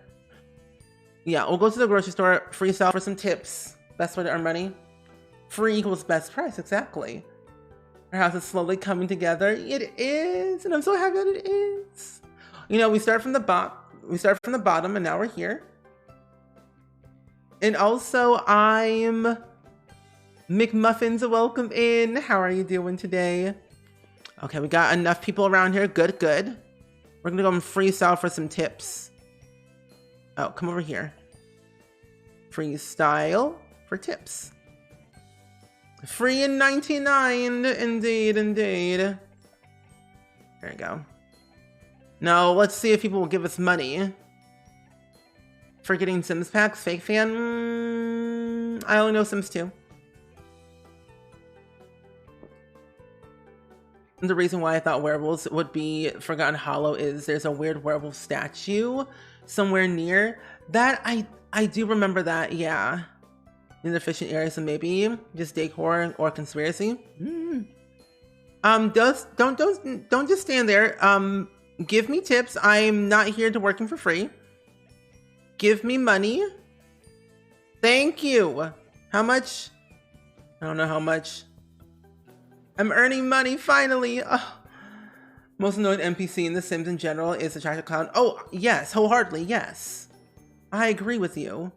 Yeah, we'll go to the grocery store, freestyle for some tips. Best way to earn money. Free equals best price, exactly. Our house is slowly coming together. It is, and I'm so happy that it is. You know, we start from the bottom, and now we're here. And also, I'm McMuffins, welcome in. How are you doing today? Okay, we got enough people around here. Good, good. We're gonna go and freestyle for some tips. Oh, come over here. Freestyle for tips. Free in 99, indeed, indeed. There you go. Now, let's see if people will give us money. For getting Sims packs, fake fan. I only know Sims 2. The reason why I thought werewolves would be Forgotten Hollow is there's a weird werewolf statue somewhere near. That I do remember that, yeah. In the efficient area, so maybe just decor or conspiracy. Don't just stand there. Give me tips. I'm not here to working for free. Give me money. Thank you. How much? I don't know how much. I'm earning money finally. Oh. Most annoying NPC in The Sims in general is the Tractor Clown. Oh, yes, wholeheartedly, yes. I agree with you.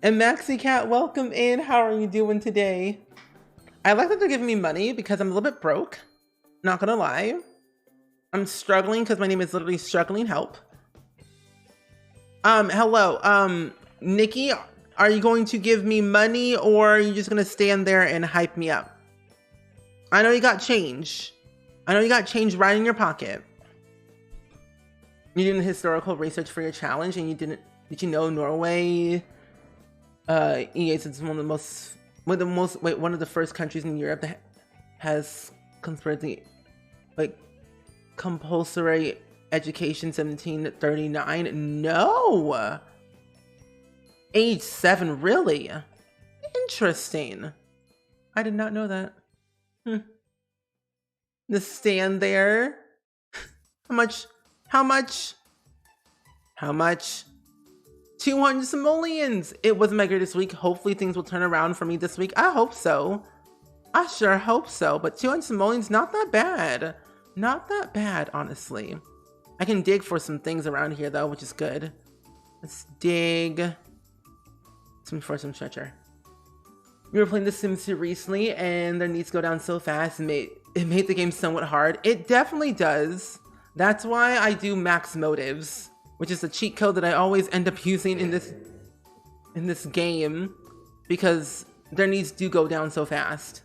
And Maxi Cat, welcome in. How are you doing today? I like that they're giving me money because I'm a little bit broke. Not gonna lie. I'm struggling because my name is literally Struggling Help. Hello. Nikki, are you going to give me money or are you just gonna stand there and hype me up? I know you got change. I know you got change right in your pocket. You did historical research for your challenge and you didn't, did you know Norway, EA is one of the first countries in Europe that has compulsory education 1739. No, age 7, really? Interesting. I did not know that. The stand there. How much? How much? How much? 200 simoleons. It was my greatest week. Hopefully things will turn around for me this week. I hope so. I sure hope so. But 200 simoleons, not that bad. Not that bad, honestly. I can dig for some things around here though, which is good. Let's dig for some treasure. We were playing The Sims 2 recently and their needs go down so fast and it made the game somewhat hard. It definitely does. That's why I do max motives, which is a cheat code that I always end up using in this game because their needs do go down so fast.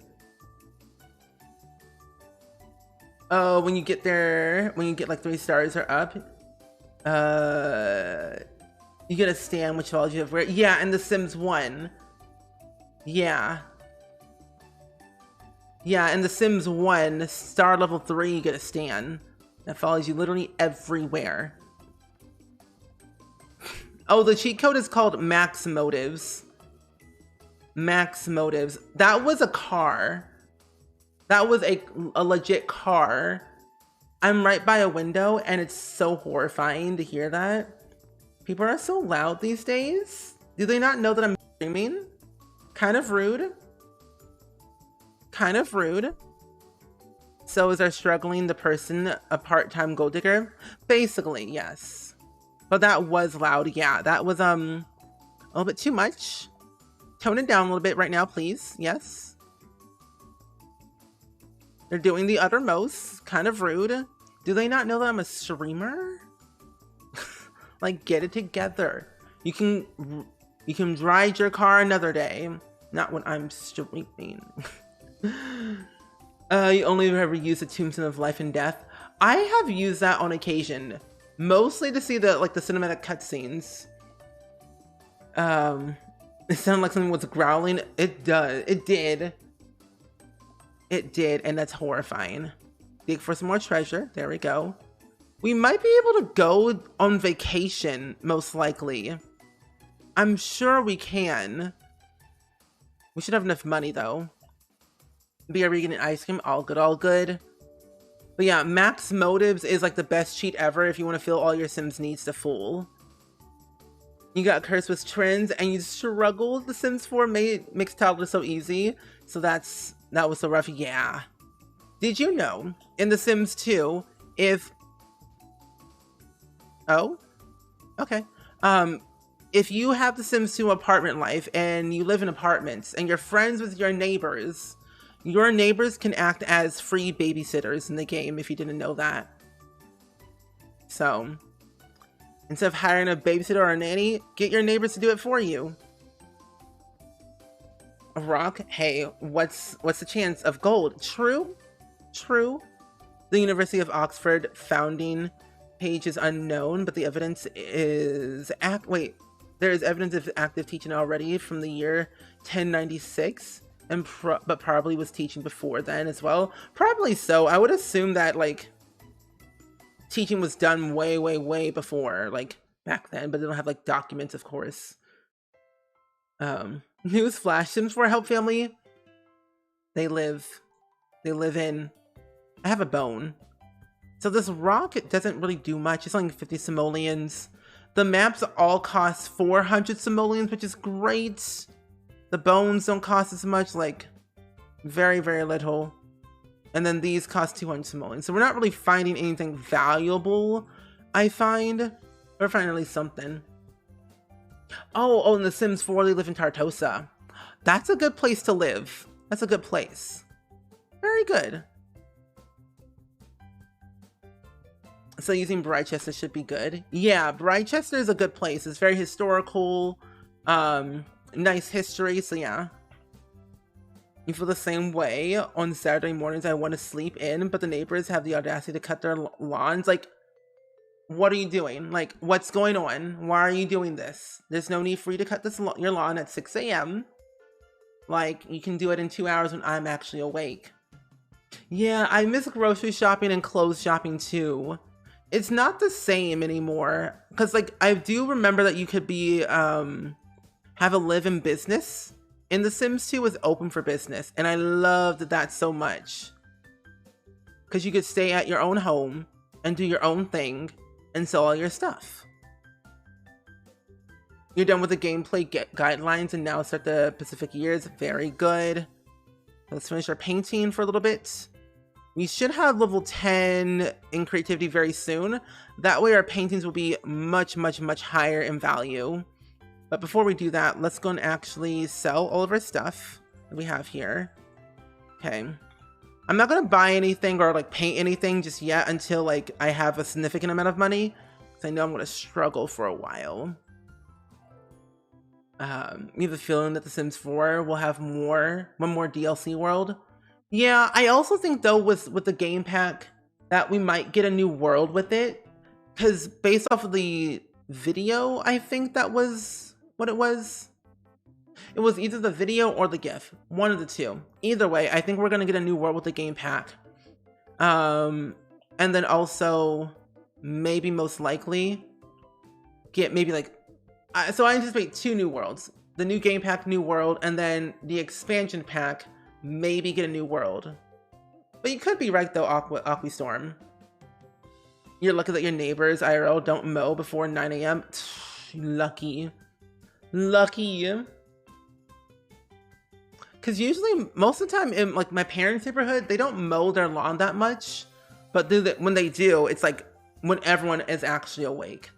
Oh, when you get there, when you get like 3 stars or up, you get a stand which follows you everywhere. Yeah, and The Sims 1. Yeah. Yeah, in The Sims 1, star level 3, you get a stand that follows you literally everywhere. Oh, the cheat code is called Max Motives. Max Motives. That was a car. That was a legit car. I'm right by a window and it's so horrifying to hear that. People are so loud these days. Do they not know that I'm streaming? Kind of rude. Kind of rude. So is our struggling the person a part-time gold digger? Basically, yes. But that was loud. Yeah, that was a little bit too much. Tone it down a little bit right now, please. Yes. They're doing the uttermost. Kind of rude. Do they not know that I'm a streamer? Like, get it together. You can ride your car another day. Not when I'm streaming. You only ever use the Tombstone of Life and Death. I have used that on occasion. Mostly to see the cinematic cutscenes. It sounded like something was growling. It does. It did. It did, and that's horrifying. Dig for some more treasure. There we go. We might be able to go on vacation, most likely. I'm sure we can. We should have enough money, though. Be a vegan and ice cream. All good, all good. But yeah, Max Motives is like the best cheat ever if you want to fill all your Sims needs to full. You got cursed with trends and you struggled. The Sims 4 made mixed toddler so easy. So that was so rough. Yeah. Did you know in The Sims 2, oh, okay. If you have The Sims 2 apartment life and you live in apartments and you're friends with your neighbors can act as free babysitters in the game if you didn't know that. So, instead of hiring a babysitter or a nanny, get your neighbors to do it for you. A rock? Hey, what's the chance of gold? True. True. The University of Oxford founding page is unknown, but the evidence is there is evidence of active teaching already from the year 1096, but probably was teaching before then as well. Probably so. I would assume that teaching was done way, way, way before, back then, but they don't have documents, of course. News flash: Sims 4 help family. They live in. I have a bone. So this rock doesn't really do much. It's only 50 simoleons. The maps all cost 400 simoleons, which is great. The bones don't cost as much, very, very little. And then these cost 200 simoleons. So we're not really finding anything valuable, I find. We're finding at least something. Oh, in The Sims 4, they live in Tartosa. That's a good place to live. That's a good place. Very good. So using Brightchester should be good. Yeah, Brightchester is a good place. It's very historical, nice history, so yeah. You feel the same way. On Saturday mornings, I want to sleep in, but the neighbors have the audacity to cut their lawns. What are you doing? What's going on? Why are you doing this? There's no need for you to cut your lawn at 6 a.m. You can do it in 2 hours when I'm actually awake. Yeah, I miss grocery shopping and clothes shopping too. It's not the same anymore. Because, I do remember that you could be, have a live-in business. And The Sims 2 was open for business. And I loved that so much. Because you could stay at your own home and do your own thing and sell all your stuff. You're done with the gameplay guidelines and now start the Pacific Years. Very good. Let's finish our painting for a little bit. We should have level 10 in creativity very soon. That way our paintings will be much, much, much higher in value. But before we do that, let's go and actually sell all of our stuff that we have here. Okay. I'm not going to buy anything or paint anything just yet until I have a significant amount of money. Because I know I'm going to struggle for a while. We have a feeling that The Sims 4 will have one more DLC world. Yeah, I also think though with the game pack that we might get a new world with it. Because based off of the video, I think that was what it was. It was either the video or the GIF. One of the two. Either way, I think we're going to get a new world with the game pack. And then also, maybe most likely, get maybe So I anticipate 2 new worlds. The new game pack, new world, and then the expansion pack, maybe get a new world. But you could be right though, Aquastorm. You're lucky that your neighbors IRL don't mow before 9 a.m. Lucky. Lucky. Because usually, most of the time in like my parents' neighborhood, they don't mow their lawn that much. But when they do, it's like when everyone is actually awake.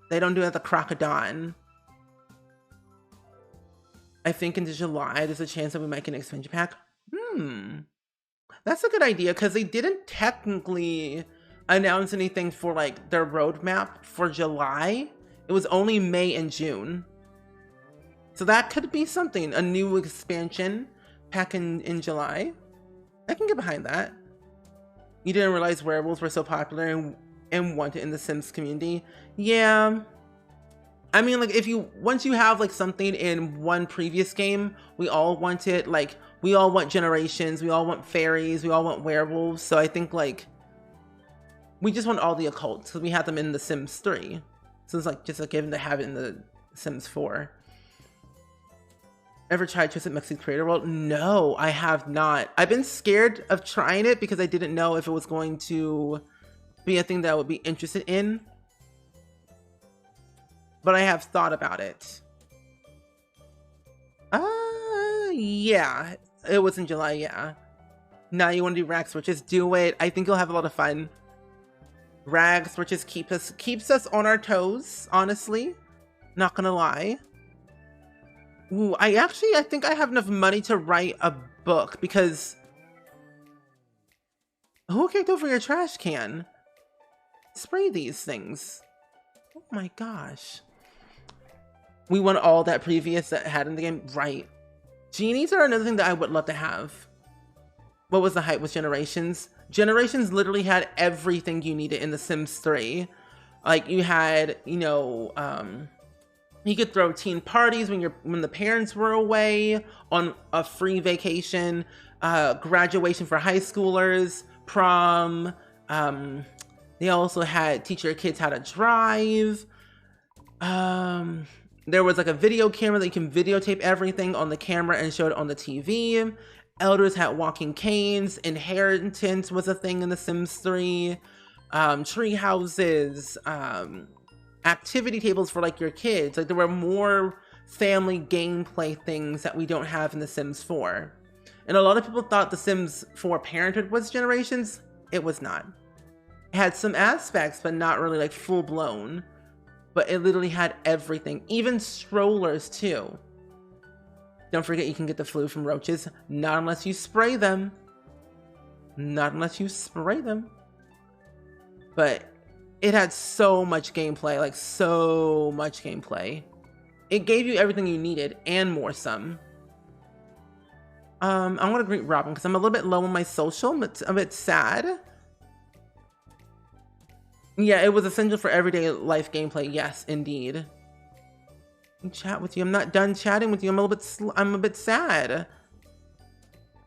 They don't do it at the crack of dawn. I think into July, there's a chance that we might get an expansion pack. That's a good idea, because they didn't technically announce anything for like their roadmap for July. It was only May and June. So that could be something, a new expansion pack in July. I can get behind that. You didn't realize werewolves were so popular and wanted in the Sims community? Yeah. I mean, like, once you have like something in one previous game, we all want it. Like, we all want generations, we all want fairies, we all want werewolves. So I think like, we just want all the occults because we had them in the Sims 3. So it's like just a given to have it in the Sims 4. Ever tried Twisted Mexi's Creator World? No, I have not. I've been scared of trying it because I didn't know if it was going to be a thing that I would be interested in. But I have thought about it. Yeah. It was in July, yeah. Now you want to do rag switches? Do it. I think you'll have a lot of fun. Rag switches keeps us on our toes, honestly. Not gonna lie. Ooh, I think I have enough money to write a book because... Who kicked over your trash can? Spray these things. Oh my gosh. We want all that previous that had in the game. Right. Genies are another thing that I would love to have. What was the hype with Generations? Generations literally had everything you needed in The Sims 3. Like, you had, you know, you could throw teen parties when the parents were away on a free vacation, graduation for high schoolers, prom. They also had teach your kids how to drive. There was like a video camera that you can videotape everything on the camera and show it on the TV. Elders had walking canes. Inheritance was a thing in The Sims 3. Tree houses. Activity tables for like your kids. Like, there were more family gameplay things that we don't have in The Sims 4. And a lot of people thought The Sims 4 Parenthood was Generations. It was not. It had some aspects, but not really like full blown. But it literally had everything, even strollers too. Don't forget you can get the flu from roaches, not unless you spray them. Not unless you spray them. But it had so much gameplay, like so much gameplay. It gave you everything you needed and more some. I want to greet Robin because I'm a little bit low on my social. I'm a bit sad. Yeah, it was essential for everyday life gameplay. Yes, indeed. Chat with you. I'm not done chatting with you. I'm a bit sad.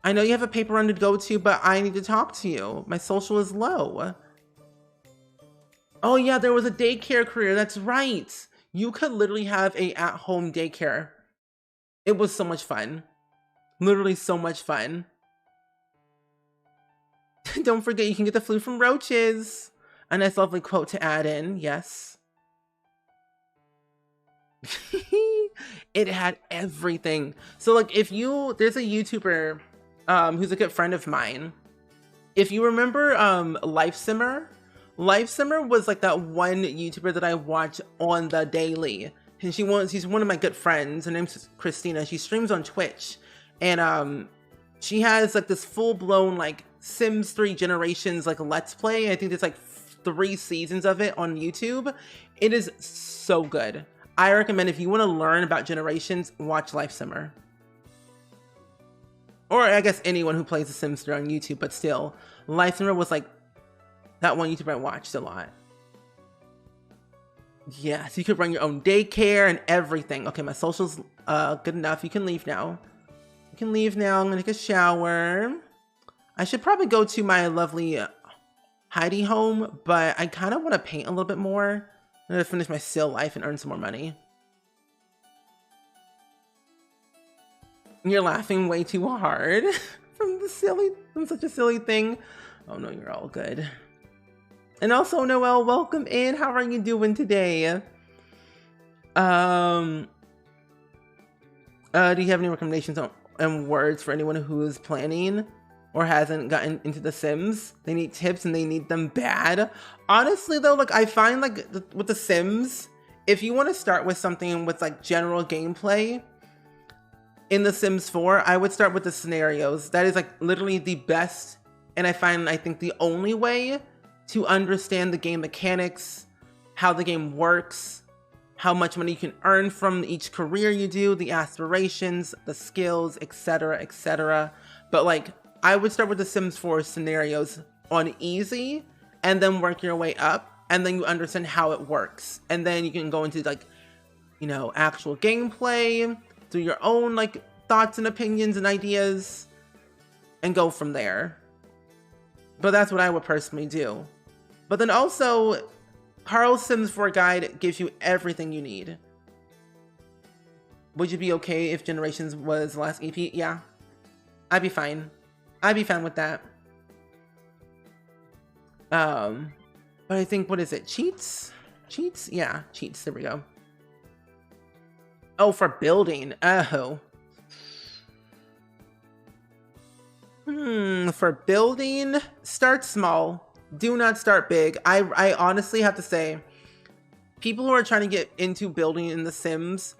I know you have a paper run to go to, but I need to talk to you. My social is low. Oh yeah, there was a daycare career. That's right. You could literally have a at-home daycare. It was so much fun. Literally so much fun. Don't forget you can get the flu from roaches. A nice lovely quote to add in. Yes. It had everything. So like there's a YouTuber who's a good friend of mine. If you remember LifeSimmer was like that one YouTuber that I watch on the daily. And she's one of my good friends. Her name's Christina. She streams on Twitch. And she has like this full-blown like Sims 3 Generations like Let's Play. I think there's like 3 seasons of it on YouTube. It is so good. I recommend if you want to learn about Generations, watch LifeSimmer. Or I guess anyone who plays The Sims 3 on YouTube, but still, LifeSimmer was like that one YouTuber I watched a lot. Yeah, so you could run your own daycare and everything. Okay, my social's good enough. You can leave now. You can leave now. I'm gonna take a shower. I should probably go to my lovely Heidi home, but I kind of want to paint a little bit more. I'm gonna finish my still life and earn some more money. You're laughing way too hard from such a silly thing. Oh no, you're all good. And also, Noelle, welcome in. How are you doing today? Do you have any recommendations and words for anyone who is planning or hasn't gotten into The Sims? They need tips and they need them bad. Honestly though, like I find like with The Sims, if you want to start with something with like general gameplay, in The Sims 4, I would start with the scenarios. That is like literally the best, and I think the only way to understand the game mechanics, how the game works, how much money you can earn from each career you do, the aspirations, the skills, etc, etc. But like, I would start with The Sims 4 scenarios on easy, and then work your way up, and then you understand how it works. And then you can go into like, you know, actual gameplay, do your own like thoughts and opinions and ideas, and go from there. But that's what I would personally do. But then also, Carl's Sims 4 guide gives you everything you need. Would you be okay if Generations was the last EP? Yeah, I'd be fine. I'd be fine with that. But I think, what is it? Cheats? Cheats? Yeah, cheats. There we go. Oh, for building. Oh. For building, start small. Do not start big. I honestly have to say, people who are trying to get into building in The Sims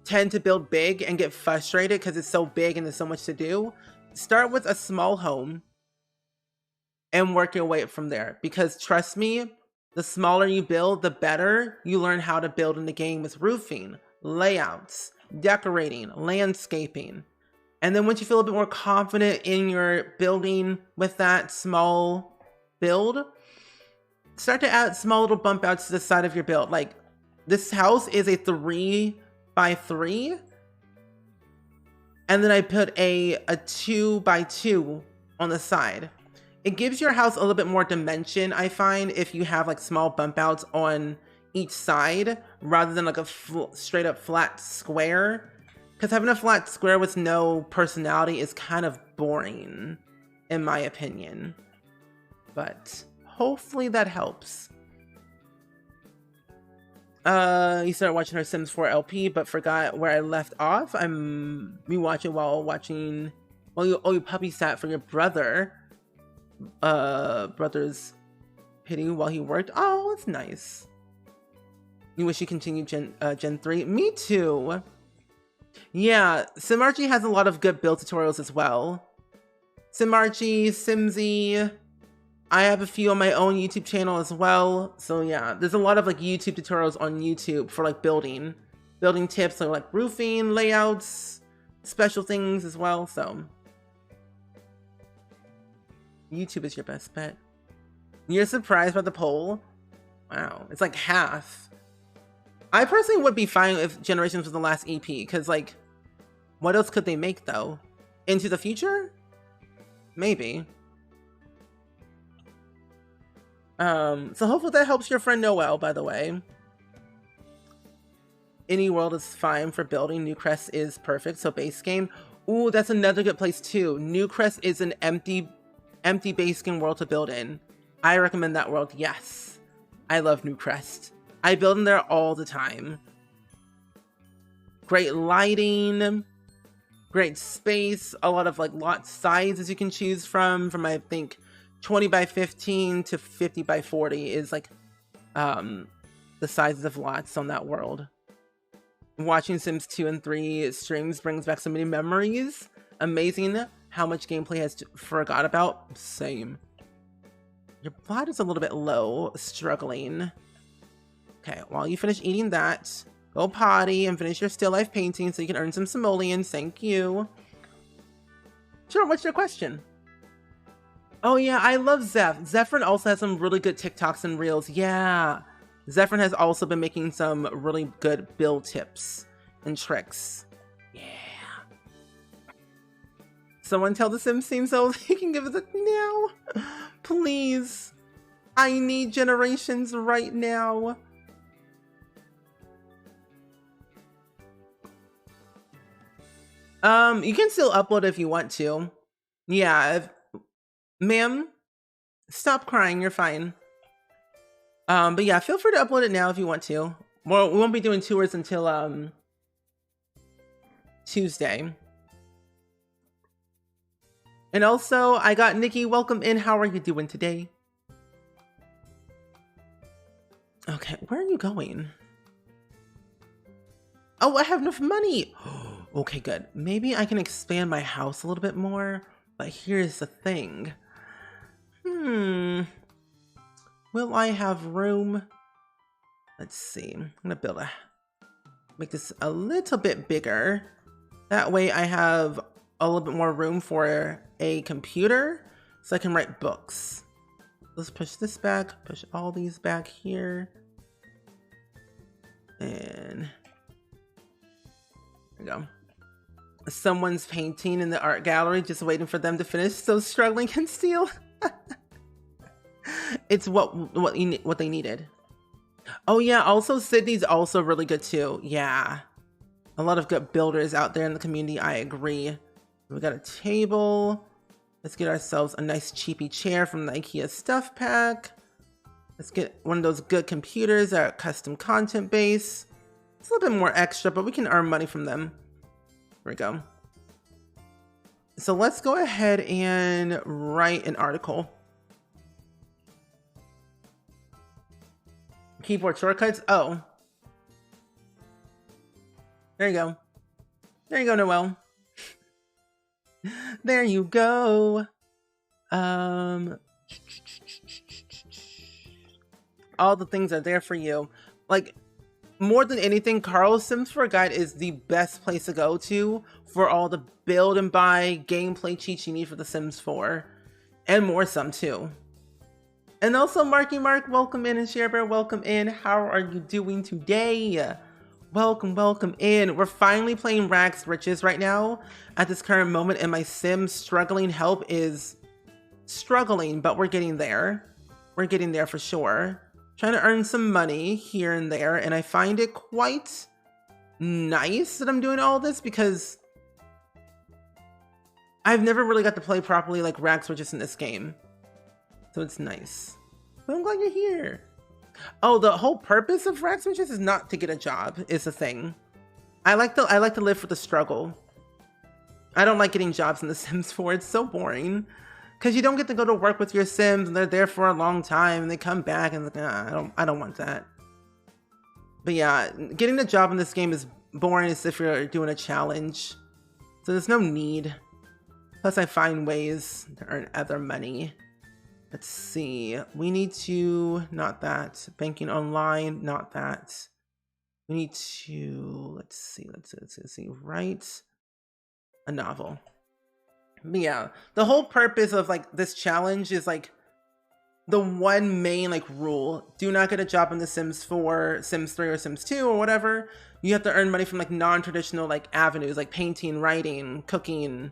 tend to build big and get frustrated because it's so big and there's so much to do. Start with a small home and work your way up from there. Because trust me, the smaller you build, the better you learn how to build in the game with roofing, layouts, decorating, landscaping. And then once you feel a bit more confident in your building with that small build, start to add small little bump outs to the side of your build. Like, this house is a 3x3, and then I put a 2x2 on the side. It gives your house a little bit more dimension, I find, if you have like small bump outs on each side rather than like a straight up flat square. Because having a flat square with no personality is kind of boring, in my opinion. But hopefully that helps. You started watching her Sims 4 LP, but forgot where I left off. I'm rewatching while you puppy sat for your brother's pity while he worked. Oh, that's nice. You wish you continued Gen 3? Me too. Yeah, Simarchy has a lot of good build tutorials as well. Simarchy, Simsy. I have a few on my own YouTube channel as well. So yeah, there's a lot of like YouTube tutorials on YouTube for like building tips, so like roofing, layouts, special things as well. So YouTube is your best bet. You're surprised by the poll? Wow, it's like half. I personally would be fine if Generations was the last EP, because like, what else could they make though? Into the Future? Maybe. So hopefully that helps your friend Noelle, by the way. Any world is fine for building. Newcrest is perfect, so base game. Ooh, that's another good place too. Newcrest is an empty base game world to build in. I recommend that world, yes. I love Newcrest. I build in there all the time. Great lighting, great space, a lot of like lot sizes you can choose from I think 20 by 15 to 50 by 40 is like the sizes of lots on that world. Watching Sims 2 and 3 streams brings back so many memories. Amazing how much gameplay has forgot about. Same. Your plot is a little bit low, struggling. Okay, while you finish eating that, go potty and finish your still life painting so you can earn some simoleons. Thank you. Sure, what's your question? Oh yeah, I love Zeph. Zephyrin also has some really good TikToks and Reels. Yeah. Zephyrin has also been making some really good build tips and tricks. Yeah. Someone tell the Sims team so they can give us a now. Please. I need Generations right now. You can still upload if you want to. Yeah, ma'am, stop crying, you're fine. But yeah, feel free to upload it now if you want to. Well, we won't be doing tours until Tuesday. And also, I got Nikki, welcome in. How are you doing today? Okay, where are you going? Oh, I have enough money. Okay, good. Maybe I can expand my house a little bit more, but here's the thing. Will I have room? Let's see. I'm gonna make this a little bit bigger. That way I have a little bit more room for a computer so I can write books. Let's push this back, push all these back here. And there we go. Someone's painting in the art gallery, just waiting for them to finish. So struggling can steal. It's what they needed. Oh yeah, also Sydney's also really good too. Yeah. A lot of good builders out there in the community, I agree. We got a table. Let's get ourselves a nice cheapy chair from the IKEA stuff pack. Let's get one of those good computers that are custom content base. It's a little bit more extra, but we can earn money from them. There we go. So let's go ahead and write an article. Keyboard shortcuts? Oh. There you go. There you go, Noelle. There you go. All the things are there for you. Like, more than anything, Carl's Sims 4 Guide is the best place to go to for all the build and buy gameplay cheats you need for The Sims 4. And more some too. And also Marky Mark, welcome in, and Sharebear, welcome in. How are you doing today? Welcome, welcome in. We're finally playing Rags to Riches right now at this current moment, and my Sims struggling help is struggling, but we're getting there. We're getting there for sure. Trying to earn some money here and there, and I find it quite nice that I'm doing all this because I've never really got to play properly like Rags to Riches in this game. So it's nice. But I'm glad you're here. Oh, the whole purpose of Rags to Riches is not to get a job, is the thing. I like to live for the struggle. I don't like getting jobs in The Sims 4. It's so boring. Because you don't get to go to work with your Sims and they're there for a long time and they come back and I don't want that. But yeah, getting a job in this game is boring as if you're doing a challenge. So there's no need. Plus I find ways to earn other money. Let's see. We need to, not that. Banking online, not that. We need to, let's see. Write a novel. But yeah, the whole purpose of like this challenge is like the one main like rule. Do not get a job in The Sims 4, Sims 3, or Sims 2 or whatever. You have to earn money from like non-traditional like avenues like painting, writing, cooking,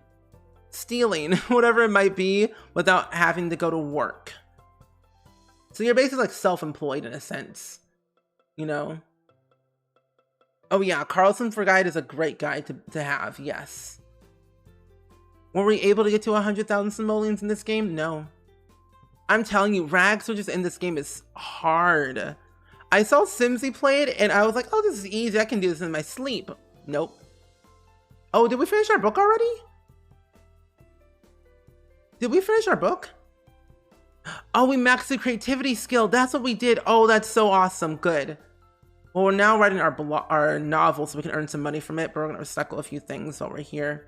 stealing, whatever it might be, without having to go to work. So you're basically like self-employed in a sense, you know? Oh yeah, Carl's Sims 4 Guide is a great guide to have, yes. Were we able to get to 100,000 simoleons in this game? No. I'm telling you, Rags to Riches in this game is hard. I saw Simsy play it and I was like, oh, this is easy. I can do this in my sleep. Nope. Oh, did we finish our book already? Did we finish our book? Oh, we maxed the creativity skill. That's what we did. Oh, that's so awesome. Good. Well, we're now writing our novel so we can earn some money from it, but we're going to recycle a few things while we're here.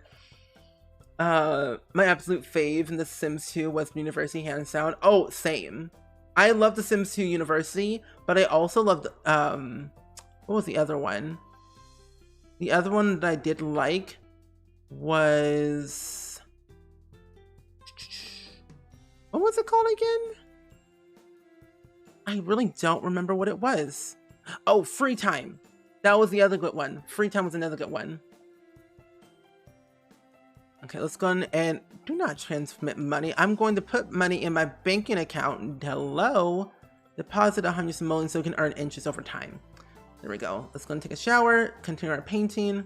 My absolute fave in The Sims 2 was University Hands Down. Oh, same. I love The Sims 2 University, but I also loved, what was the other one? The other one that I did like was, what was it called again? I really don't remember what it was. Oh, Free Time. That was the other good one. Free Time was another good one. Okay, let's go on and do not transmit money. I'm going to put money in my banking account. Hello. Deposit 100 simoleons so we can earn interest over time. There we go. Let's go and take a shower, continue our painting.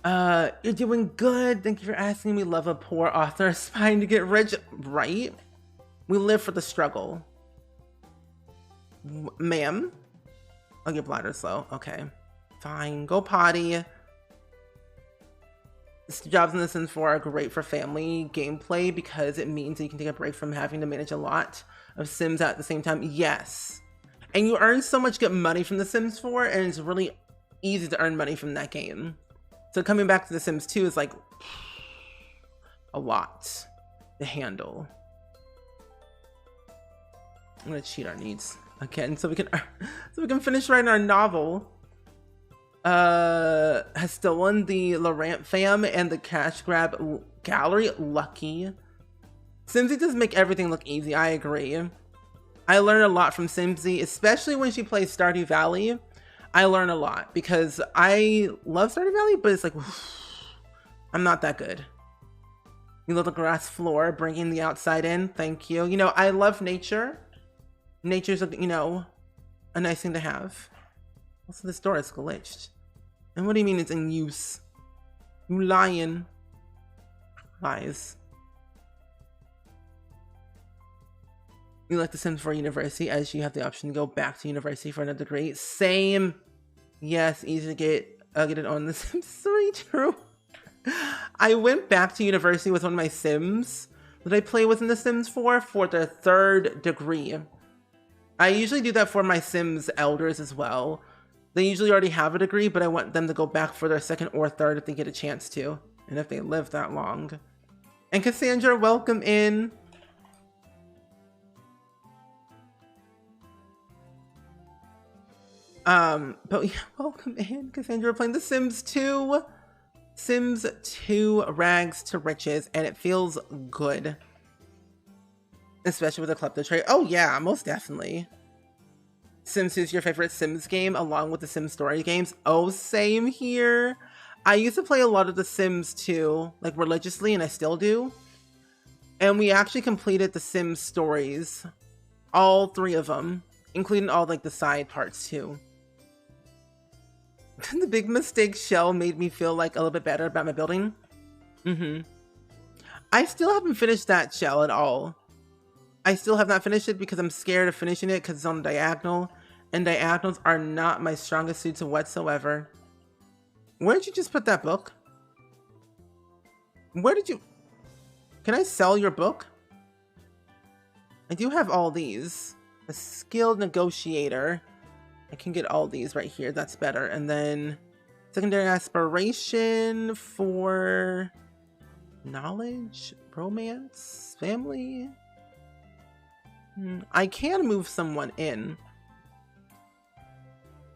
You're doing good. Thank you for asking. We love a poor author aspiring to get rich, right? We live for the struggle. Ma'am? Oh, your bladder's slow. Okay. Fine. Go potty. Jobs in The Sims 4 are great for family gameplay because it means that you can take a break from having to manage a lot of Sims at the same time. Yes. And you earn so much good money from The Sims 4, and it's really easy to earn money from that game. So coming back to The Sims 2 is like a lot to handle. I'm gonna cheat our needs again so we can finish writing our novel. Has stolen the Laurent fam and the cash grab gallery. Lucky. Simsy does make everything look easy. I agree. I learn a lot from Simsy, especially when she plays Stardew Valley. I learn a lot because I love Stardew Valley, but it's like, I'm not that good. You love the grass floor, bringing the outside in. Thank you. You know, I love nature. Nature's, you know, a nice thing to have. Also, this door is glitched. And what do you mean it's in use? You lying. Lies. You like The Sims 4 University as you have the option to go back to university for another degree. Same. Yes, easy to get it on The Sims 3. True. I went back to university with one of my Sims that I play with in The Sims 4 for their 3rd degree. I usually do that for my Sims elders as well. They usually already have a degree, but I want them to go back for their 2nd or 3rd if they get a chance to, and if they live that long. And Cassandra, welcome in. But yeah, welcome in, Cassandra. We're playing The Sims 2. Sims 2 Rags to Riches, and it feels good. Especially with the klepto trait. Oh yeah, most definitely. Sims 2 is your favorite Sims game along with the Sims story games. Oh, same here. I used to play a lot of the Sims 2, like religiously, and I still do. And we actually completed the Sims stories. All 3 of them, including all like the side parts too. The big mistake shell made me feel like a little bit better about my building. I still haven't finished that shell at all. I still have not finished it because I'm scared of finishing it because it's on diagonal, and diagonals are not my strongest suits whatsoever. Where did you just put that book? Where did you... Can I sell your book? I do have all these. A skilled negotiator. I can get all these right here. That's better. And then secondary aspiration for knowledge, romance, family. I can move someone in.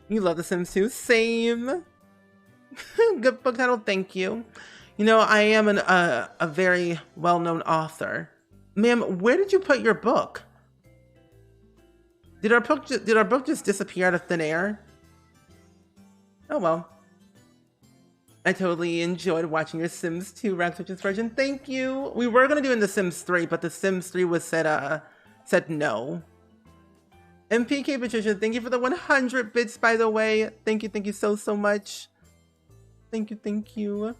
You love The Sims 2? Same. Good book title, thank you. You know, I am a very well-known author. Ma'am, where did you put your book? Did our book just disappear out of thin air? Oh well. I totally enjoyed watching your Sims 2 Rags to Riches version. Thank you. We were gonna do in The Sims 3, but The Sims 3 was said no. MPK Patricia, thank you for the 100 bits, by the way. Thank you so much. Thank you.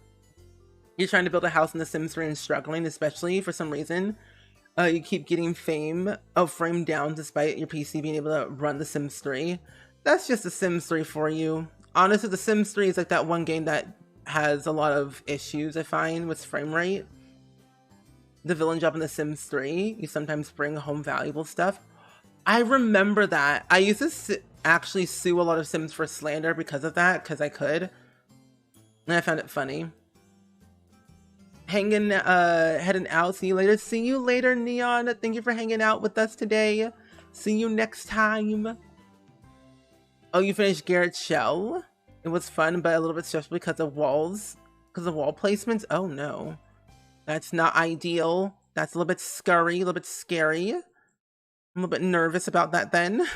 You're trying to build a house in The Sims 3 and struggling, especially for some reason. You keep getting frame down despite your PC being able to run The Sims 3. That's just The Sims 3 for you. Honestly, The Sims 3 is like that one game that has a lot of issues, I find, with frame rate. The villain job in The Sims 3, you sometimes bring home valuable stuff. I remember that. I used to actually sue a lot of Sims for slander because of that, because I could. And I found it funny. Heading out. See you later. See you later, Neon. Thank you for hanging out with us today. See you next time. Oh, you finished Garrett's Shell? It was fun, but a little bit stressful because of walls. Because of wall placements? Oh no. That's not ideal. That's a little bit scurry, a little bit scary. I'm a little bit nervous about that then.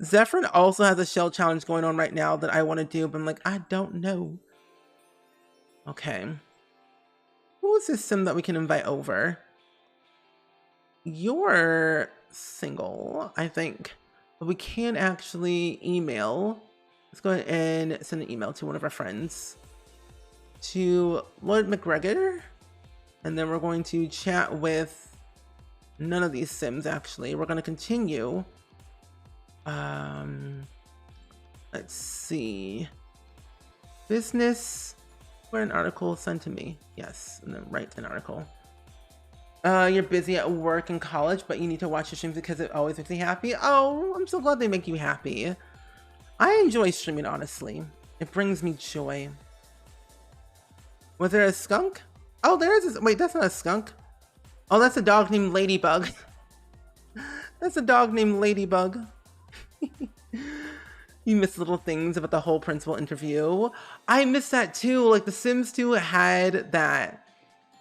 Zephyrin also has a shell challenge going on right now that I want to do, but I'm like, I don't know. Okay. Who is this Sim that we can invite over? You're single, I think. But we can actually email. Let's go ahead and send an email to one of our friends. to Lord McGregor, and then we're going to chat with none of these Sims. Actually, we're going to continue. Let's see. Business. Where an article sent to me. Yes, and then write an article. You're busy at work and college, but you need to watch your streams because it always makes me happy. Oh, I'm so glad they make you happy. I enjoy streaming, honestly. It brings me joy. Was there a skunk? Oh, there is. Wait, that's not a skunk. Oh, that's a dog named Ladybug. That's a dog named Ladybug. You miss little things about the whole principal interview. I miss that too. Like The Sims 2 had that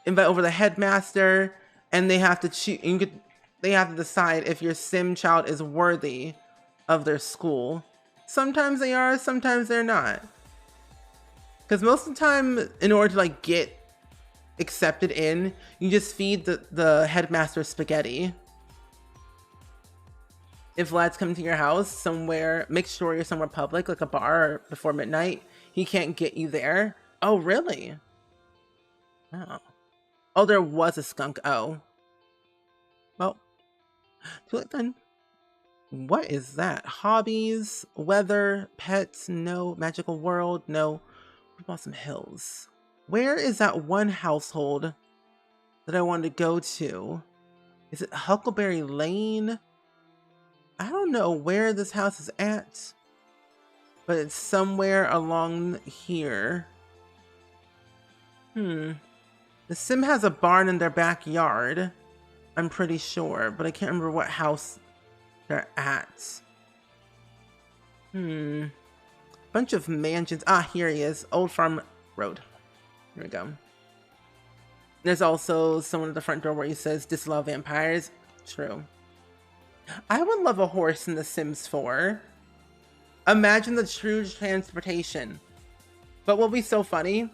invite over the headmaster, and they have to choose. They have to decide if your Sim child is worthy of their school. Sometimes they are, sometimes they're not. Because most of the time, in order to like get accepted in, you just feed the headmaster spaghetti. If Vlad's coming to your house somewhere, make sure you're somewhere public, like a bar before midnight. He can't get you there. Oh, really? Oh. Oh, there was a skunk. Oh. Well, too late then. What is that? Hobbies, weather, pets, no. Magical world, no. What about some hills? Where is that one household that I wanted to go to? Is it Huckleberry Lane? I don't know where this house is at, but it's somewhere along here. The Sim has a barn in their backyard, I'm pretty sure, but I can't remember what house they're at. Bunch of mansions. Ah, here he is. Old Farm Road. Here we go. There's also someone at the front door where he says, disallow vampires. True. I would love a horse in The Sims 4. Imagine the true transportation. But what would be so funny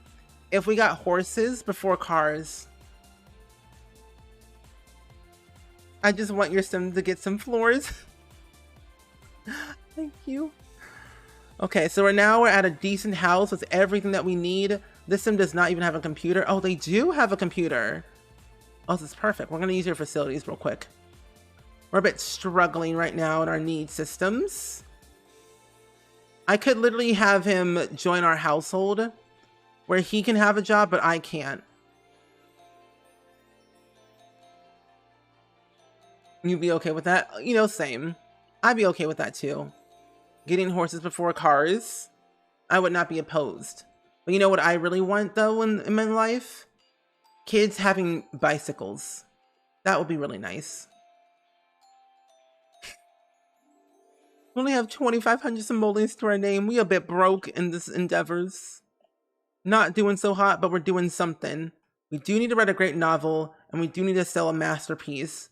if we got horses before cars? I just want your Sim to get some floors. Thank you. Okay, so we're at a decent house with everything that we need. This Sim does not even have a computer. Oh, they do have a computer. Oh, this is perfect. We're going to use your facilities real quick. We're a bit struggling right now in our need systems. I could literally have him join our household where he can have a job, but I can't. You'd be okay with that? You know, same. I'd be okay with that too. Getting horses before cars, I would not be opposed. But you know what I really want though in my life? Kids having bicycles. That would be really nice. We only have 2,500 simoleons to our name. We a bit broke in this endeavors. Not doing so hot, but we're doing something. We do need to write a great novel, and we do need to sell a masterpiece.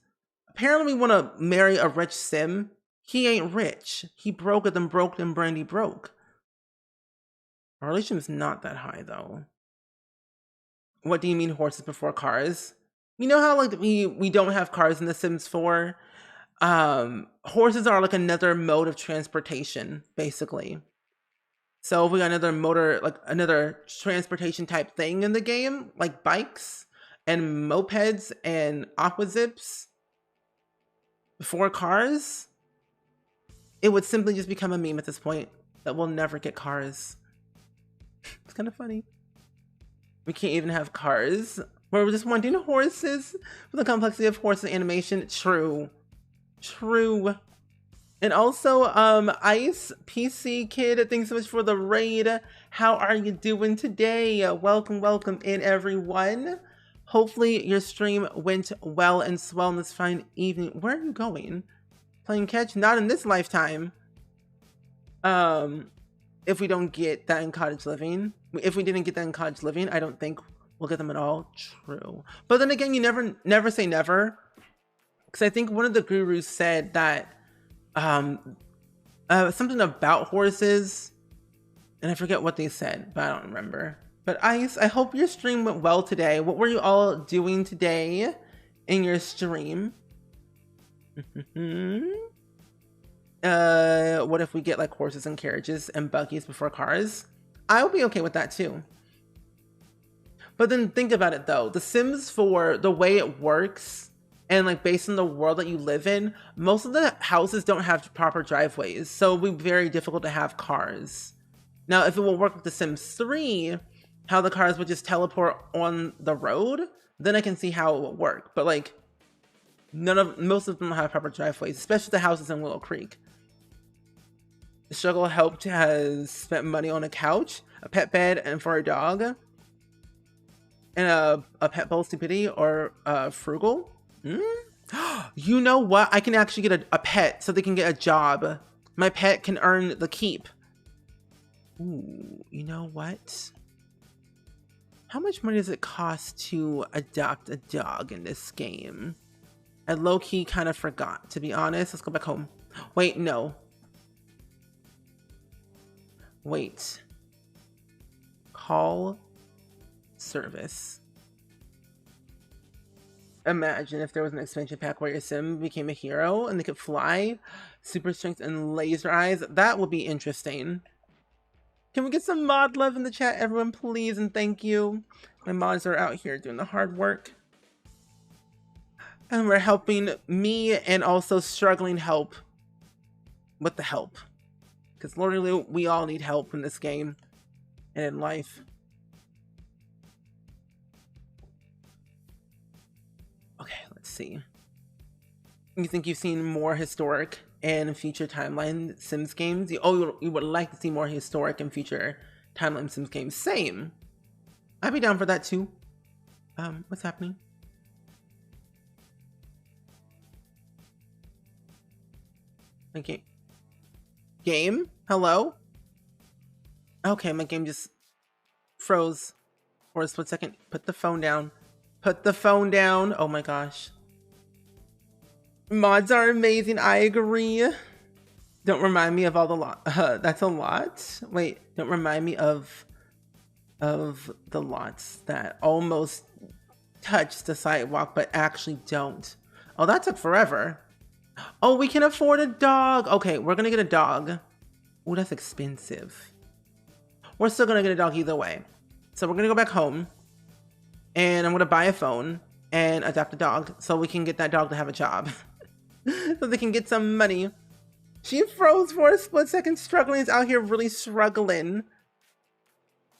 Apparently we want to marry a rich Sim. He ain't rich. He broke it and broke and Brandy broke. Our relationship's not that high though. What do you mean horses before cars? You know how like we don't have cars in The Sims 4? Horses are like another mode of transportation, basically. So if we got another motor, like another transportation type thing in the game, like bikes and mopeds and aquazips before cars, it would simply just become a meme at this point that we'll never get cars. It's kind of funny. We can't even have cars. We're just wanting horses with the complexity of horse animation. True. True. And also, Ice PC Kid, thanks so much for the raid. How are you doing today? Welcome in, everyone. Hopefully your stream went well and swell on this fine evening. Where are you going? Playing catch? Not in this lifetime. If we don't get that in Cottage Living. If we didn't get that in Cottage Living, I don't think we'll get them at all. True. But then again, you never say never. Because I think one of the gurus said that something about horses, and I forget what they said, but I don't remember. But Ice, I hope your stream went well today. What were you all doing today in your stream? What if we get like horses and carriages and buggies before cars? I would be okay with that too. But then think about it though. The Sims 4, the way it works, and like based on the world that you live in, most of the houses don't have proper driveways. So it'll be very difficult to have cars. Now, if it will work with The Sims 3, how the cars would just teleport on the road, then I can see how it will work. But like, most of them don't have proper driveways, especially the houses in Willow Creek. Struggle Helped has spent money on a couch, a pet bed, and for a dog, and a pet bowl stupidity or frugal. You know what? I can actually get a pet so they can get a job. My pet can earn the keep. Ooh, you know what? How much money does it cost to adopt a dog in this game? I low-key kind of forgot, to be honest. Let's go back home. Wait, no. Wait. Call service. Imagine if there was an expansion pack where your sim became a hero and they could fly, super strength, and laser eyes. That would be interesting. Can we get some mod love in the chat, everyone, please, and thank you. My mods are out here doing the hard work. And we're helping me and also struggling help with the help. Because literally, we all need help in this game and in life. Okay, let's see. You think you've seen more historic and future timeline Sims games? You would like to see more historic and future timeline Sims games. Same. I'd be down for that too. What's happening? Okay. Game? Hello? Okay, my game just froze for a split second. Put the phone down. Put the phone down. Oh my gosh. Mods are amazing. I agree. Don't remind me of all the that's a lot. Wait, don't remind me of the lots that almost touch the sidewalk but actually don't. Oh, that took forever. Oh, we can afford a dog. Okay, we're gonna get a dog. Oh, that's expensive. We're still gonna get a dog either way. So we're gonna go back home and I'm gonna buy a phone and adopt a dog so we can get that dog to have a job. So they can get some money. She froze for a split second. Struggling is out here really struggling.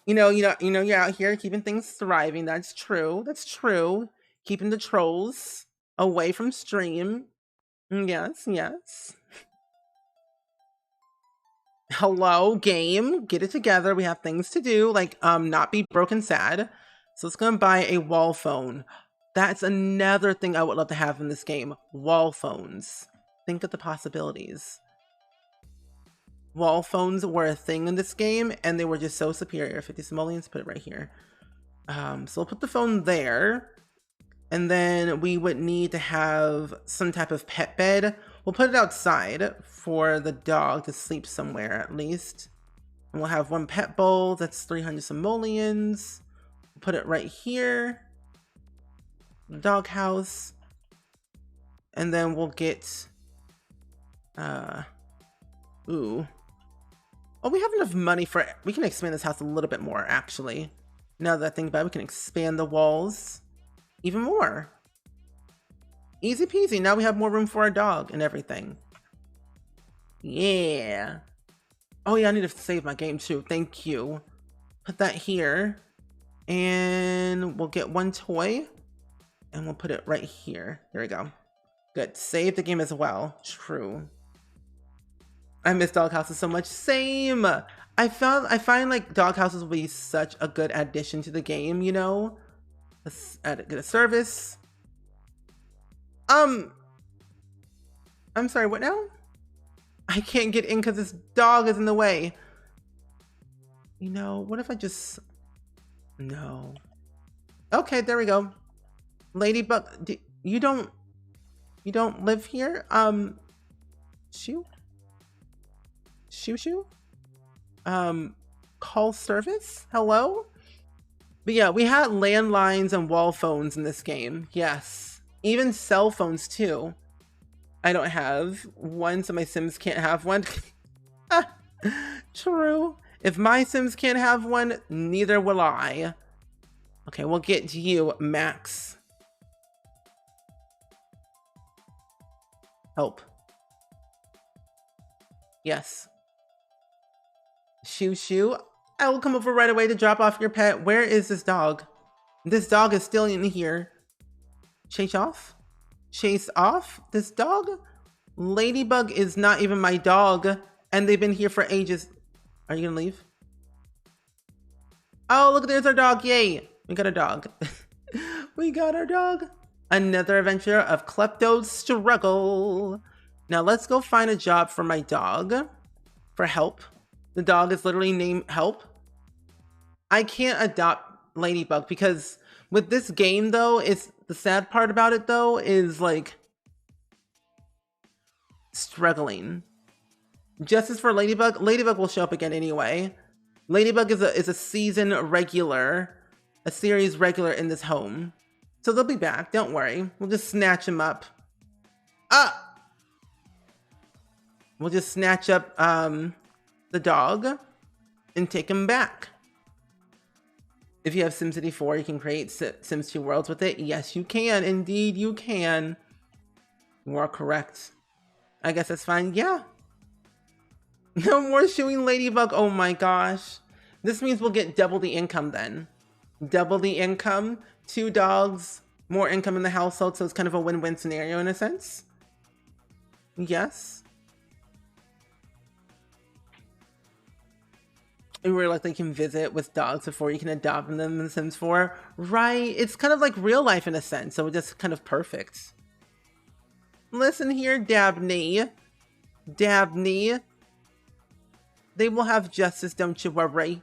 You're out here keeping things thriving. That's true. That's true. Keeping the trolls away from stream. Yes, yes. Hello, game. Get it together. We have things to do, like not be broken sad. So let's go buy a wall phone. That's another thing I would love to have in this game. Wall phones. Think of the possibilities. Wall phones were a thing in this game, and they were just so superior. 50 simoleons, put it right here. So we'll put the phone there. And then we would need to have some type of pet bed. We'll put it outside for the dog to sleep somewhere at least. And we'll have one pet bowl. That's 300 simoleons. We'll put it right here. Dog house. And then we'll get... Ooh. Oh, we have enough money for... We can expand this house a little bit more, actually. Now that I think about it, we can expand the walls even more. Easy peasy. Now we have more room for our dog and everything. Yeah. Oh yeah, I need to save my game too. Thank you. Put that here. And we'll get one toy. And we'll put it right here. There we go. Good. Save the game as well. True. I miss dog houses so much. Same. I find like dog houses will be such a good addition to the game, you know? Let's get a service. I'm sorry, what now? I can't get in because this dog is in the way. You know, what if I just... No. Okay, there we go. Ladybug, you don't live here? Shoo? Shoo? Call service? Hello? But yeah, we had landlines and wall phones in this game. Yes. Even cell phones too. I don't have one, so my Sims can't have one. True. If my Sims can't have one, neither will I. Okay, we'll get to you, Max. Help. Yes. Shoo shoo. I will come over right away to drop off your pet. Where is this dog? This dog is still in here. Chase off? Chase off? This dog? Ladybug is not even my dog, and they've been here for ages. Are you gonna leave? Oh, look, there's our dog. Yay. We got a dog. We got our dog. Another adventure of Klepto's struggle. Now let's go find a job for my dog. For Help. The dog is literally named Help. I can't adopt Ladybug because with this game though, it's the sad part about it though is like struggling. Justice for Ladybug. Ladybug will show up again anyway. Ladybug is a season regular, a series regular in this home. So they'll be back, don't worry. We'll just snatch him up. Ah! We'll just snatch up the dog and take him back. If you have SimCity 4, you can create Sims 2 worlds with it. Yes, you can. Indeed, you can. You are correct. I guess that's fine. Yeah. No more shooing Ladybug. Oh my gosh. This means we'll get double the income then. Double the income. 2 dogs. More income in the household. So it's kind of a win-win scenario in a sense. Yes. And we're like they can visit with dogs before you can adopt them in Sims 4. Right. It's kind of like real life in a sense. So it's just kind of perfect. Listen here, Dabney. Dabney. They will have justice, don't you worry.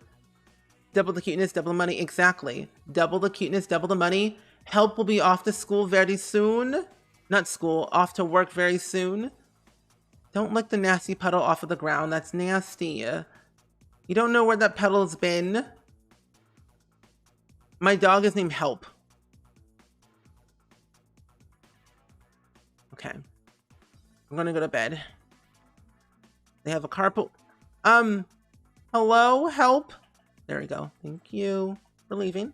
Double the cuteness, double the money. Exactly. Double the cuteness, double the money. Help will be off to school very soon. Not school, off to work very soon. Don't lick the nasty puddle off of the ground. That's nasty. You don't know where that puddle's been. My dog is named Help. Okay. I'm gonna go to bed. They have a carpool. Hello? Help? There we go. Thank you for leaving.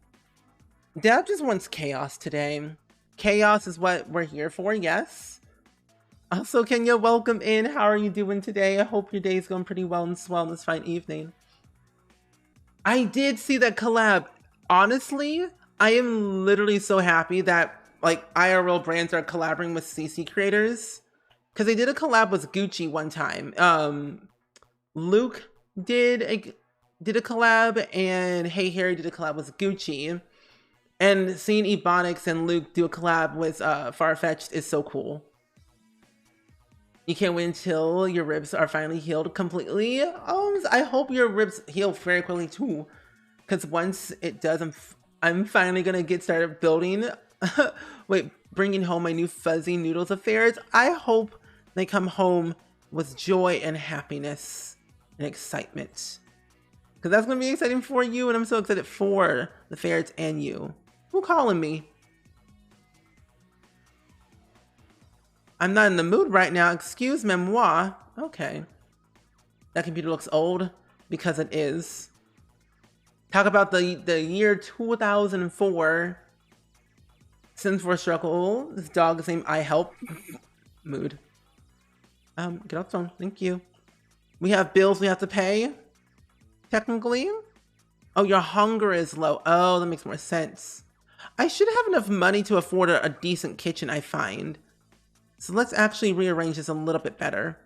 Dad just wants chaos today. Chaos is what we're here for, yes. Also, Kenya, welcome in. How are you doing today? I hope your day is going pretty well and swell this fine evening. I did see that collab. Honestly, I am literally so happy that like IRL brands are collaborating with CC creators. Because they did a collab with Gucci one time. Luke did a collab, and Hey Harry did a collab with Gucci. And seeing Ebonics and Luke do a collab with Farfetch'd is so cool. You can't wait until your ribs are finally healed completely. I hope your ribs heal very quickly too. Because once it does, I'm finally gonna get started building. Wait, bringing home my new fuzzy noodles affairs. I hope they come home with joy and happiness and excitement. Because that's going to be exciting for you, and I'm so excited for the ferrets and you. Who calling me? I'm not in the mood right now. Excuse moi. Okay. That computer looks old because it is. Talk about the year 2004. Sims 4 struggle. This dog is named I Help. Mood. Get off the phone. Thank you. We have bills we have to pay. Technically. Oh, your hunger is low. Oh, that makes more sense. I should have enough money to afford a decent kitchen, I find. So let's actually rearrange this a little bit better.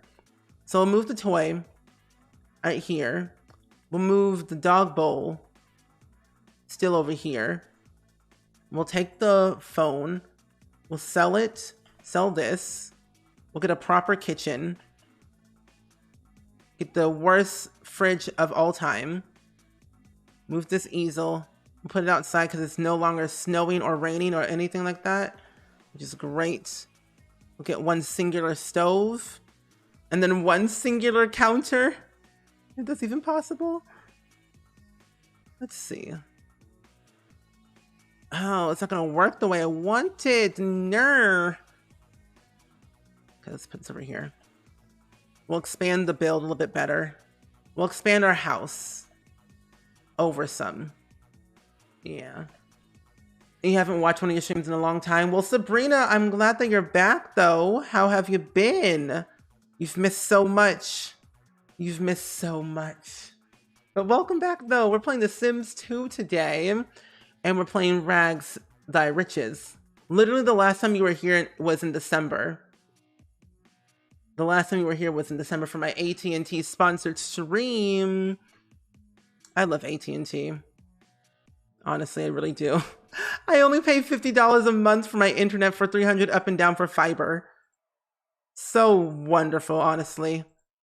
So we'll move the toy right here. We'll move the dog bowl still over here. We'll take the phone. We'll sell it. Sell this. We'll get a proper kitchen. Get the worst fridge of all time. Move this easel. We'll put it outside because it's no longer snowing or raining or anything like that. Which is great. We'll get one singular stove. And then one singular counter. Is this even possible? Let's see. Oh, it's not going to work the way I want it. No. Okay, let's put this over here. We'll expand the build a little bit better. We'll expand our house over some. Yeah. You haven't watched one of your streams in a long time. Well, Sabrina, I'm glad that you're back, though. How have you been? You've missed so much. You've missed so much. But welcome back, though. We're playing The Sims 2 today, and we're playing Rags Thy Riches. Literally, the last time you were here was in December. The last time you were here was in December for my AT&T sponsored stream. I love AT&T. Honestly, I really do. I only pay $50 a month for my internet for $300 up and down for fiber. So wonderful, honestly.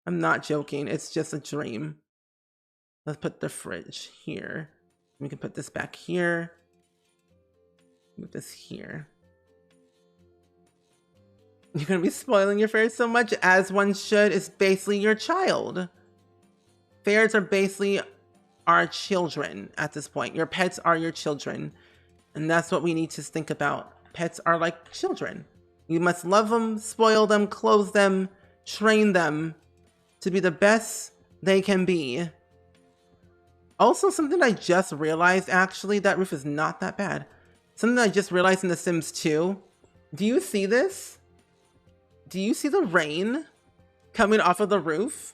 I'm not joking. It's just a dream. Let's put the fridge here. We can put this back here. Move this here. You're going to be spoiling your fairies so much, as one should. It's basically your child. Fairies are basically our children at this point. Your pets are your children. And that's what we need to think about. Pets are like children. You must love them, spoil them, clothe them, train them to be the best they can be. Also, something I just realized, actually, that roof is not that bad. Something I just realized in The Sims 2. Do you see this? Do you see the rain coming off of the roof?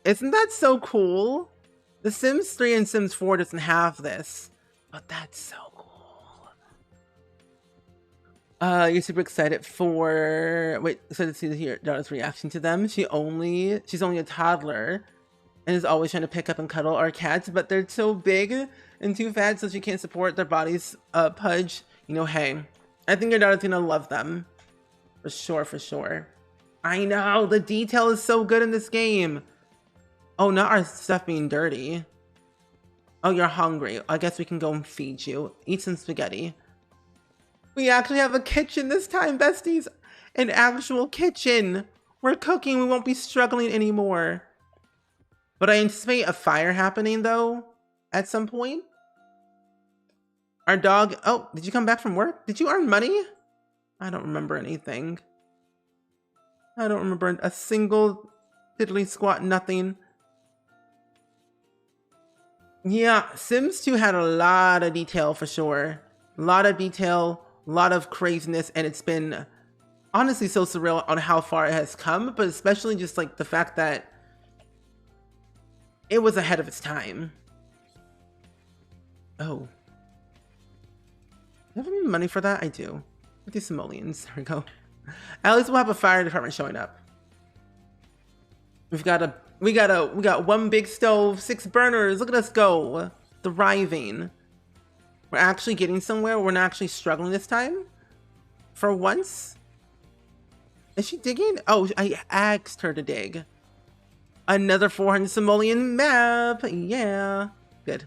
Isn't that so cool? The Sims 3 and Sims 4 doesn't have this, but that's so cool. You're super excited for, wait, excited to see your daughter's reaction to them. She's only a toddler and is always trying to pick up and cuddle our cats, but they're so big and too fat so she can't support their bodies pudge. You know, hey, I think your daughter's gonna love them. For sure, for sure. I know, the detail is so good in this game. Oh, not our stuff being dirty. Oh, you're hungry. I guess we can go and feed you. Eat some spaghetti. We actually have a kitchen this time, besties. An actual kitchen. We're cooking. We won't be struggling anymore. But I anticipate a fire happening, though, at some point. Our dog... Oh, did you come back from work? Did you earn money? I don't remember anything. I don't remember a single diddly squat nothing. Yeah, Sims 2 had a lot of detail for sure. A lot of detail, a lot of craziness, and it's been honestly so surreal on how far it has come, but especially just like the fact that it was ahead of its time. Oh. Do I have any money for that? I do. 50 simoleons. There we go. At least we'll have a fire department showing up. We got one big stove, 6 burners. Look at us go. Thriving. We're actually getting somewhere. We're not actually struggling this time. For once. Is she digging? Oh, I asked her to dig. Another 400 simoleon map. Yeah. Good.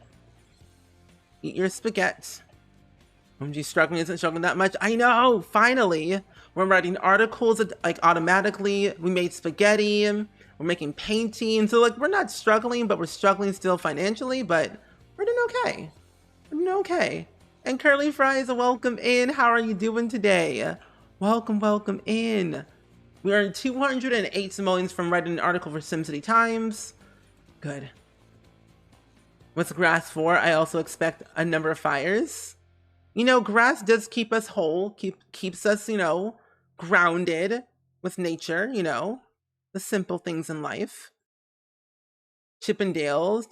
Eat your spaghetti. OMG, struggling isn't struggling that much. I know. Finally. We're writing articles like automatically. We made spaghetti. We're making painting. So like we're not struggling, but we're struggling still financially, but we're doing okay. We're doing okay. And Curly Fries, welcome in. How are you doing today? Welcome, welcome in. We earned 208 simoleons from writing an article for SimCity Times. Good. What's grass for? I also expect a number of fires. You know, grass does keep us whole, keeps us, you know, grounded with nature, you know. The simple things in life. Chippendales.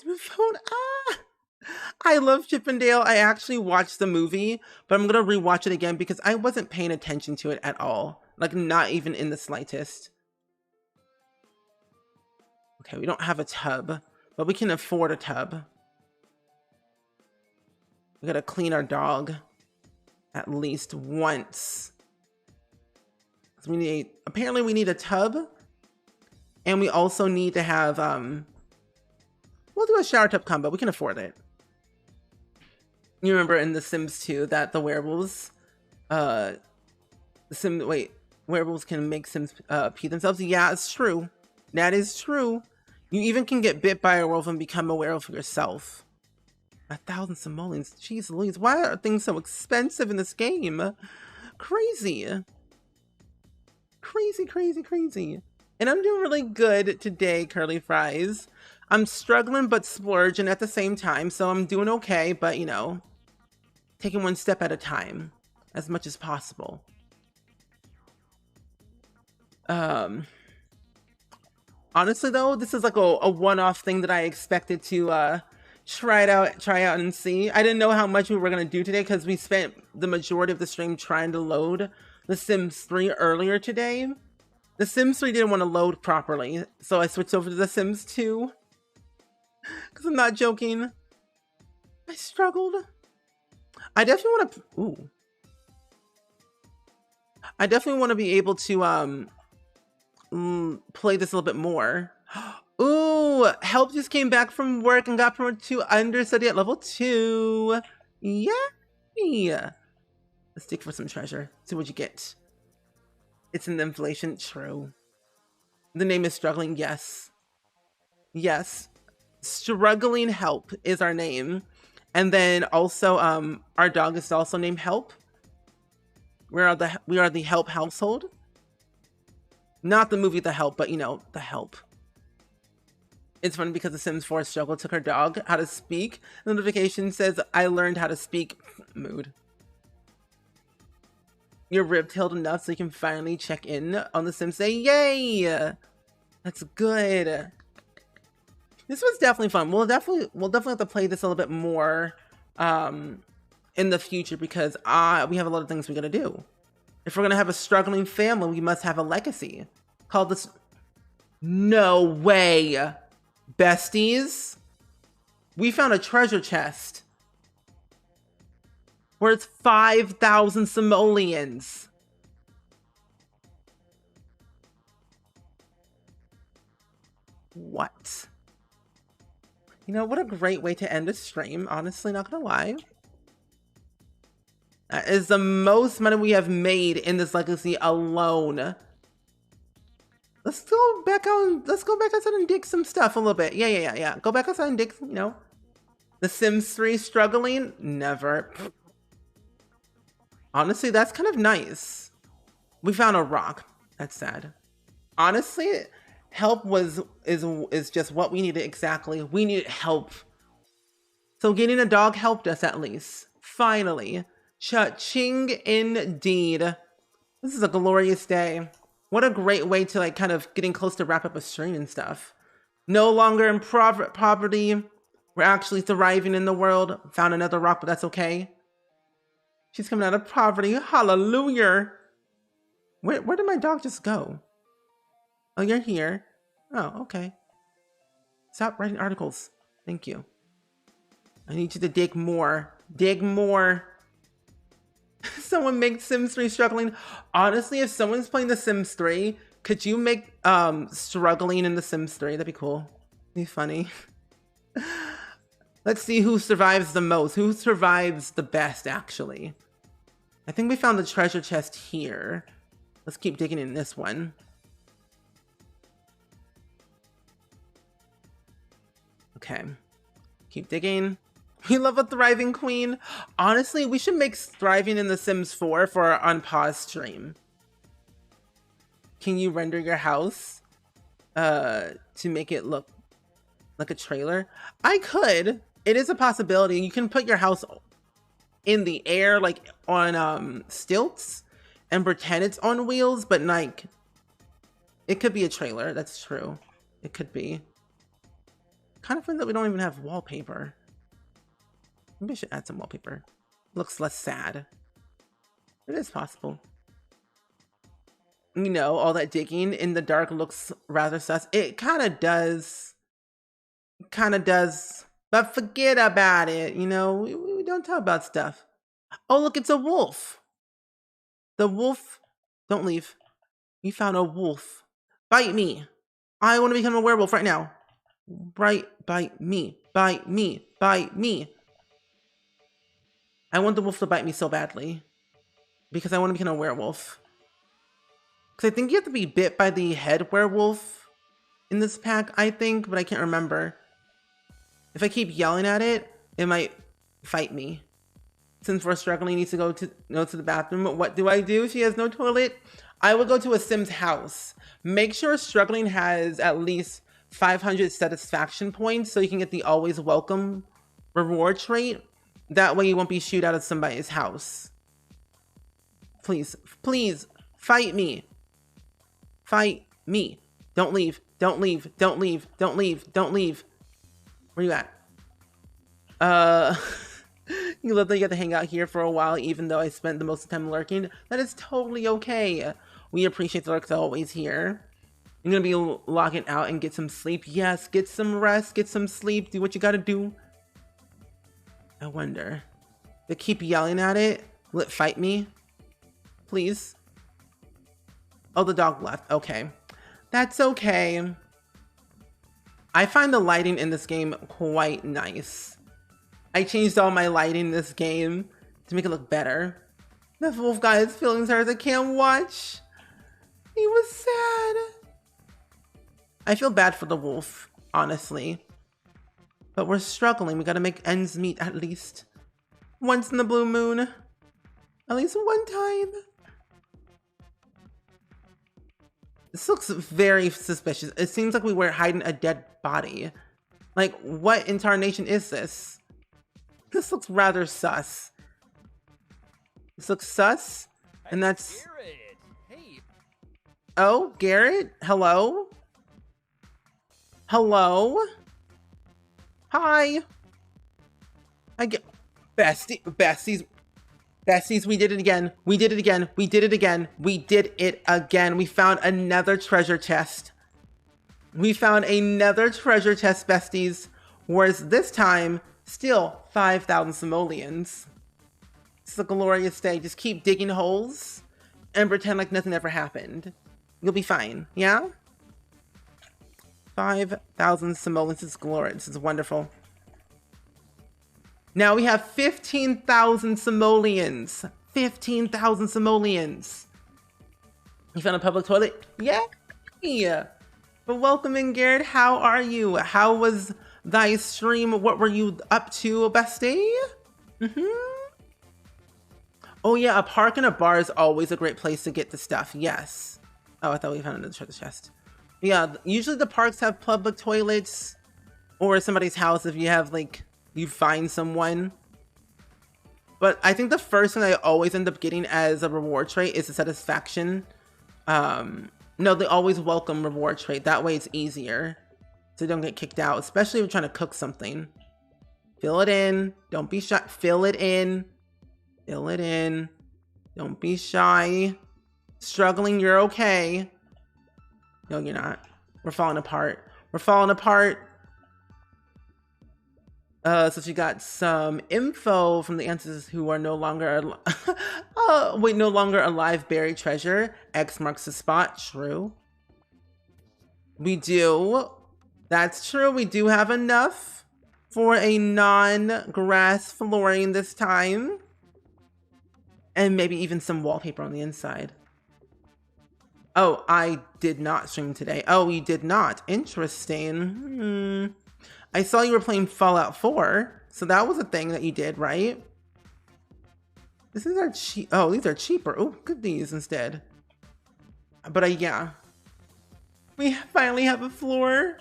I love Chippendale. I actually watched the movie, but I'm going to rewatch it again because I wasn't paying attention to it at all. Like, not even in the slightest. Okay, we don't have a tub, but we can afford a tub. We got to clean our dog at least once. So apparently we need a tub. And we also need to have, we'll do a shower tub combo. We can afford it. You remember in The Sims 2 that the werewolves, werewolves can make Sims pee themselves? Yeah, it's true. That is true. You even can get bit by a werewolf and become a werewolf yourself. 1,000 simoleons. Jeez Louise, why are things so expensive in this game? Crazy. Crazy, crazy, crazy. And I'm doing really good today, Curly Fries. I'm struggling but splurging at the same time, so I'm doing okay, but you know, taking one step at a time as much as possible. Honestly though, this is like a one-off thing that I expected to try out and see. I didn't know how much we were gonna do today because we spent the majority of the stream trying to load The Sims 3 earlier today. The Sims 3 didn't want to load properly, so I switched over to The Sims 2. Because I'm not joking. I struggled. I definitely want to... Ooh. I definitely want to be able to play this a little bit more. Ooh, Help just came back from work and got promoted to understudy at level 2. Yeah. Let's dig for some treasure. See what you get. It's an inflation. True. The name is Struggling. Yes. Struggling Help is our name. And then also our dog is also named Help. We are the Help household. Not the movie The Help, but you know, The Help. It's funny because The Sims 4 struggle took her dog how to speak. The notification says, I learned how to speak. Mood. You're rib-tailed enough so you can finally check in on The Sims. Say, yay! That's good. This was definitely fun. We'll definitely have to play this a little bit more in the future because we have a lot of things we gotta do. If we're gonna have a struggling family, we must have a legacy. Called this. No way, besties. We found a treasure chest where it's 5,000 simoleons. What? You know, what a great way to end a stream, honestly, not gonna lie. That is the most money we have made in this legacy alone. Let's go back outside and dig some stuff a little bit. Yeah. Go back outside and dig, you know. The Sims 3 struggling? Never. Honestly, that's kind of nice. We found a rock. That's sad. Honestly, help is just what we needed exactly. We needed help. So getting a dog helped us at least. Finally. Cha-ching indeed. This is a glorious day. What a great way to like kind of getting close to wrap up a stream and stuff. No longer in poverty. We're actually thriving in the world. Found another rock, but that's okay. She's coming out of poverty. Hallelujah. Where did my dog just go? Oh, you're here. Oh, okay. Stop writing articles. Thank you. I need you to dig more. Dig more. Someone make Sims 3 struggling. Honestly, if someone's playing The Sims 3, could you make struggling in The Sims 3? That'd be cool. Be funny. Let's see who survives the most. Who survives the best, actually. I think we found the treasure chest here. Let's keep digging in this one. Okay. Keep digging. We love a thriving queen. Honestly, we should make thriving in The Sims 4 for our unpaused stream. Can you render your house to make it look like a trailer? I could. It is a possibility. You can put your house in the air, like on stilts, and pretend it's on wheels, but like it could be a trailer. That's true. It could be. Kind of fun that we don't even have wallpaper. Maybe I should add some wallpaper. Looks less sad. It is possible. You know, all that digging in the dark looks rather sus. It kind of does. But forget about it. You know, we don't talk about stuff. Oh, look, it's a wolf. The wolf. Don't leave. We found a wolf. Bite me. I want to become a werewolf right now. Bite me. Bite me. Bite me. I want the wolf to bite me so badly. Because I want to become a werewolf. Because I think you have to be bit by the head werewolf in this pack, I think, but I can't remember. If I keep yelling at it, it might fight me. Since we're struggling, needs to go to the bathroom. What do I do? She has no toilet. I will go to a Sim's house. Make sure struggling has at least 500 satisfaction points so you can get the always welcome reward trait. That way you won't be shooed out of somebody's house. Please, please, fight me. Fight me. Don't leave, don't leave, don't leave, don't leave, don't leave. Where you at? You love that you get to hang out here for a while, even though I spent the most of the time lurking. That is totally okay. We appreciate the lurks always here. You're gonna be logging out and get some sleep. Yes, get some rest, get some sleep, do what you gotta do. I wonder. They keep yelling at it. Will it fight me? Please? Oh, the dog left. Okay. That's okay. I find the lighting in this game quite nice. I changed all my lighting in this game to make it look better. The wolf got his feelings hurt. I can't watch. He was sad. I feel bad for the wolf, honestly. But we're struggling. We gotta make ends meet at least once in the blue moon. At least one time. This looks very suspicious. It seems like we were hiding a dead body. Like, what incarnation is this? This looks rather sus. This looks sus, and that's... Hey. Oh, Garrett? Hello? Hello? Hi. I get... Besties, we did it again. We did it again. We did it again. We did it again. We found another treasure chest. We found another treasure chest, besties. Whereas this time, still 5,000 simoleons. It's a glorious day. Just keep digging holes and pretend like nothing ever happened. You'll be fine, yeah? 5,000 simoleons is glorious. It's wonderful. Now we have 15,000 simoleons. 15,000 simoleons. You found a public toilet? Yay! But welcome in, Garrett. How are you? How was thy stream? What were you up to, bestie? Oh yeah, a park and a bar is always a great place to get the stuff. Yes. Oh, I thought we found another treasure chest. Yeah, usually the parks have public toilets, or somebody's house if you have, like, you find someone. But I think the first thing I always end up getting as a reward trait is the satisfaction. No, they always welcome reward trait. That way it's easier, so you don't get kicked out, especially if you're trying to cook something. Fill it in. Don't be shy. Fill it in. Fill it in. Don't be shy. Struggling, you're okay. No, you're not. We're falling apart. We're falling apart. So she got some info from the ancestors who are no longer no longer alive. Buried treasure. X marks the spot. True. We do. That's true. We do have enough for a non-grass flooring this time. And maybe even some wallpaper on the inside. Oh, I did not stream today. Oh, you did not. Interesting. I saw you were playing Fallout 4, so that was a thing that you did, right? These are cheap. Oh, these are cheaper. Oh, get these instead. But yeah. We finally have a floor.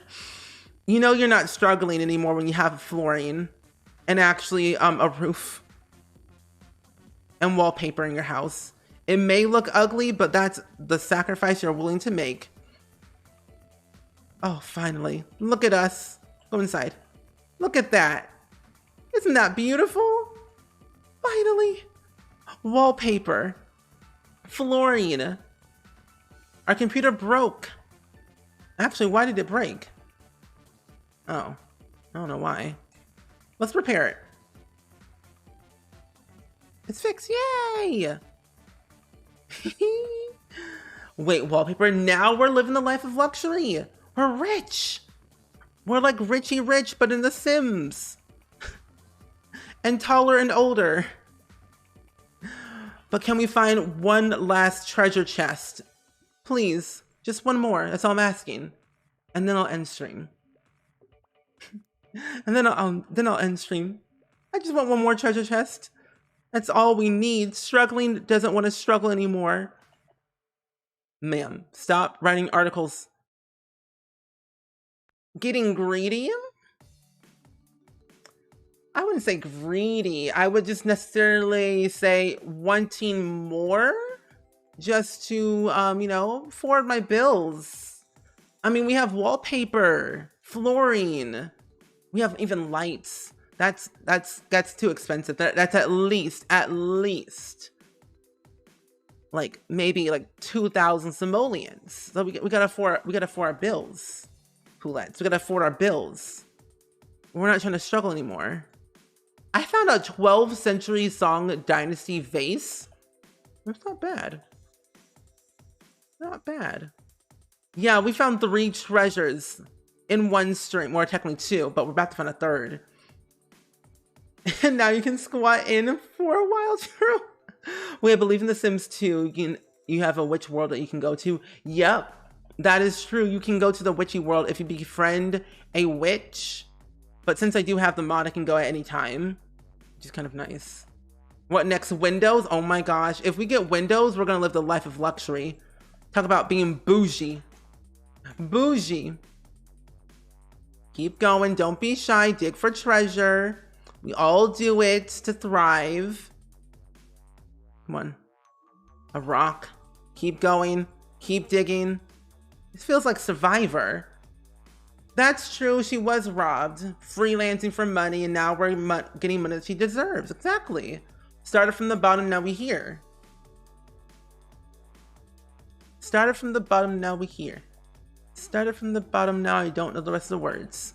You know you're not struggling anymore when you have flooring and actually a roof and wallpaper in your house. It may look ugly, but that's the sacrifice you're willing to make. Oh, finally. Look at us. Go inside. Look at that. Isn't that beautiful? Finally. Wallpaper. Flooring. Our computer broke. Actually, why did it break? Oh, I don't know why. Let's repair it. It's fixed. Yay! Wait, wallpaper. Now we're living the life of luxury. We're rich. We're like Richie Rich, but in The Sims. And taller and older. But can we find one last treasure chest? Please. Just one more. That's all I'm asking. And then I'll end stream. And then I'll end stream. I just want one more treasure chest. That's all we need. Struggling doesn't want to struggle anymore. Ma'am, stop writing articles. Getting greedy? I wouldn't say greedy. I would just necessarily say wanting more just to, you know, afford my bills. I mean, we have wallpaper, flooring, we have even lights. That's too expensive. That's at least like maybe like 2,000 simoleons. So we gotta afford our bills. Poulettes. We gotta afford our bills. We're not trying to struggle anymore. I found a 12th century Song Dynasty vase. That's not bad. Not bad. Yeah, we found 3 treasures in one stream. More technically 2, but we're about to find a 3rd. And now you can squat in for a while, true. Wait, I believe in The Sims 2, you have a witch world that you can go to. Yep, that is true. You can go to the witchy world if you befriend a witch. But since I do have the mod, I can go at any time, which is kind of nice. What next? Windows? Oh my gosh. If we get windows, we're gonna live the life of luxury. Talk about being bougie. Bougie. Keep going. Don't be shy. Dig for treasure. We all do it to thrive. Come on. A rock. Keep going. Keep digging. This feels like Survivor. That's true. She was robbed. Freelancing for money, and now we're getting money that she deserves. Exactly. Started from the bottom, now we here. Started from the bottom, now we here. Started from the bottom, now I don't know the rest of the words.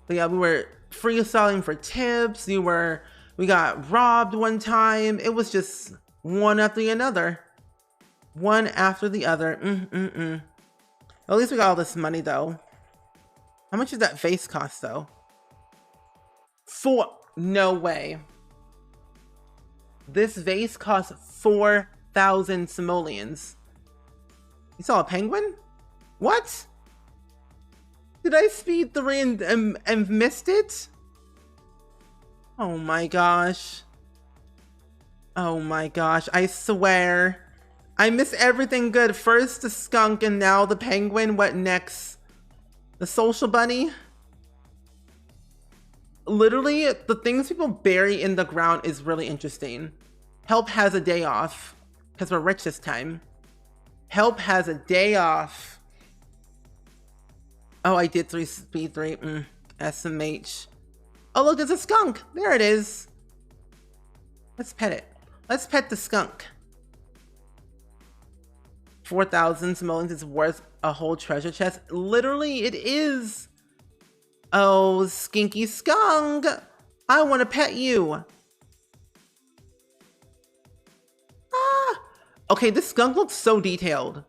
But yeah, we were freestyling for tips. We got robbed one time. It was just one after another. One after the other. At least we got all this money though. How much does that vase cost though? No way. This vase costs 4,000 simoleons. You saw a penguin? What? Did I speed 3 and missed it? Oh my gosh. Oh my gosh, I swear. I miss everything good. First the skunk and now the penguin. What next? The social bunny? Literally, the things people bury in the ground is really interesting. Help has a day off because we're rich this time. Help has a day off. Oh, I did speed 3. SMH. Oh, look, there's a skunk. There it is. Let's pet it. Let's pet the skunk. 4,000 simoleons is worth a whole treasure chest. Literally, it is. Oh, skinky skunk. I want to pet you. Ah. Okay, this skunk looks so detailed.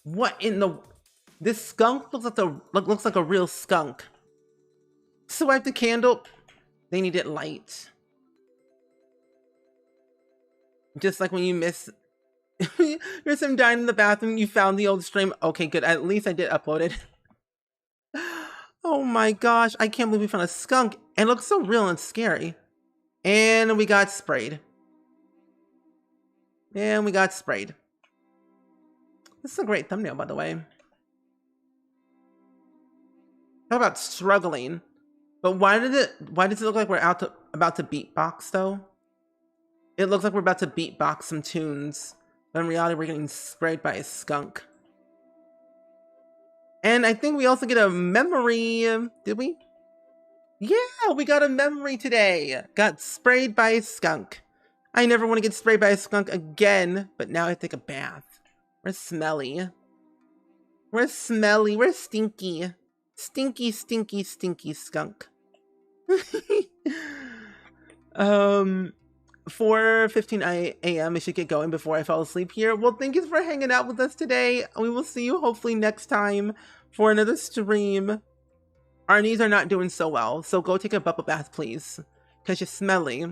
What in the... This skunk looks like a real skunk. Swipe the candle. They need it light. Just like when you miss... You're some dying in the bathroom, you found the old stream. Okay, good. At least I did upload it. Oh my gosh. I can't believe we found a skunk. It looks so real and scary. And we got sprayed. And we got sprayed. This is a great thumbnail, by the way. How about struggling? But why does it look like we're about to beatbox though? It looks like we're about to beatbox some tunes. But in reality, we're getting sprayed by a skunk. And I think we also get a memory. Did we? Yeah, we got a memory today. Got sprayed by a skunk. I never want to get sprayed by a skunk again. But now I take a bath. We're smelly. We're smelly. We're stinky. Stinky, stinky, stinky skunk. 4:15 a.m. I should get going before I fall asleep here. Well, thank you for hanging out with us today. We will see you hopefully next time for another stream. Our knees are not doing so well, so go take a bubble bath, please, because you're smelly.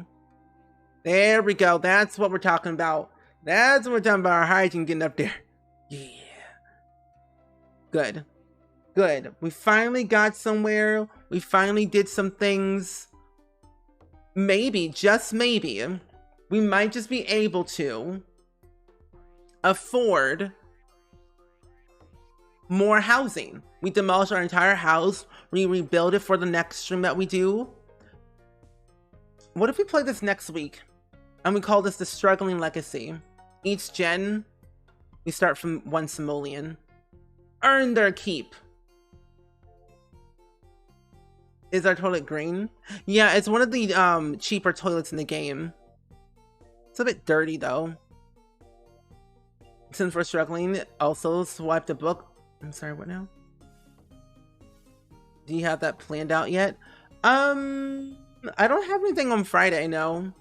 There we go. That's what we're talking about. That's what we're talking about. Our hygiene getting up there. Yeah. Good. Good. We finally got somewhere. We finally did some things. Maybe, just maybe, we might just be able to afford more housing. We demolish our entire house, we rebuild it for the next stream that we do. What if we play this next week and we call this the Struggling Legacy? Each gen, we start from 1 simoleon. Earn their keep. Is our toilet green? Yeah, it's one of the cheaper toilets in the game. It's a bit dirty though. Since we're struggling, also swipe the book. I'm sorry, what now? Do you have that planned out yet? I don't have anything on Friday, no.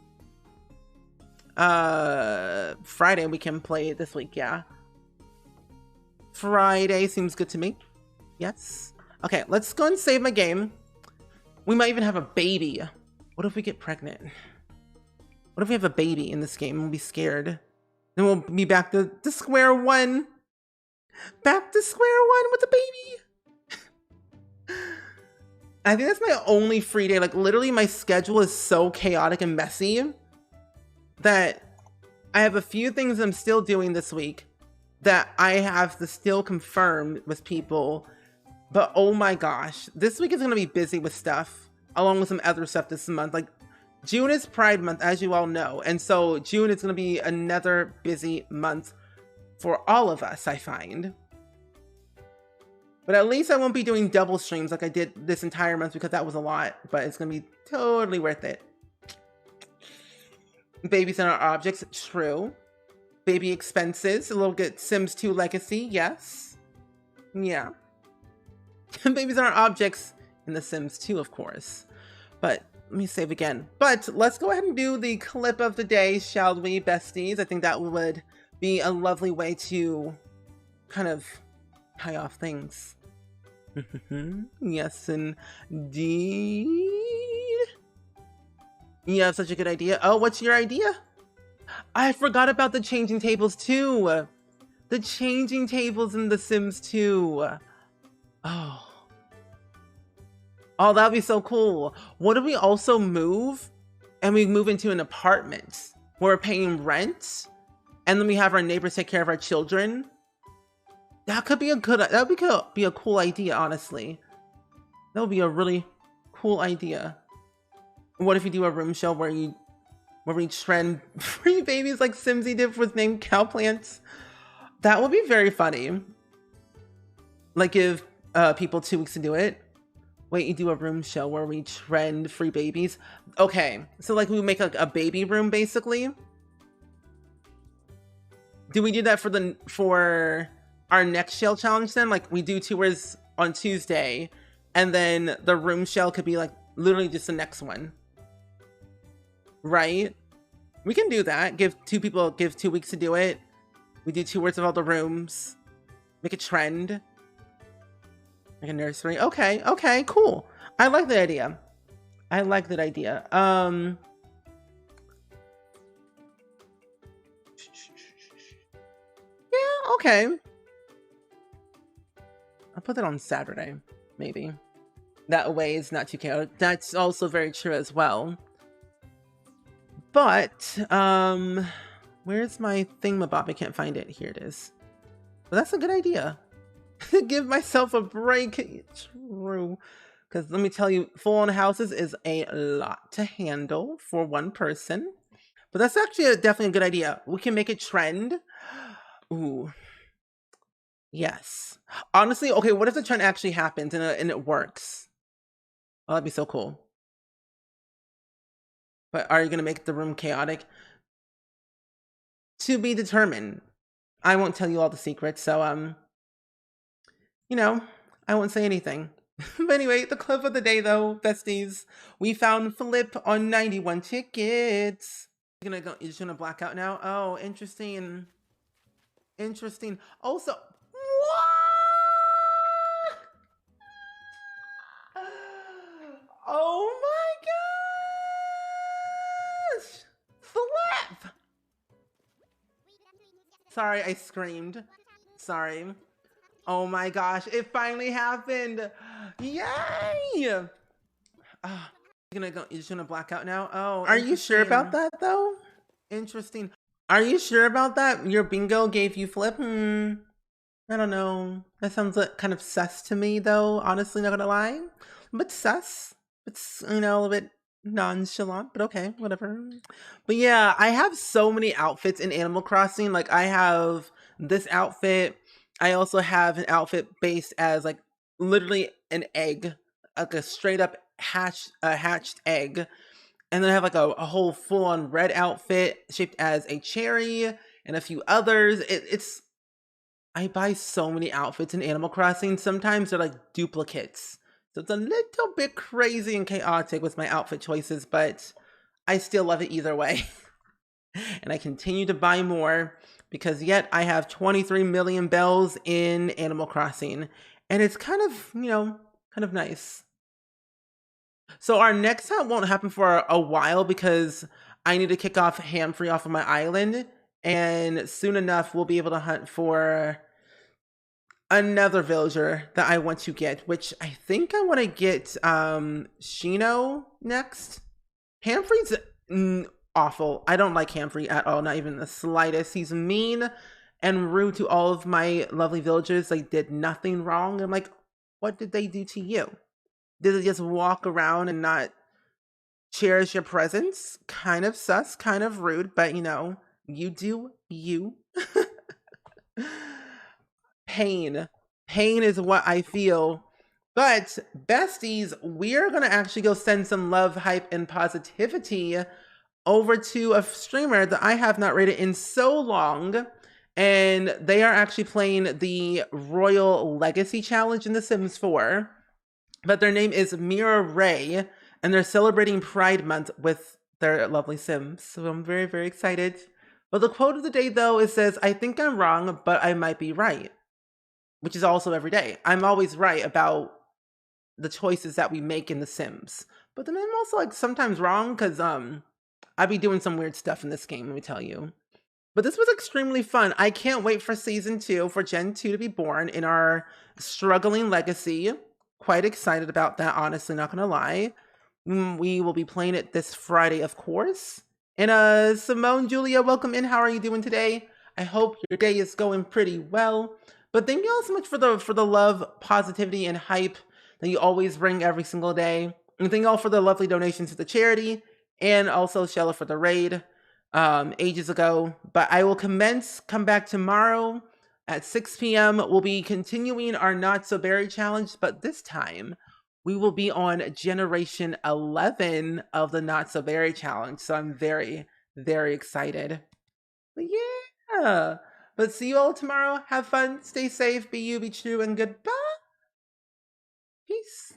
Friday we can play it this week, yeah. Friday seems good to me. Yes. Okay, let's go and save my game. We might even have a baby. What if we get pregnant? What if we have a baby in this game? We'll be scared. Then we'll be back to square one. Back to square one with a baby. I think that's my only free day. Like, literally, my schedule is so chaotic and messy that I have a few things I'm still doing this week that I have to still confirm with people. But oh my gosh, this week is going to be busy with stuff, along with some other stuff this month. Like, June is Pride Month, as you all know. And so June is going to be another busy month for all of us, I find. But at least I won't be doing double streams like I did this entire month because that was a lot. But it's going to be totally worth it. Babies and our objects, true. Baby expenses, a little bit Sims 2 Legacy, yes. Yeah. Babies and our objects in The Sims 2, of course. But let me save again. But let's go ahead and do the clip of the day, shall we, besties? I think that would be a lovely way to kind of tie off things. Yes, indeed. You have such a good idea. Oh, what's your idea? I forgot about the changing tables too. The changing tables in The Sims 2. Oh. Oh, that'd be so cool. What if we also move and we move into an apartment where we're paying rent and then we have our neighbors take care of our children? That could be a good, that would be a cool idea, honestly. That would be a really cool idea. What if you do a room show where we trend free babies like Simsy did with named Cowplants? That would be very funny. Like, give people 2 weeks to do it. Wait, you do a room show where we trend free babies? Okay, so like we make like a baby room basically. Do we do that for our next shell challenge then? Like, we do tours on Tuesday and then the room shell could be like literally just the next one. Right? We can do that. Give 2 weeks to do it. We do tours of all the rooms. Make a trend. Like a nursery. Okay, okay, cool. I like that idea. I like that idea. Yeah, okay. I'll put that on Saturday, maybe. That way it's not too chaotic. That's also very true as well. But, where's my thingamabob? I can't find it. Here it is. But that's a good idea. Give myself a break. True. Because let me tell you, full-on houses is a lot to handle for one person. But that's actually definitely a good idea. We can make it trend. Ooh. Yes. Honestly, okay, what if the trend actually happens and it works? Oh, that'd be so cool. But are you going to make the room chaotic? To be determined. I won't tell you all the secrets, so, you know, I won't say anything. But anyway, the clip of the day, though, besties. We found Flip on 91 tickets. You're just gonna black out now? Oh, interesting. Interesting. Also, what? Oh my gosh! Flip! Sorry, I screamed. Sorry. Oh my gosh, it finally happened! Yay! You're just gonna black out now? Oh, are you sure about that though? Interesting. Are you sure about that? Your bingo gave you Flip? I don't know. That sounds like kind of sus to me, though. Honestly, not gonna lie, but sus. It's a little bit nonchalant, but okay, whatever. But yeah, I have so many outfits in Animal Crossing. Like I have this outfit. I also have an outfit based as like literally an egg, like a straight up hatched egg. And then I have like a whole full on red outfit shaped as a cherry and a few others. It's I buy so many outfits in Animal Crossing. Sometimes they're like duplicates. So it's a little bit crazy and chaotic with my outfit choices, but I still love it either way. And I continue to buy more because yet I have 23 million bells in Animal Crossing. And it's kind of, kind of nice. So our next hunt won't happen for a while because I need to kick off Hamfrey off of my island. And soon enough, we'll be able to hunt for another villager that I want to get, which I think I want to get Shino next. Hamfrey's awful. I don't like Hamfrey at all, not even the slightest. He's mean and rude to all of my lovely villagers. They did nothing wrong. I'm like, what did they do to you? Did they just walk around and not cherish your presence? Kind of sus, kind of rude, but you do you. Pain. Pain is what I feel. But besties, we're gonna actually go send some love, hype, and positivity over to a streamer that I have not rated in so long. And they are actually playing the Royal Legacy Challenge in The Sims 4. But their name is Mira Ray, and they're celebrating Pride Month with their lovely Sims. So I'm very, very excited. But the quote of the day, though, it says, I think I'm wrong, but I might be right. Which is also every day. I'm always right about the choices that we make in The Sims. But then I'm also like sometimes wrong because I be doing some weird stuff in this game, let me tell you. But this was extremely fun. I can't wait for season 2, for Gen 2 to be born in our struggling legacy. Quite excited about that, honestly, not gonna lie. We will be playing it this Friday, of course. And Simone, Julia, welcome in. How are you doing today? I hope your day is going pretty well. But thank you all so much for the love, positivity, and hype that you always bring every single day. And thank you all for the lovely donations to the charity, and also Shella for the raid ages ago. But I will come back tomorrow at 6 p.m. We'll be continuing our Not So Berry challenge, but this time we will be on generation 11 of the Not So Berry challenge. So I'm very, very excited. But yeah. But see you all tomorrow. Have fun. Stay safe. Be you, be true, and goodbye. Peace.